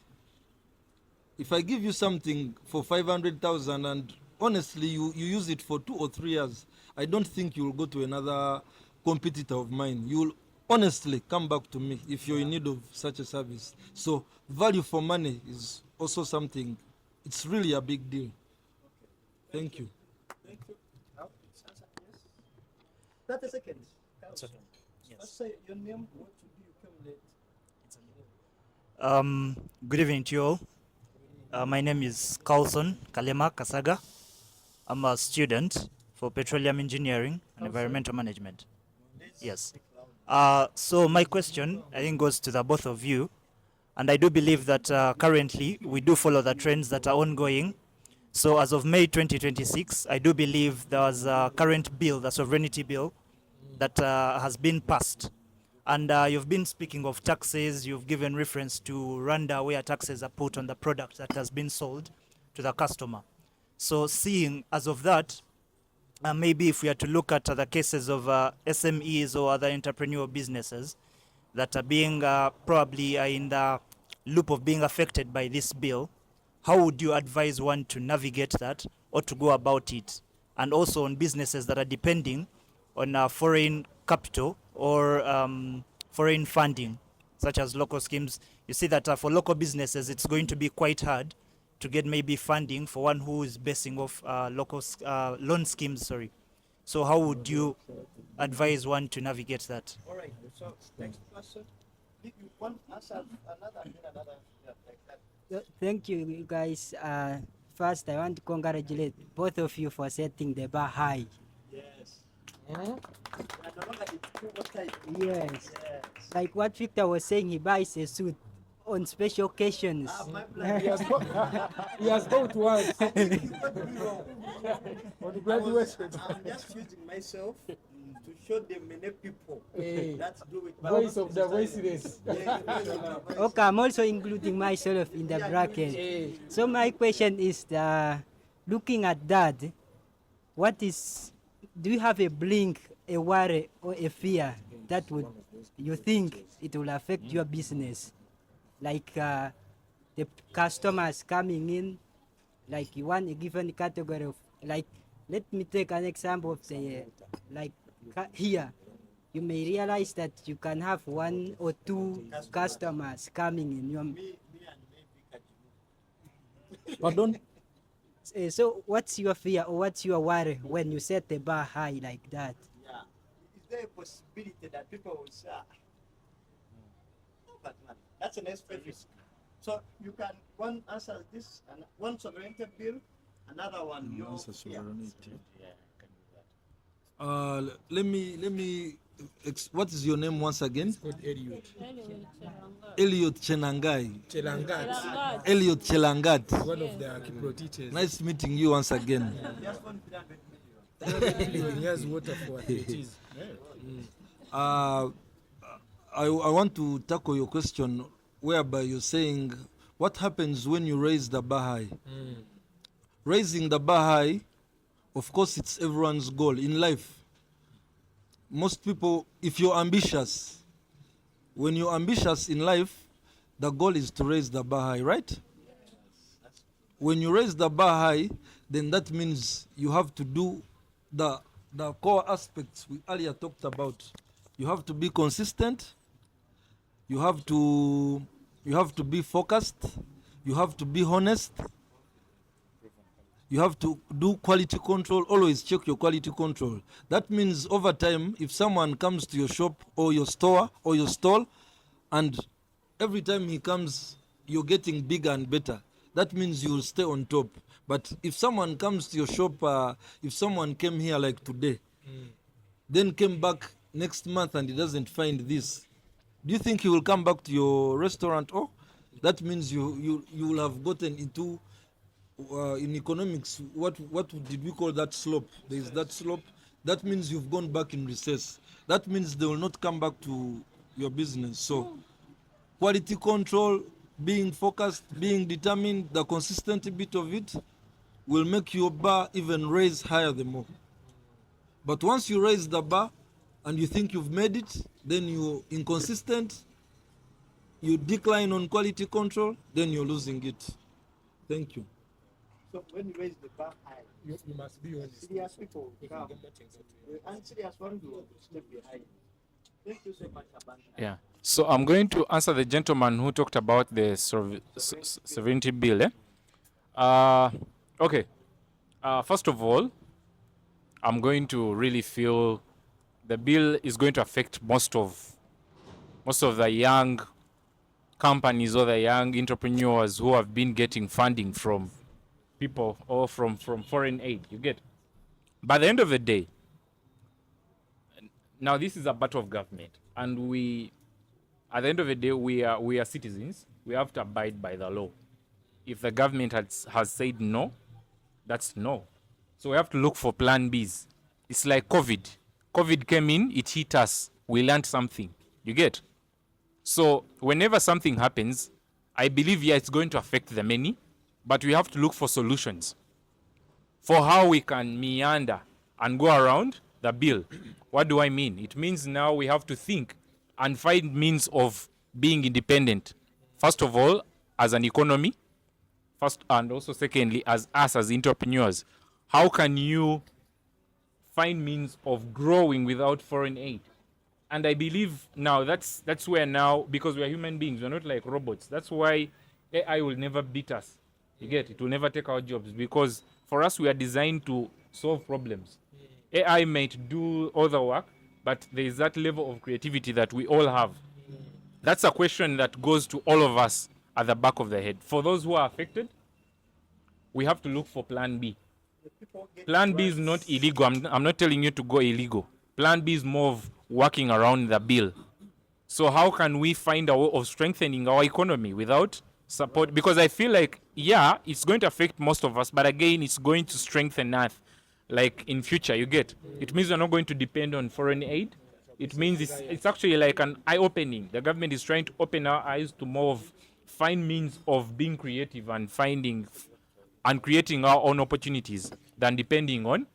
If I give you something for 500,000 and honestly you use it for 2 or 3 years, I don't think you'll go to another competitor of mine. You'll honestly come back to me if you're in need of such a service. So value for money is also something, it's really a big deal. Thank you. 30 seconds. It's okay. Yes. Let's say your name, what do you accumulate? Good evening to you all. My name is Carlson Kalema Kasaga. I'm a student for petroleum engineering and environmental management. Yes. So my question, I think, goes to the both of you. And I do believe that currently we do follow the trends that are ongoing. So as of May 2026, I do believe there was a current bill, the sovereignty bill, that has been passed. And you've been speaking of taxes, you've given reference to Rwanda where taxes are put on the product that has been sold to the customer. So seeing as of that, maybe if we are to look at the cases of SMEs or other entrepreneurial businesses that are being probably in the loop of being affected by this bill, how would you advise one to navigate that or to go about it? And also on businesses that are depending on foreign capital or foreign funding, such as local schemes. You see that for local businesses, it's going to be quite hard to get maybe funding for one who is basing off local loan schemes, sorry. So how would you advise one to navigate that? All right, so next question. If you want to answer another, yeah, like that. Thank you, guys. First, I want to congratulate both of you for setting the bar high. Yes. Yes. Like what Victor was saying, he buys a suit on special occasions. He has bought once. On graduation. I'm just using myself to show the many people that do it. Voice of the voiceless. Okay, I'm also including myself in the bracket. So my question is, looking at that, do you have a blink, a worry, or a fear that you think it will affect your business? Like the customers coming in, like you want a given category of, like, let me take an example of here, you may realize that you can have 1 or 2 customers coming in. Pardon? So what's your fear or what's your worry when you set the bar high like that? Yeah. Is there a possibility that people will say, but man, that's an extra risk. So you can, one answer this, and one sovereignty bill, another one your sovereignty. Let me what is your name once again? It's called Eliot. Eliot Chenangai. Chelangat. Eliot Chelangat. One of the Kipro teachers. Nice meeting you once again. He has water for activities. I want to tackle your question whereby you're saying what happens when you raise the bar high. Raising the bar high, of course, it's everyone's goal in life. Most people, if you're ambitious, when you're ambitious in life, the goal is to raise the bar high, right? When you raise the bar high, then that means you have to do the core aspects we earlier talked about. You have to be consistent. You have to be focused. You have to be honest. You have to do quality control. Always check your quality control. That means over time, if someone comes to your shop or your store or your stall, and every time he comes, you're getting bigger and better, that means you'll stay on top. But if someone comes to your shop, if someone came here like today, then came back next month and he doesn't find this, do you think he will come back to your restaurant? Oh, that means you will have gotten into in economics, what did we call that slope? There is that slope. That means you've gone back in recess. That means they will not come back to your business. So quality control, being focused, being determined, the consistent bit of it will make your bar even raise higher the more. But once you raise the bar and you think you've made it, then you're inconsistent, you decline on quality control, then you're losing it. Thank you. So when you raise the bar high, you must be honest. Serious people come. The unserious ones will stay behind. Thank you so much, Abanda. Yeah. So I'm going to answer the gentleman who talked about the sovereignty bill. Okay. First of all, I'm going to really feel the bill is going to affect most of the young companies or the young entrepreneurs who have been getting funding from people or from foreign aid. You get? By the end of the day, now this is a battle of government, and at the end of the day, we are citizens. We have to abide by the law. If the government has said no, that's no. So we have to look for plan Bs. It's like COVID. COVID came in, it hit us. We learned something. You get? So whenever something happens, I believe, it's going to affect the many, but we have to look for solutions for how we can meander and go around the bill. What do I mean? It means now we have to think and find means of being independent. First of all, as an economy, first, and also secondly, as us as entrepreneurs. How can you find means of growing without foreign aid? And I believe now that's where now, because we are human beings, we're not like robots. That's why AI will never beat us. You get it? It will never take our jobs, because for us, we are designed to solve problems. AI might do all the work, but there is that level of creativity that we all have. That's a question that goes to all of us at the back of the head. For those who are affected, we have to look for plan B. Plan B is not illegal. I'm not telling you to go illegal. Plan B is more of working around the bill. So how can we find a way of strengthening our economy without support? Because I feel like, it's going to affect most of us, but again, it's going to strengthen us. Like in future, you get? It means we're not going to depend on foreign aid. It means it's actually like an eye-opening. The government is trying to open our eyes to more of find means of being creative and finding and creating our own opportunities than depending on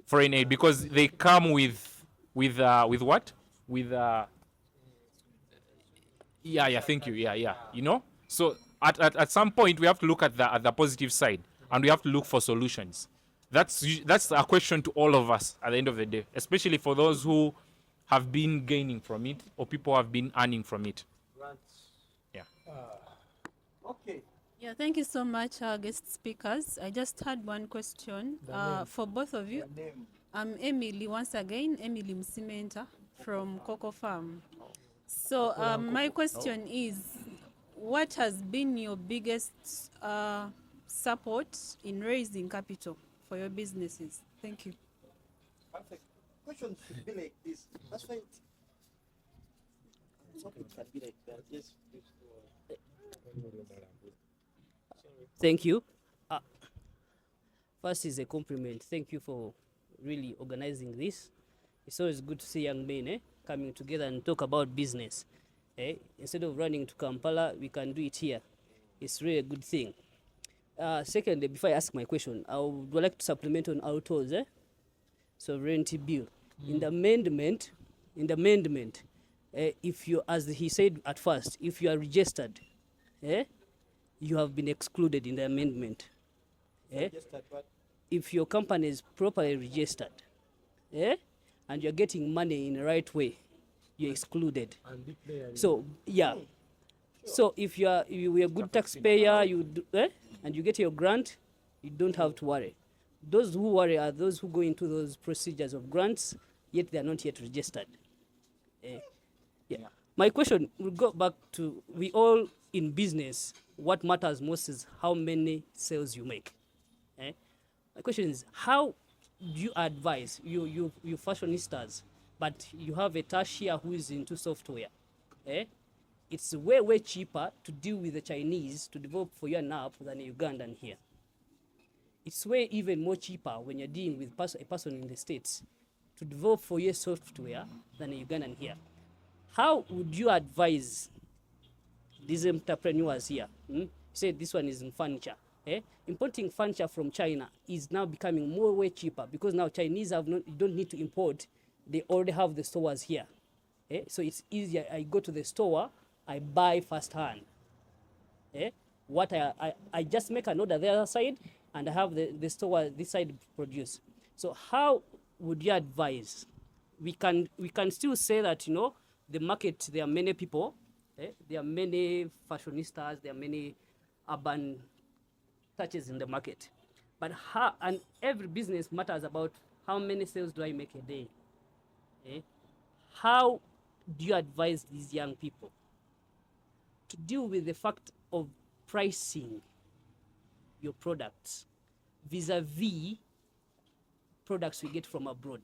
foreign aid, because they come with what? With thank you. You know? So at some point we have to look at the positive side, and we have to look for solutions. That's a question to all of us at the end of the day, especially for those who have been gaining from it or people who have been earning from it. Yeah. Okay. Yeah, thank you so much, guest speakers. I just had one question for both of you. I'm Emily, once again, Emily Msimenta from Cocoa Farm. So my question is, what has been your biggest support in raising capital for your businesses? Thank you. Perfect. Question should be like this. That's why something can be like that. Yes, please. Thank you. First is a compliment. Thank you for really organizing this. It's always good to see young men coming together and talk about business. Instead of running to Kampala, we can do it here. It's really a good thing. Secondly, before I ask my question, I would like to supplement on Alloto's sovereignty bill. In the amendment, if you, as he said at first, if you are registered, you have been excluded in the amendment. If your company is properly registered, and you're getting money in the right way, you're excluded. So so if you are a good taxpayer, and you get your grant, you don't have to worry. Those who worry are those who go into those procedures of grants, yet they are not yet registered. My question will go back to, we all in business, what matters most is how many sales you make. My question is, how do you advise, you fashionistas, but you have a Toucch here who is into software. It's way cheaper to deal with the Chinese to develop for you an app than a Ugandan here. it's way even more cheaper when you're dealing with a person in the States to develop for your software than a Ugandan here. How would you advise these entrepreneurs here? Say this one is in furniture. Importing furniture from China is now becoming more way cheaper because now Chinese you don't need to import. They already have the stores here. So it's easier. I go to the store, I buy firsthand. What I just make an order the other side and I have the store this side produce. So how would you advise? We can still say that, you know, the market, there are many people, there are many fashionistas, there are many urban touches in the market. But and every business matters about how many sales do I make a day. How do you advise these young people to deal with the fact of pricing your products vis-a-vis products we get from abroad?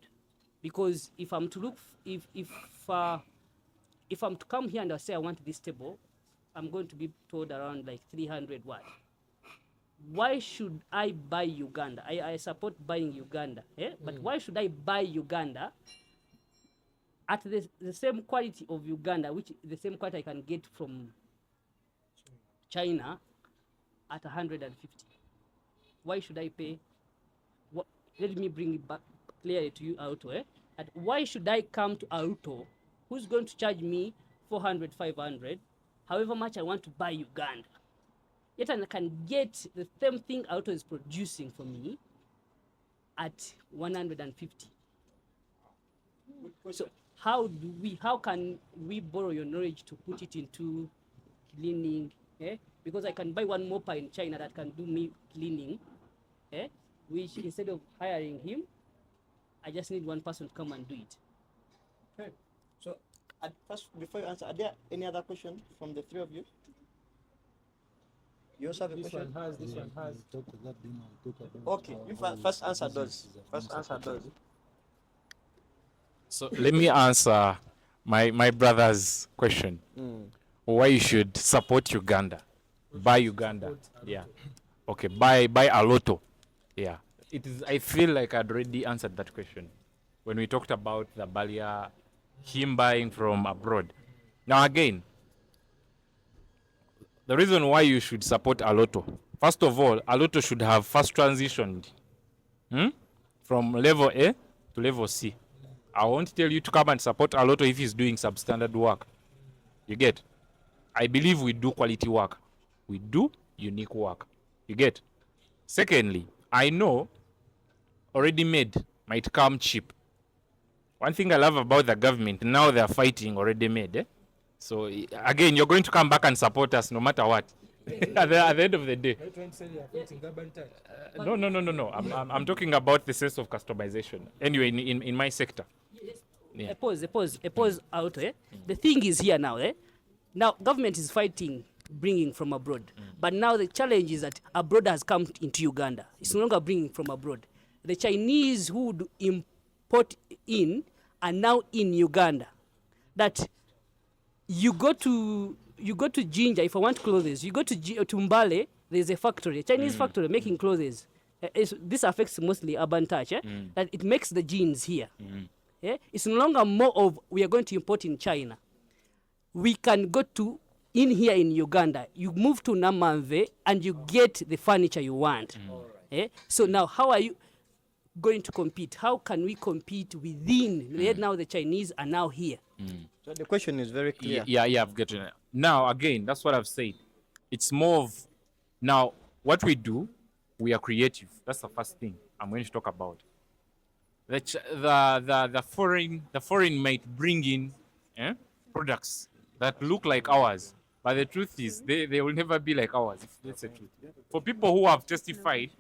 Because if I'm to look, if I'm to come here and I say I want this table, I'm going to be told around like 300 what? Why should I buy Uganda? I support buying Uganda, but why should I buy Uganda at the same quality of Uganda, which the same quality I can get from China at 150? Why should I pay? Let me bring it back clearly to you, Alloto. Why should I come to Alloto, who's going to charge me 400, 500, however much I want to buy Uganda? Yet I can get the same thing Alloto is producing for me at 150. So how can we borrow your knowledge to put it into cleaning? Because I can buy one mopper in China that can do me cleaning, which instead of hiring him, I just need one person to come and do it. Okay. So first, before you answer, are there any other questions from the three of you? You also have a question? This one has. Okay, you first answer those. First answer those. So let me answer my brother's question. Why you should support Uganda? Buy Uganda. Yeah. Okay, buy Alloto. Yeah. It is. I feel like I'd already answered that question when we talked about the barrier, him buying from abroad. Now again, the reason why you should support Alloto, first of all, Alloto should have first transitioned from level A to level C. I won't tell you to come and support Alloto if he's doing substandard work. You get? I believe we do quality work. We do unique work. You get? Secondly, I know already made might come cheap. One thing I love about the government, now they're fighting already made. So again, you're going to come back and support us no matter what. at the end of the day. No. I'm talking about the sense of customization. Anyway, in my sector. Yeah. A pause out. The thing is here now. Now government is fighting bringing from abroad, but now the challenge is that abroad has come into Uganda. It's no longer bringing from abroad. The Chinese who would import in are now in Uganda. That you go to Jinja if I want clothes. You go to Mbale. There's a factory, a Chinese factory making clothes. This affects mostly urban touch. That it makes the jeans here. It's no longer more of we are going to import in China. We can go to in here in Uganda. You move to Namamve and you get the furniture you want. So now how are you going to compete? How can we compete within? Now the Chinese are now here. So the question is very clear. Yeah, I've got it. Now, again, that's what I've said. It's more of, now, what we do, we are creative. That's the first thing I'm going to talk about. The foreign might bring in products that look like ours, but the truth is they will never be like ours. That's the truth. For people who have testified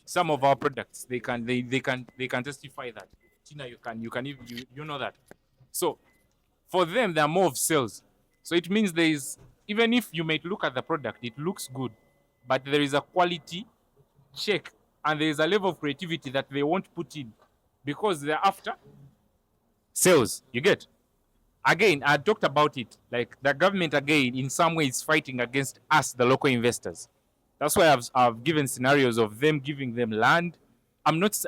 some of our products, they can testify that. Tina, you know that. So for them, they are more of sales. So it means there is, even if you might look at the product, it looks good, but there is a quality check and there is a level of creativity that they won't put in because they're after sales. You get? Again, I talked about it. Like the government, again, in some ways, fighting against us, the local investors. That's why I've given scenarios of them giving them land. I'm not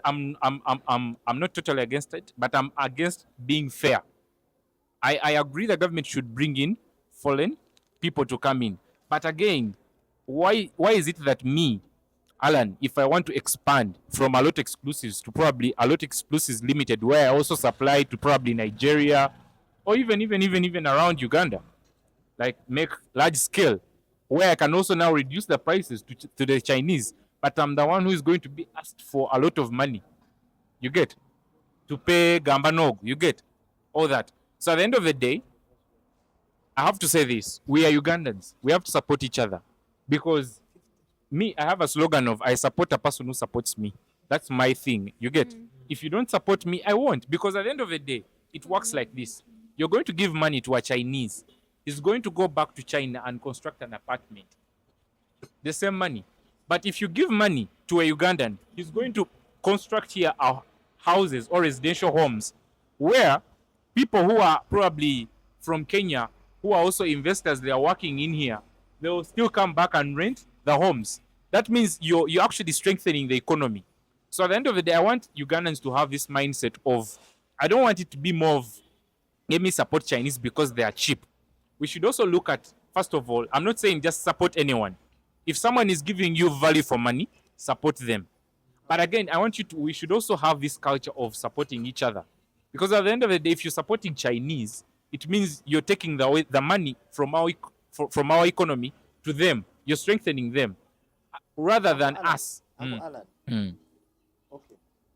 totally against it, but I'm against being fair. I agree the government should bring in foreign people to come in. But again, why is it that me, Alan, if I want to expand from Alloto Exclusives to probably Alloto Exclusives Limited, where I also supply to probably Nigeria or even around Uganda, like make large scale, where I can also now reduce the prices to the Chinese, but I'm the one who is going to be asked for a lot of money. You get? To pay Gambanog, you get? All that. So at the end of the day, I have to say this. We are Ugandans. We have to support each other. Because me, I have a slogan of I support a person who supports me. That's my thing. You get? If you don't support me, I won't. Because at the end of the day, it works like this. You're going to give money to a Chinese. He's going to go back to China and construct an apartment. The same money. But if you give money to a Ugandan, he's going to construct here houses or residential homes where people who are probably from Kenya, who are also investors, they are working in here, they will still come back and rent the homes. That means you're actually strengthening the economy. So at the end of the day, I want Ugandans to have this mindset of, I don't want it to be more of, let me support Chinese because they are cheap. We should also look at, first of all, I'm not saying just support anyone. If someone is giving you value for money, support them. But again, we should also have this culture of supporting each other. Because at the end of the day, if you're supporting Chinese, it means you're taking the money from our economy to them. You're strengthening them rather than us. Uncle Alan. Okay,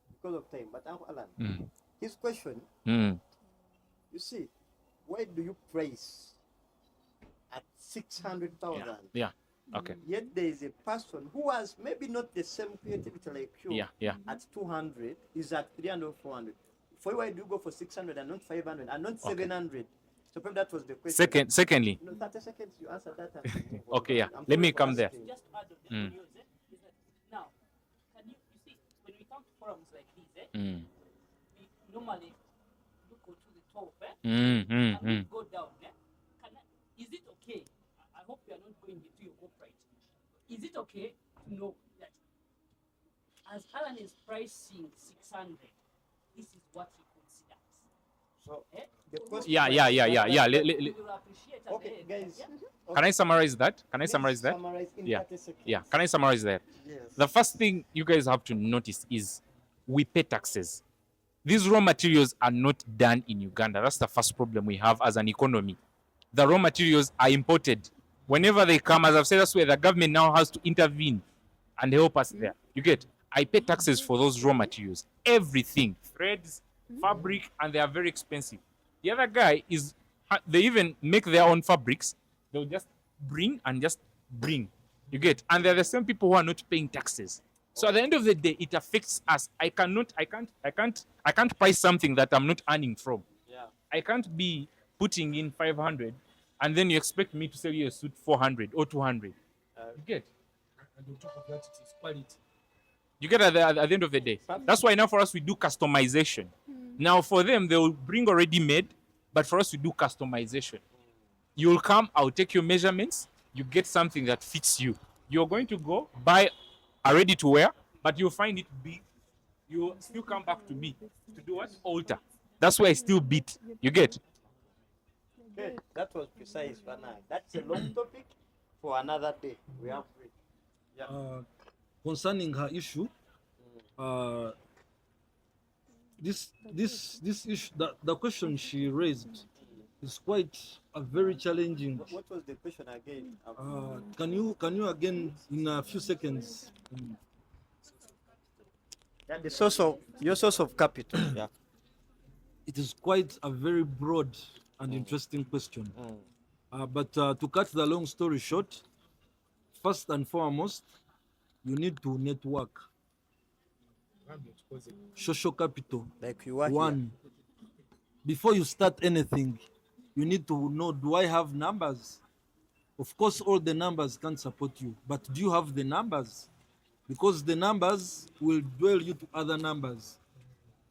because of time, but Uncle Alan, his question, you see, why do you price at 600,000? Yeah. Okay. Yet there is a person who has maybe not the same creativity like you. Yeah. At 200, is at 300 or 400. For you, why do you go for 600 and not 500 and not 700? So probably that was the question. Secondly. No, 30 seconds, you answer that. Okay, yeah. Let me come there. Just add on the news, is that now, can you see, when we come to forums like these, we normally look to the top, and we go down. Is it okay? I hope you are not going into your copyright. Is it okay to know that as Alan is pricing 600, this is what he considers? So, Yeah. Okay, guys. Can I summarize that? Summarize in 30 seconds. Yeah. Can I summarize that? Yes. The first thing you guys have to notice is we pay taxes. These raw materials are not done in Uganda. That's the first problem we have as an economy. The raw materials are imported. Whenever they come, as I've said, that's where the government now has to intervene and help us there. You get? I pay taxes for those raw materials. Everything. Threads, fabric, and they are very expensive. The other guy is, they even make their own fabrics. They'll just bring. You get? And they're the same people who are not paying taxes. So at the end of the day, it affects us. I can't price something that I'm not earning from. Yeah. I can't be putting in 500 and then you expect me to sell you a suit 400 or 200. You get? And on top of that, it is quality. You get at the end of the day. That's why now for us we do customization. Now for them, they will bring already made, but for us we do customization. You'll come, I'll take your measurements, you get something that fits you. You're going to go buy a ready to wear, but you'll find it big. You'll still come back to me to do what? Alter. That's why I still beat. You get? Okay, that was precise for now. That's a long topic for another day. We have free. Yeah. Concerning her issue, this issue, the question she raised is quite a very challenging. What was the question again? Can you again in a few seconds? Yeah, your source of capital. Yeah. It is quite a very broad and interesting question. But to cut the long story short, first and foremost, you need to network. Social capital. Like you are one. Before you start anything, you need to know, do I have numbers? Of course, all the numbers can support you, but do you have the numbers? Because the numbers will dwell you to other numbers.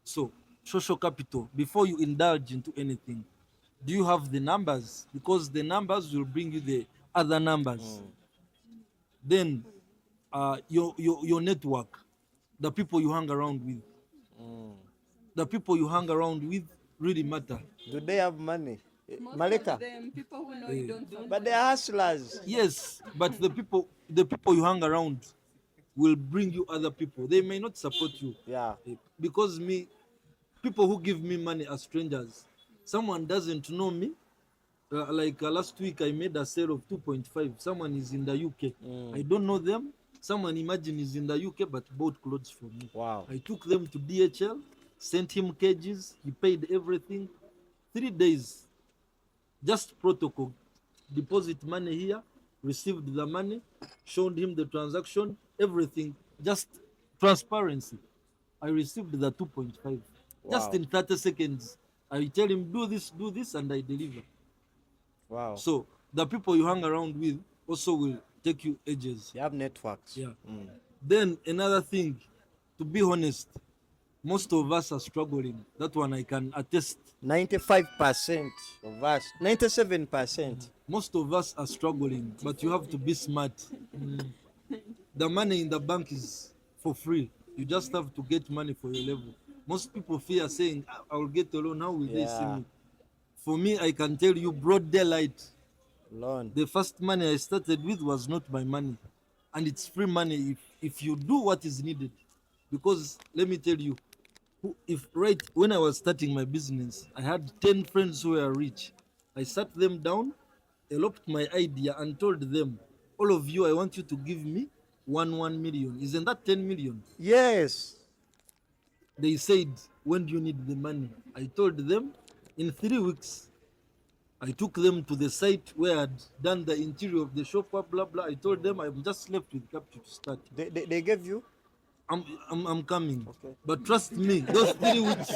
So, social capital, before you indulge into anything, do you have the numbers? Because the numbers will bring you the other numbers. Then, your network, the people you hang around with. The people you hang around with really matter. Do they have money? Malika? People who know you don't. But they are hustlers. Yes, but the people you hang around will bring you other people. They may not support you. Yeah. Because people who give me money are strangers. Someone doesn't know me. Last week, I made a sale of 2.5. Someone is in the UK. I don't know them. Someone, imagine, is in the UK but bought clothes from me. Wow. I took them to DHL, sent him cages. He paid everything. 3 days. Just protocol. Deposit money here, received the money, showed him the transaction, everything. Just transparency. I received the 2.5. Just in 30 seconds. I tell him, do this, and I deliver. Wow. So the people you hang around with also will take you edges. You have networks. Yeah. Then another thing, to be honest, most of us are struggling. That one I can attest. 95% of us, 97%. Most of us are struggling, but you have to be smart. The money in the bank is for free. You just have to get money for your level. Most people fear saying, I will get a loan, how will they see me? For me, I can tell you broad daylight. Loan. The first money I started with was not my money. And it's free money if you do what is needed. Because let me tell you, when I was starting my business, I had 10 friends who were rich. I sat them down, eloped my idea and told them, all of you, I want you to give me 1 million. Isn't that 10 million? Yes. They said, when do you need the money? I told them, in 3 weeks. I took them to the site where I'd done the interior of the shop, blah, blah. I told them I'm just left with capital to start. They gave you? I'm coming. Okay. But trust me, those 3 weeks,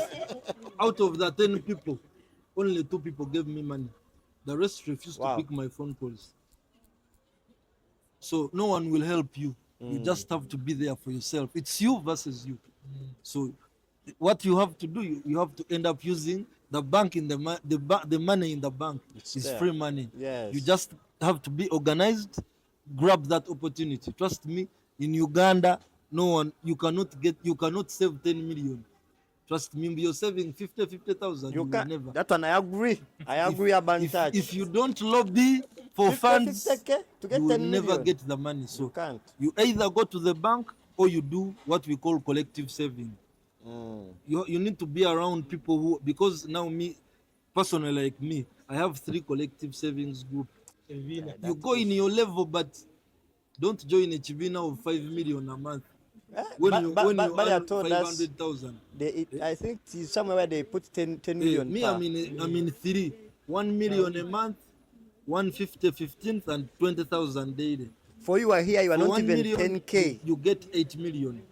out of the 10 people, only 2 people gave me money. The rest refused to pick my phone calls. So no one will help you. You just have to be there for yourself. It's you versus you. So what you have to do, you have to end up using the bank in the money in the bank is free money. Yes. You just have to be organized, grab that opportunity. Trust me, in Uganda, you cannot save 10 million. Trust me, you're saving 50,000. You will never. That one I agree. I agree about that. If you don't lobby for funds, 50K to get you will 10 never million. get the money. So You can't. you either go to the bank or you do what we call collective saving. You need to be around people who, because now me, personally like me, I have 3 collective savings group. You go in your level, but don't join a chibina of 5 million a month. When you earn 500,000. I think it's somewhere where they put 10 million. Me, I'm in 3. 1 million a month, 150, 15th, and 20,000 daily. For you are here, you are For not 1 even million, 10K. You get 8 million.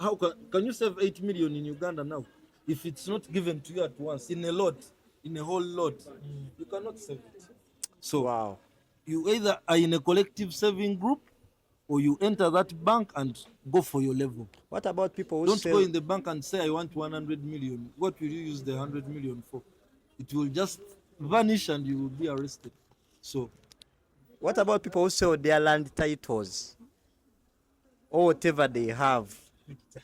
How can you save 8 million in Uganda now? If it's not given to you at once, in a whole lot, you cannot save it. So you either are in a collective saving group or you enter that bank and go for your level. What about people who don't go in the bank and say, I want 100 million. What will you use the 100 million for? It will just vanish and you will be arrested. So what about people who sell their land titles or whatever they have?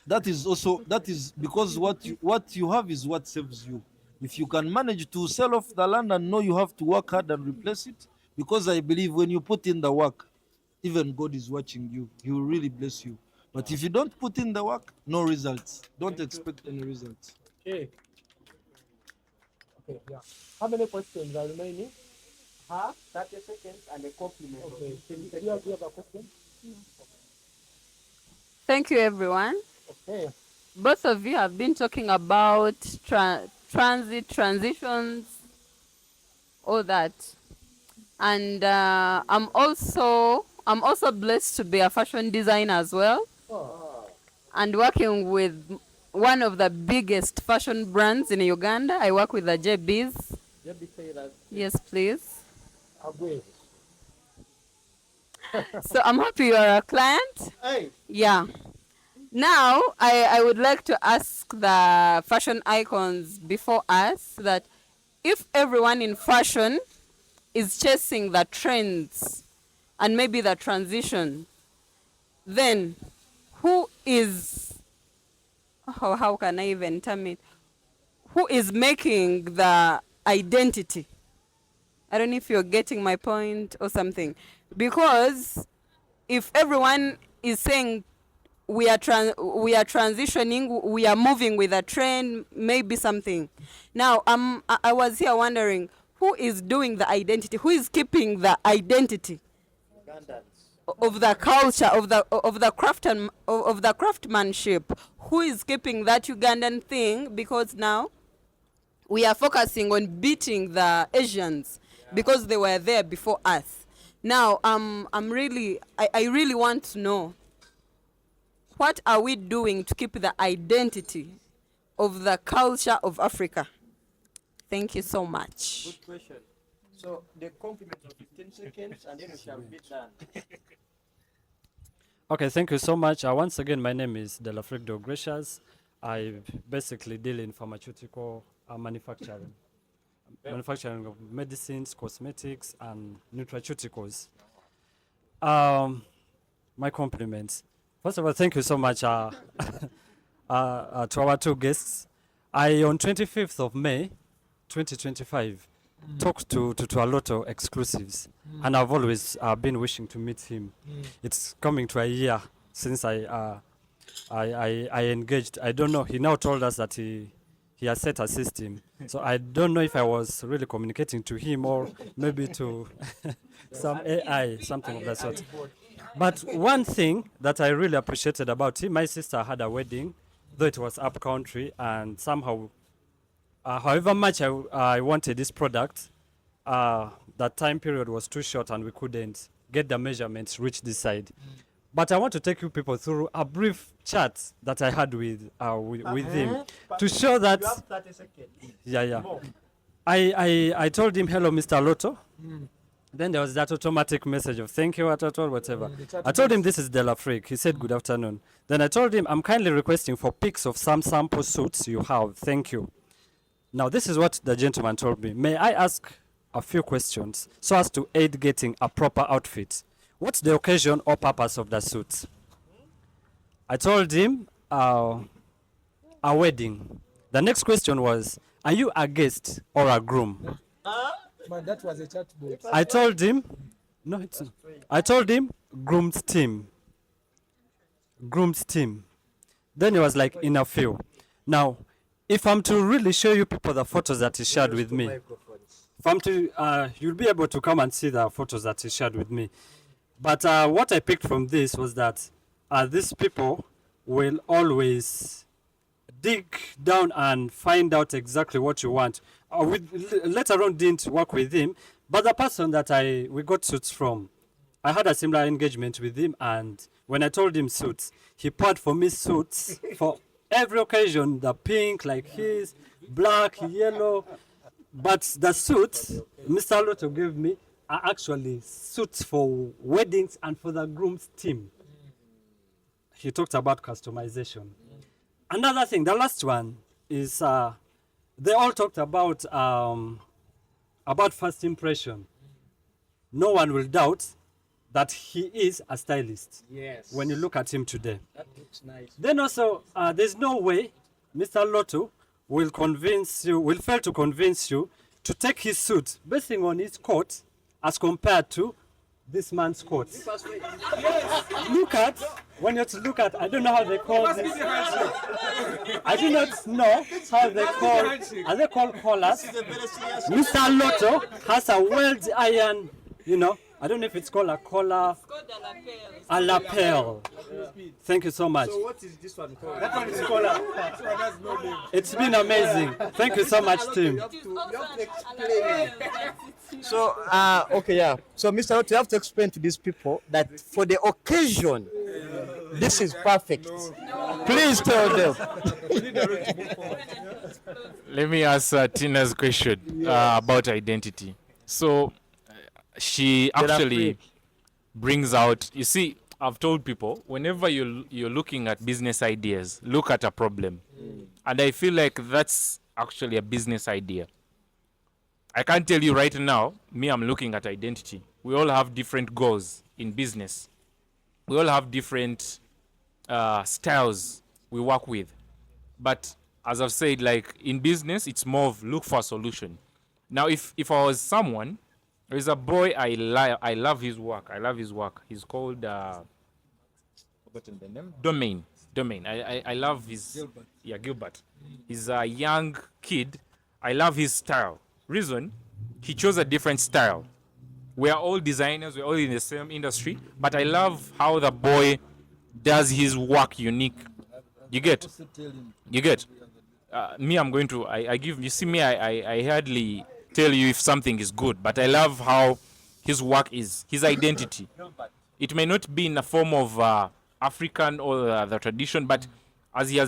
That is because what you have is what saves you. If you can manage to sell off the land and know you have to work hard and replace it, because I believe when you put in the work, even God is watching you. He will really bless you. But if you don't put in the work, no results. Don't expect any results. Okay. Okay, yeah. How many questions are remaining? 30 seconds and a compliment. Okay. Do you have a question? Thank you, everyone. Okay. Both of you have been talking about transitions, all that. And I'm also blessed to be a fashion designer as well. And working with one of the biggest fashion brands in Uganda. I work with the JBs. Yes, please. So I'm happy you are a client. Hey. Yeah. Now, I would like to ask the fashion icons before us that if everyone in fashion is chasing the trends and maybe the transition, then who is, how can I even term it? Who is making the identity? I don't know if you're getting my point or something. Because if everyone is saying we are transitioning, we are moving with a trend, maybe something. Now, I was here wondering, who is doing the identity? Who is keeping the identity of the culture, of the craftsmanship? Who is keeping that Ugandan thing? Because now we are focusing on beating the Asians because they were there before us. Now, I really want to know, what are we doing to keep the identity of the culture of Africa? Thank you so much. Good question. So the compliment of 15 seconds and then we shall be done. Okay, thank you so much. Once again, my name is Delafrido Gracious. I basically deal in pharmaceutical manufacturing. Manufacturing of medicines, cosmetics, and nutraceuticals. My compliments. First of all, thank you so much to our two guests. On 25th of May, 2025, talked to Alloto exclusives, and I've always been wishing to meet him. It's coming to a year since I engaged. I don't know. He now told us that he has set a system, so I don't know if I was really communicating to him or maybe to some AI, something of that sort. But one thing that I really appreciated about him, my sister had a wedding, though it was up country, and somehow, however much I wanted this product, that time period was too short and we couldn't get the measurements reach this side. But I want to take you people through a brief chat that I had with him to show that. You have 30 seconds. Yeah. I told him, hello, Mr. Alloto. Then there was that automatic message of thank you, whatever. I told him this is Delafrique. He said good afternoon. Then I told him I'm kindly requesting for pics of some sample suits you have. Thank you. Now this is what the gentleman told me. May I ask a few questions so as to aid getting a proper outfit? What's the occasion or purpose of the suit? I told him a wedding. The next question was, are you a guest or a groom? But that was a chat box. I told him, no, it's not. I told him, groom's team. Groom's team. Then he was like, in a few. Now, if I'm to really show you people the photos that he shared with me, if I'm to, you'll be able to come and see the photos that he shared with me. But what I picked from this was that these people will always dig down and find out exactly what you want. Later on, didn't work with him, but the person that we got suits from, I had a similar engagement with him, and when I told him suits, he poured for me suits for every occasion, the pink, like his, black, yellow, but the suits Mr. Alloto gave me are actually suits for weddings and for the groom's team. He talked about customization. Another thing, the last one is they all talked about first impression. No one will doubt that he is a stylist. Yes. When you look at him today. That looks nice. Then also, there's no way Mr. Alloto will fail to convince you to take his suit basing on his coat as compared to this man's coat. Look at, when you look at, I don't know how they call this. I do not know how they call, are they called collars? Mr. Alloto has a weld iron, I don't know if it's called a collar. It's called a lapel. Thank you so much. So what is this one called? That one is collar. This one has no name. It's been amazing. Thank you so much, team. You have to explain. So, okay, yeah. So, Mr. Alloto, you have to explain to these people that for the occasion, this is perfect. Please tell them. Let me ask Tina's question about identity. So, she actually brings out, you see, I've told people, whenever you're looking at business ideas, look at a problem. And I feel like that's actually a business idea. I can't tell you right now, I'm looking at identity. We all have different goals in business. we all have different styles we work with. But as I've said, like in business, it's more of look for a solution. Now, if I was someone, there's a boy I love his work. I love his work. He's called forgotten the name. Domain. I love his Gilbert. Yeah, Gilbert. He's a young kid. I love his style. Reason, he chose a different style. We are all designers. We're all in the same industry. But I love how the boy does his work unique. You get? You get? Me, I'm going to. I give. You see me. I hardly tell you if something is good, but I love how his work is, his identity. It may not be in the form of African or the tradition, but as she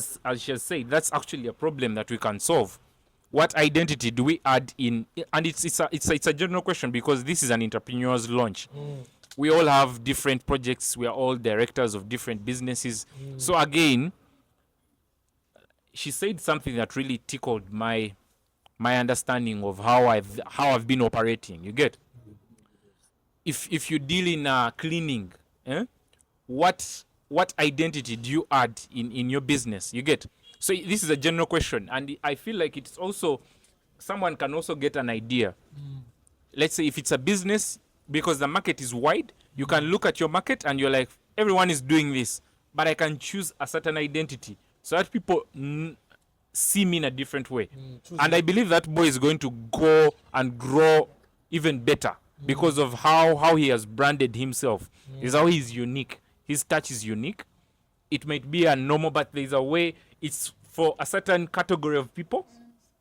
has said, that's actually a problem that we can solve. What identity do we add in? And it's a general question, because this is an entrepreneur's launch. We all have different projects. We are all directors of different businesses. So again, she said something that really tickled my understanding of how I've been operating. You get? If you deal in cleaning, what identity do you add in your business? You get? So this is a general question, and I feel like it's also, someone can also get an idea. Let's say if it's a business, because the market is wide, you can look at your market and you're like, everyone is doing this, but I can choose a certain identity so that people see me in a different way. And I believe that boy is going to go and grow even better because of how he has branded himself. Is how he's unique. His touch is unique. It might be a normal, but there's a way it's for a certain category of people,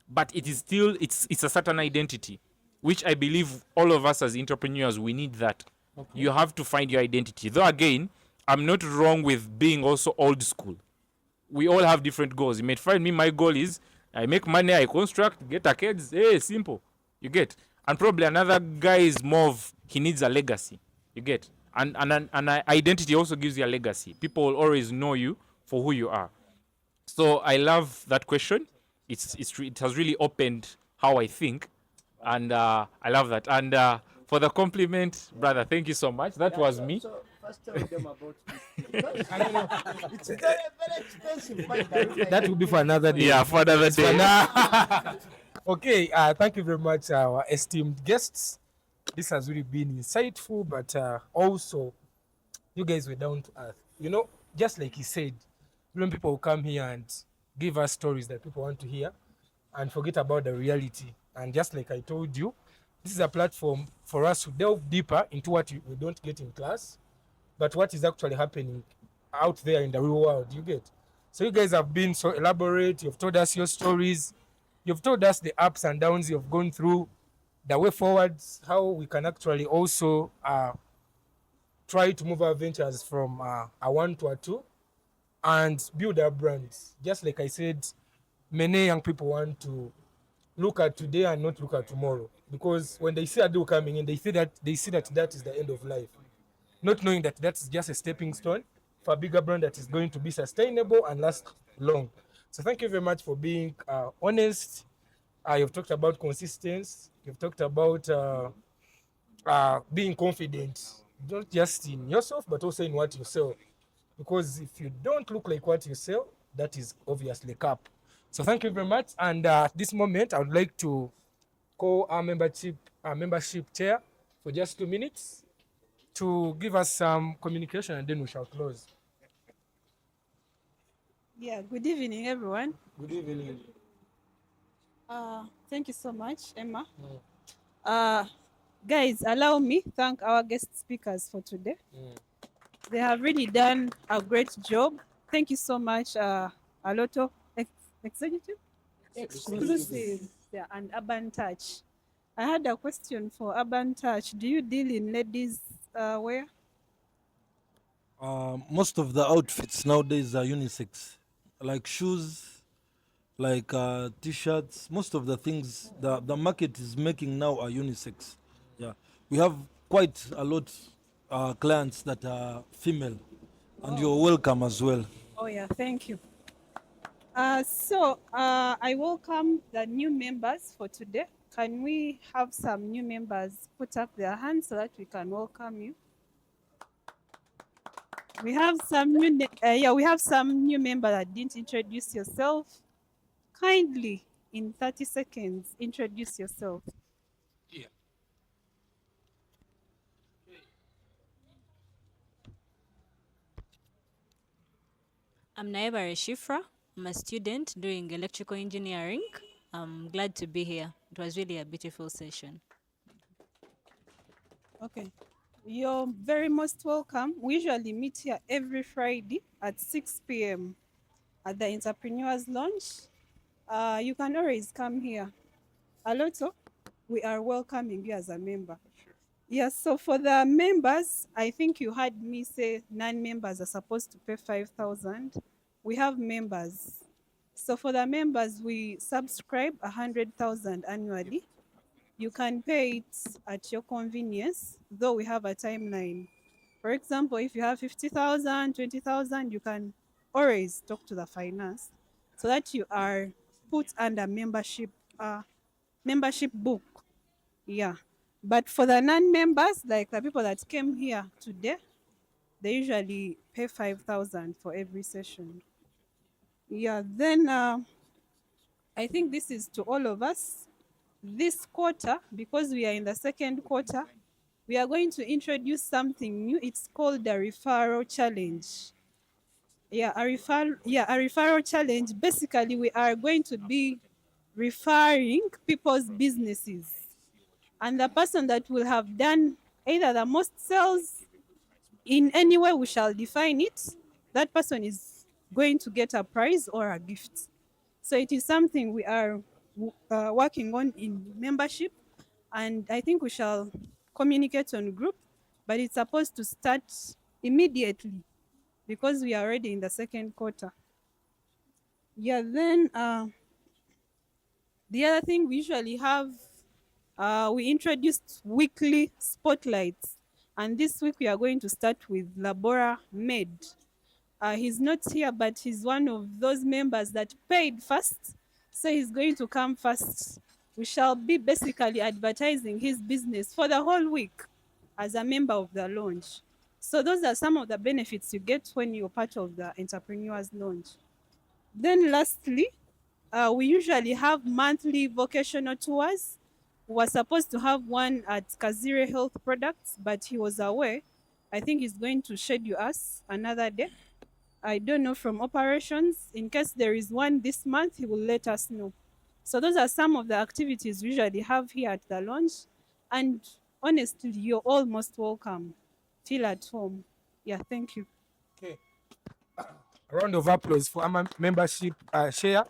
but it is still, it's a certain identity, which I believe all of us as entrepreneurs, we need that. Okay. You have to find your identity. Though again, I'm not wrong with being also old school. We all have different goals. You might find me, my goal is I make money, I construct, get a kids. Hey, simple. You get? And probably another guy is more of, he needs a legacy. You get? And identity also gives you a legacy. People will always know you for who you are. So I love that question. It has really opened how I think. And I love that. And for the compliment, brother, thank you so much. That was me. So first tell them about this. I don't know. It's very expensive. That will be for another day. Yeah, for another day. Okay, thank you very much, our esteemed guests. This has really been insightful, but also you guys were down to earth. You know, just like he said, when people will come here and give us stories that people want to hear and forget about the reality. And just like I told you, this is a platform for us to delve deeper into what we don't get in class, but what is actually happening out there in the real world. You get? So you guys have been so elaborate. You've told us your stories. You've told us the ups and downs you've gone through, the way forwards, how we can actually also try to move our ventures from a 1 to a 2 and build our brands. Just like I said, many young people want to look at today and not look at tomorrow, because when they see a deal coming in, they see that that is the end of life, not knowing that that's just a stepping stone for a bigger brand that is going to be sustainable and last long. So thank you very much for being honest. You've talked about consistency. You've talked about being confident, not just in yourself, but also in what you sell. Because if you don't look like what you sell, that is obviously cap. So thank you very much. And at this moment, I would like to call our membership chair for just 2 minutes to give us some communication, and then we shall close. Yeah, good evening, everyone. Good evening. Thank you so much, Emma. Guys, allow me to thank our guest speakers for today. They have really done a great job. Thank you so much, Alloto Executive, Exclusive, yeah, and Urban Touch. I had a question for Urban Touch. Do you deal in ladies' wear? Most of the outfits nowadays are unisex, like shoes, like t-shirts. Most of the things the market is making now are unisex. Yeah, we have quite a lot clients that are female, and you're welcome as well. Oh yeah, thank you. So I welcome the new members for today. Can we have some new members put up their hands so that we can welcome you? We have some new, we have some new member that didn't introduce yourself. Kindly, in 30 seconds, introduce yourself. I'm Naibare Shifra. I'm a student doing electrical engineering. I'm glad to be here. It was really a beautiful session. Okay. You're very most welcome. We usually meet here every Friday at 6 p.m. at the Entrepreneurs Lounge. You can always come here. Alloto, we are welcoming you as a member. Yes, so for the members, I think you heard me say non-members are supposed to pay 5,000. We have members. So for the members, we subscribe 100,000 annually. You can pay it at your convenience, though we have a timeline. For example, if you have 50,000, 20,000, you can always talk to the finance so that you are put under membership book. Yeah. But for the non-members, like the people that came here today, they usually pay 5,000 for every session. Yeah, then I think this is to all of us. This quarter, because we are in the second quarter, we are going to introduce something new. It's called the referral challenge. A referral challenge. Basically, we are going to be referring people's businesses. And the person that will have done either the most sales in any way we shall define it, that person is going to get a prize or a gift. So it is something we are working on in membership, and I think we shall communicate on group, but it's supposed to start immediately because we are already in the second quarter. Yeah, then the other thing we usually have, we introduced weekly spotlights, and this week we are going to start with Labora Med. He's not here, but he's one of those members that paid first, so he's going to come first. We shall be basically advertising his business for the whole week as a member of the lounge. So those are some of the benefits you get when you're part of the Entrepreneurs Lounge. Then lastly, we usually have monthly vocational tours. We were supposed to have one at Kazire Health Products, but he was away. I think he's going to schedule us another day. I don't know from operations. In case there is one this month, he will let us know. So those are some of the activities we usually have here at the lounge. And honestly, you're all most welcome. Feel at home. Yeah, thank you. Okay. A round of applause for our membership share.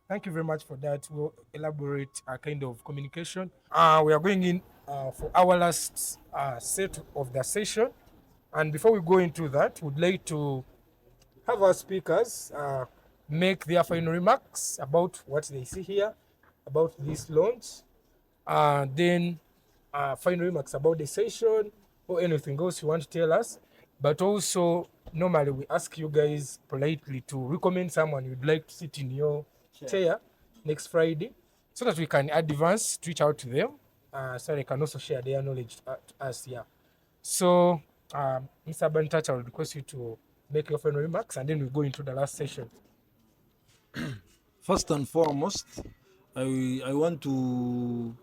Thank you very much for that. We'll elaborate a kind of communication. We are going in for our last set of the session. And before we go into that, we'd like to have our speakers make their final remarks about what they see here, about this launch, then final remarks about the session or anything else you want to tell us. But also, normally we ask you guys politely to recommend someone you'd like to sit in your chair next Friday so that we can advance, reach out to them, so they can also share their knowledge to us here. So, Mr. Toucch, I will request you to make your final remarks and then we'll go into the last session. First and foremost, I want to,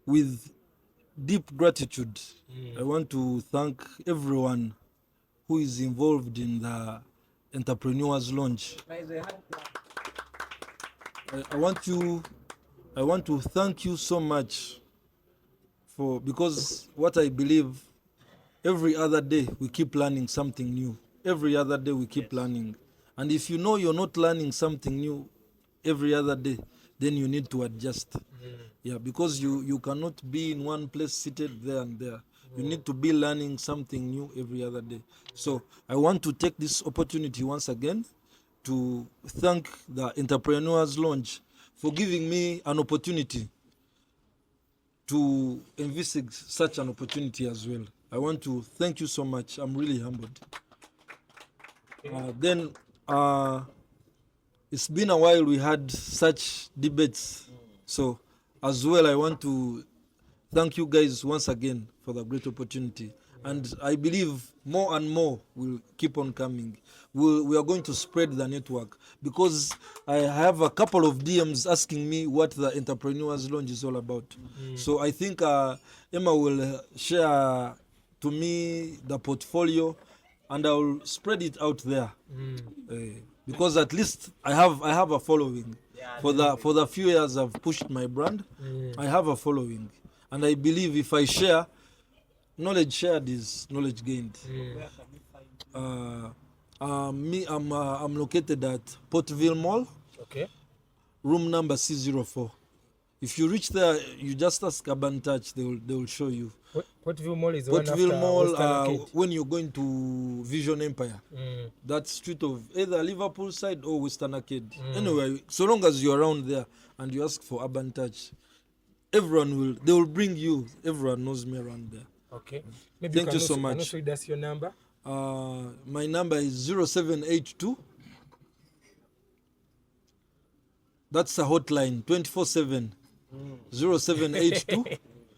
with deep gratitude, I want to thank everyone who is involved in the Entrepreneurs Launch. I want to thank you so much because what I believe, every other day we keep learning something new. Every other day we keep learning. And if you know you're not learning something new every other day, then you need to adjust. Yeah, because you cannot be in one place seated there and there. You need to be learning something new every other day. So I want to take this opportunity once again to thank the Entrepreneurs Launch for giving me an opportunity to envisage such an opportunity as well. I want to thank you so much. I'm really humbled. It's been a while we had such debates. So as well, I want to thank you guys once again for the great opportunity. And I believe more and more will keep on coming. We are going to spread the network, because I have a couple of DMs asking me what the Entrepreneurs Lounge is all about. So I think Emma will share to me the portfolio, and I will spread it out there. Because at least I have a following. For the few years I've pushed my brand, I have a following, and I believe if I share, knowledge shared is knowledge gained. I'm located at Portville Mall, room number C04. If you reach there, you just ask Urban Touch, they will show you. Portville Mall is the one Portville after Mall, Western Arcade. when you're going to Vision Empire, that street of either Liverpool side or Western Arcade. Anyway, so long as you're around there and you ask for Urban Touch, they will bring you. Everyone knows me around there. Okay. Maybe Thank you so much. Can also read us your number? My number is 0782. That's a hotline, 24/7. 0782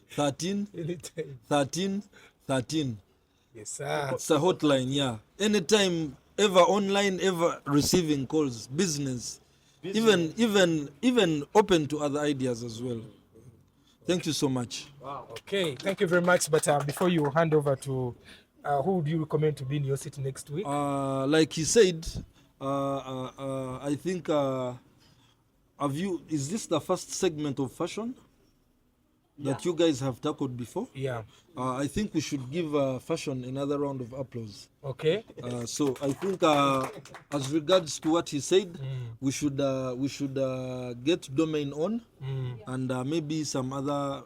13 13 13. Yes, sir. It's a hotline, yeah. Anytime, ever online, ever receiving calls, business. Even open to other ideas as well. Thank you so much. Wow. Okay, thank you very much. But before you hand over to who would you recommend to be in your seat next week? Like he said, I think is this the first segment of fashion that you guys have tackled before? Yeah. I think we should give fashion another round of applause. Okay. So I think as regards to what he said, we should get domain on, and maybe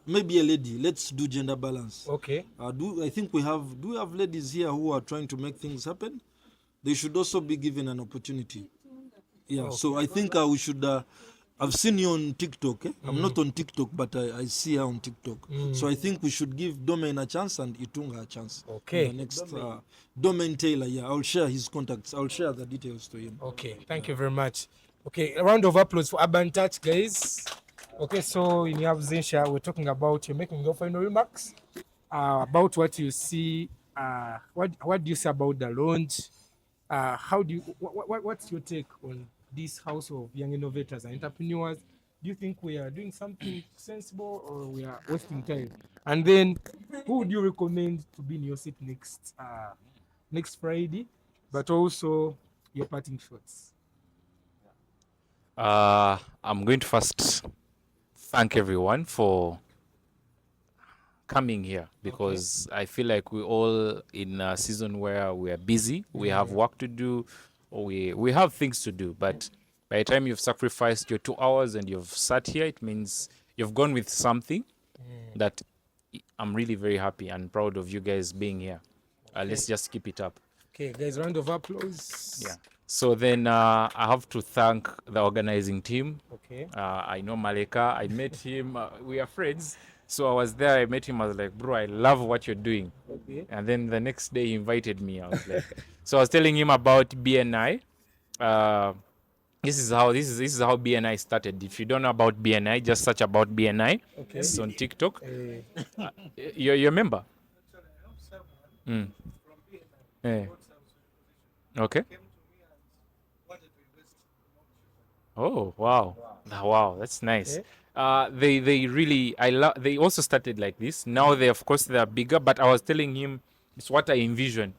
maybe a lady. Let's do gender balance. Okay. Do we have ladies here who are trying to make things happen? They should also be given an opportunity. Yeah. Okay. So I think we should. I've seen you on TikTok. I'm not on TikTok, but I see her on TikTok. So I think we should give Domain a chance and Itunga a chance. Okay. The next Domain Taylor, I'll share his contacts. I'll share the details to him. Okay, thank you very much. Okay, a round of applause for Urban Touch, guys. Okay, so in your absentia, we're talking about, you're making your final remarks about what you see. What do you say about the launch? How do you, what's your take on this house of young innovators and entrepreneurs? Do you think we are doing something sensible, or we are wasting time? And then, who would you recommend to be in your seat next Friday? But also your parting shots. I'm going to first thank everyone for coming here, because I feel like we're all in a season where we are busy, we have work to do, or we have things to do. But by the time you've sacrificed your 2 hours and you've sat here, it means you've gone with something that I'm really very happy and proud of you guys being here. Let's just keep it up. Okay, guys, round of applause. Yeah. So then I have to thank the organizing team. Okay. I know Maleka. I met him. We are friends. So I was there. I met him. I was like, bro, I love what you're doing. Okay. And then the next day he invited me. I was like, so I was telling him about BNI. This is how BNI started. If you don't know about BNI, just search about BNI. Okay. It's on TikTok. You remember? Okay. Oh wow, wow, that's nice. They really, they also started like this. Now they are bigger, but I was telling him it's what I envision,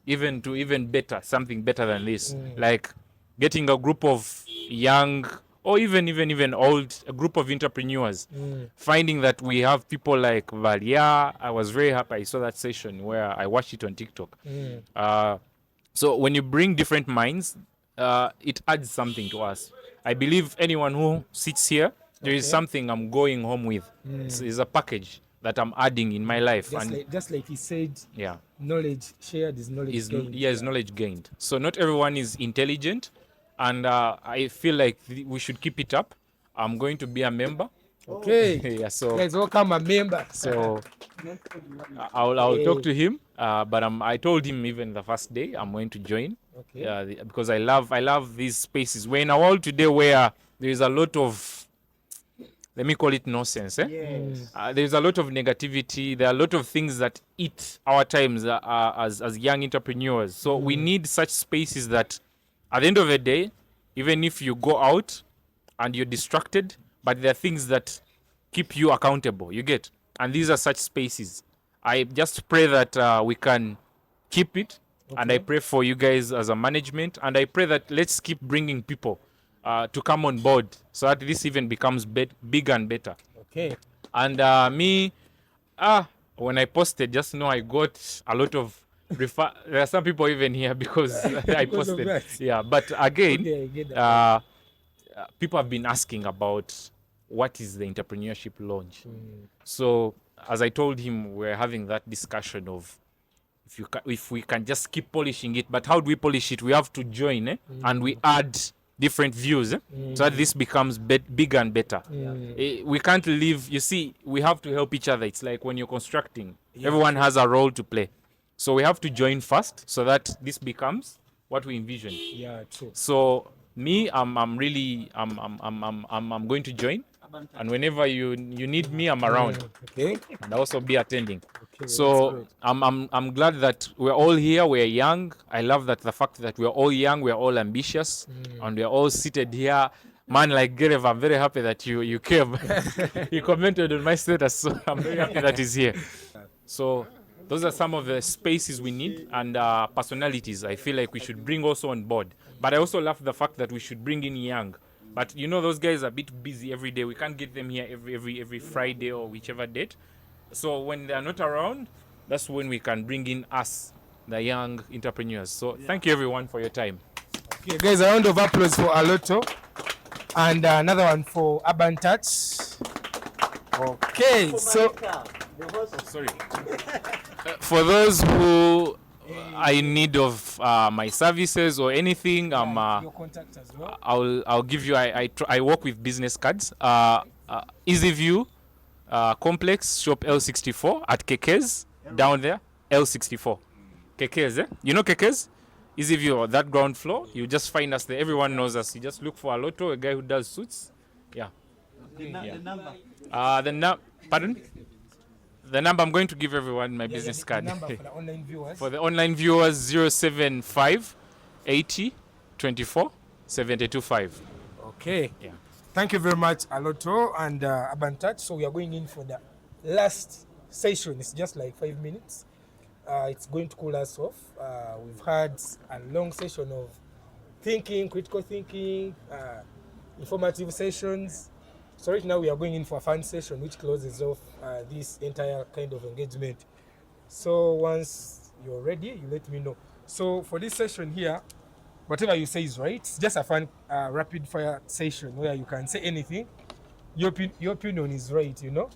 even better, something better than this, like getting a group of young or even old, a group of entrepreneurs, finding that we have people like Valia. I was very happy. I saw that session where I watched it on TikTok. So when you bring different minds, it adds something to us. I believe anyone who sits here, there is something I'm going home with. It's a package that I'm adding in my life. Just like he said, yeah, knowledge shared is knowledge gained. Yeah, is knowledge gained. So not everyone is intelligent, and I feel like we should keep it up. I'm going to be a member. Okay. Yeah, so guys, welcome a member. So I'll talk to him. But I told him even the first day I'm going to join. Okay. Because I love these spaces. We're in a world today where there is a lot of let me call it nonsense. There's a lot of negativity. There are a lot of things that eat our times as young entrepreneurs. So we need such spaces that at the end of the day, even if you go out and you're distracted, but there are things that keep you accountable, you get? And these are such spaces. I just pray that we can keep it. And I pray for you guys as a management. And I pray that let's keep bringing people to come on board so that this even becomes bigger and better. Okay. And when I posted, just know I got a lot of there are some people even here because I posted. Yeah, but again, people have been asking about what is the entrepreneurship launch. So as I told him, we're having that discussion of if we can just keep polishing it, but how do we polish it? We have to join and we add different views so that this becomes bigger and better. We can't live, you see, we have to help each other. It's like when you're constructing, everyone has a role to play. So we have to join first so that this becomes what we envision. Yeah, true. So me, I'm going to join, and whenever you need me, I'm around. Okay. And I'll also be attending. Okay, so I'm glad that we're all here. We're young. I love that the fact that we're all young, we're all ambitious, and we're all seated here. Man, like Gerev, I'm very happy that you came. You commented on my status, so I'm very happy that he's here. So those are some of the spaces we need, and personalities I feel like we should bring also on board. But I also love the fact that we should bring in young. But you know, those guys are a bit busy every day. We can't get them here every Friday or whichever date. So when they're not around, that's when we can bring in us, the young entrepreneurs. So thank you everyone for your time. Okay, guys, a round of applause for Alloto. And another one for Urban Touch. Okay, so sorry. For those who are in need of my services or anything, your contact as well. I'll give you. I work with business cards. Easyview Complex, shop L64 at Kekes down there. L64, Kekes. You know Kekes? Easyview, that ground floor. You just find us there. Everyone knows us. You just look for Alloto, a guy who does suits. Yeah. The number. Pardon? The number, I'm going to give everyone my business card. The number for the online viewers. For the online viewers, 075 80 24 725. Okay. Yeah. Thank you very much, Alloto and Urban Touch. So we are going in for the last session. It's just like 5 minutes. It's going to cool us off. We've had a long session of thinking, critical thinking, informative sessions. So right now we are going in for a fun session which closes off this entire kind of engagement. So once you're ready, you let me know. So for this session here, whatever you say is right. It's just a fun rapid fire session where you can say anything. Your opinion is right, you know.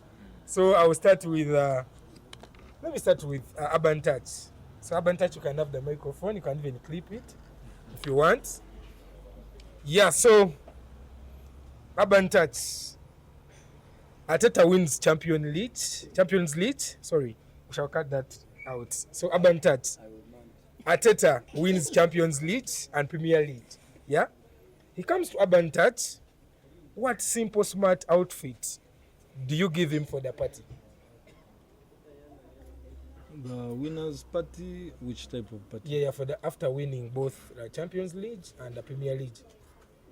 So I will start with, let me start with Urban Touch. So Urban Touch, you can have the microphone. You can even clip it if you want. Yeah, so Urban Touch. Ateta wins Champions League. Sorry, we shall cut that out. So Urban Touch. Ateta wins Champions League and Premier League. Yeah? He comes to Urban Touch. What simple, smart outfit do you give him for the party? The winners party, which type of party? Yeah, for the after winning both the Champions League and the Premier League.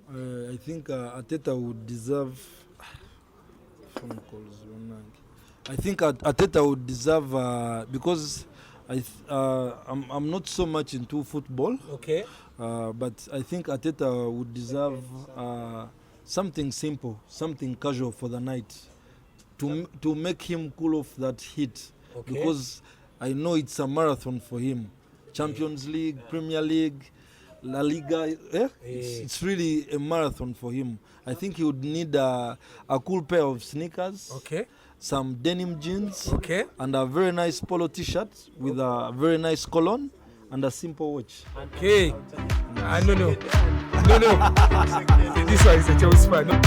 I think Ateta would deserve phone calls. I think Ateta would deserve because I'm not so much into football. Okay. But I think Ateta would deserve something simple, something casual for the night, to make him cool off that heat. Okay. Because I know it's a marathon for him. Champions League, Premier League, La Liga. It's really a marathon for him. I think he would need a cool pair of sneakers. Okay. Some denim jeans. Okay. And a very nice polo t-shirt with a very nice cologne and a simple watch. Okay. No. This one is a Chelsea fan. No?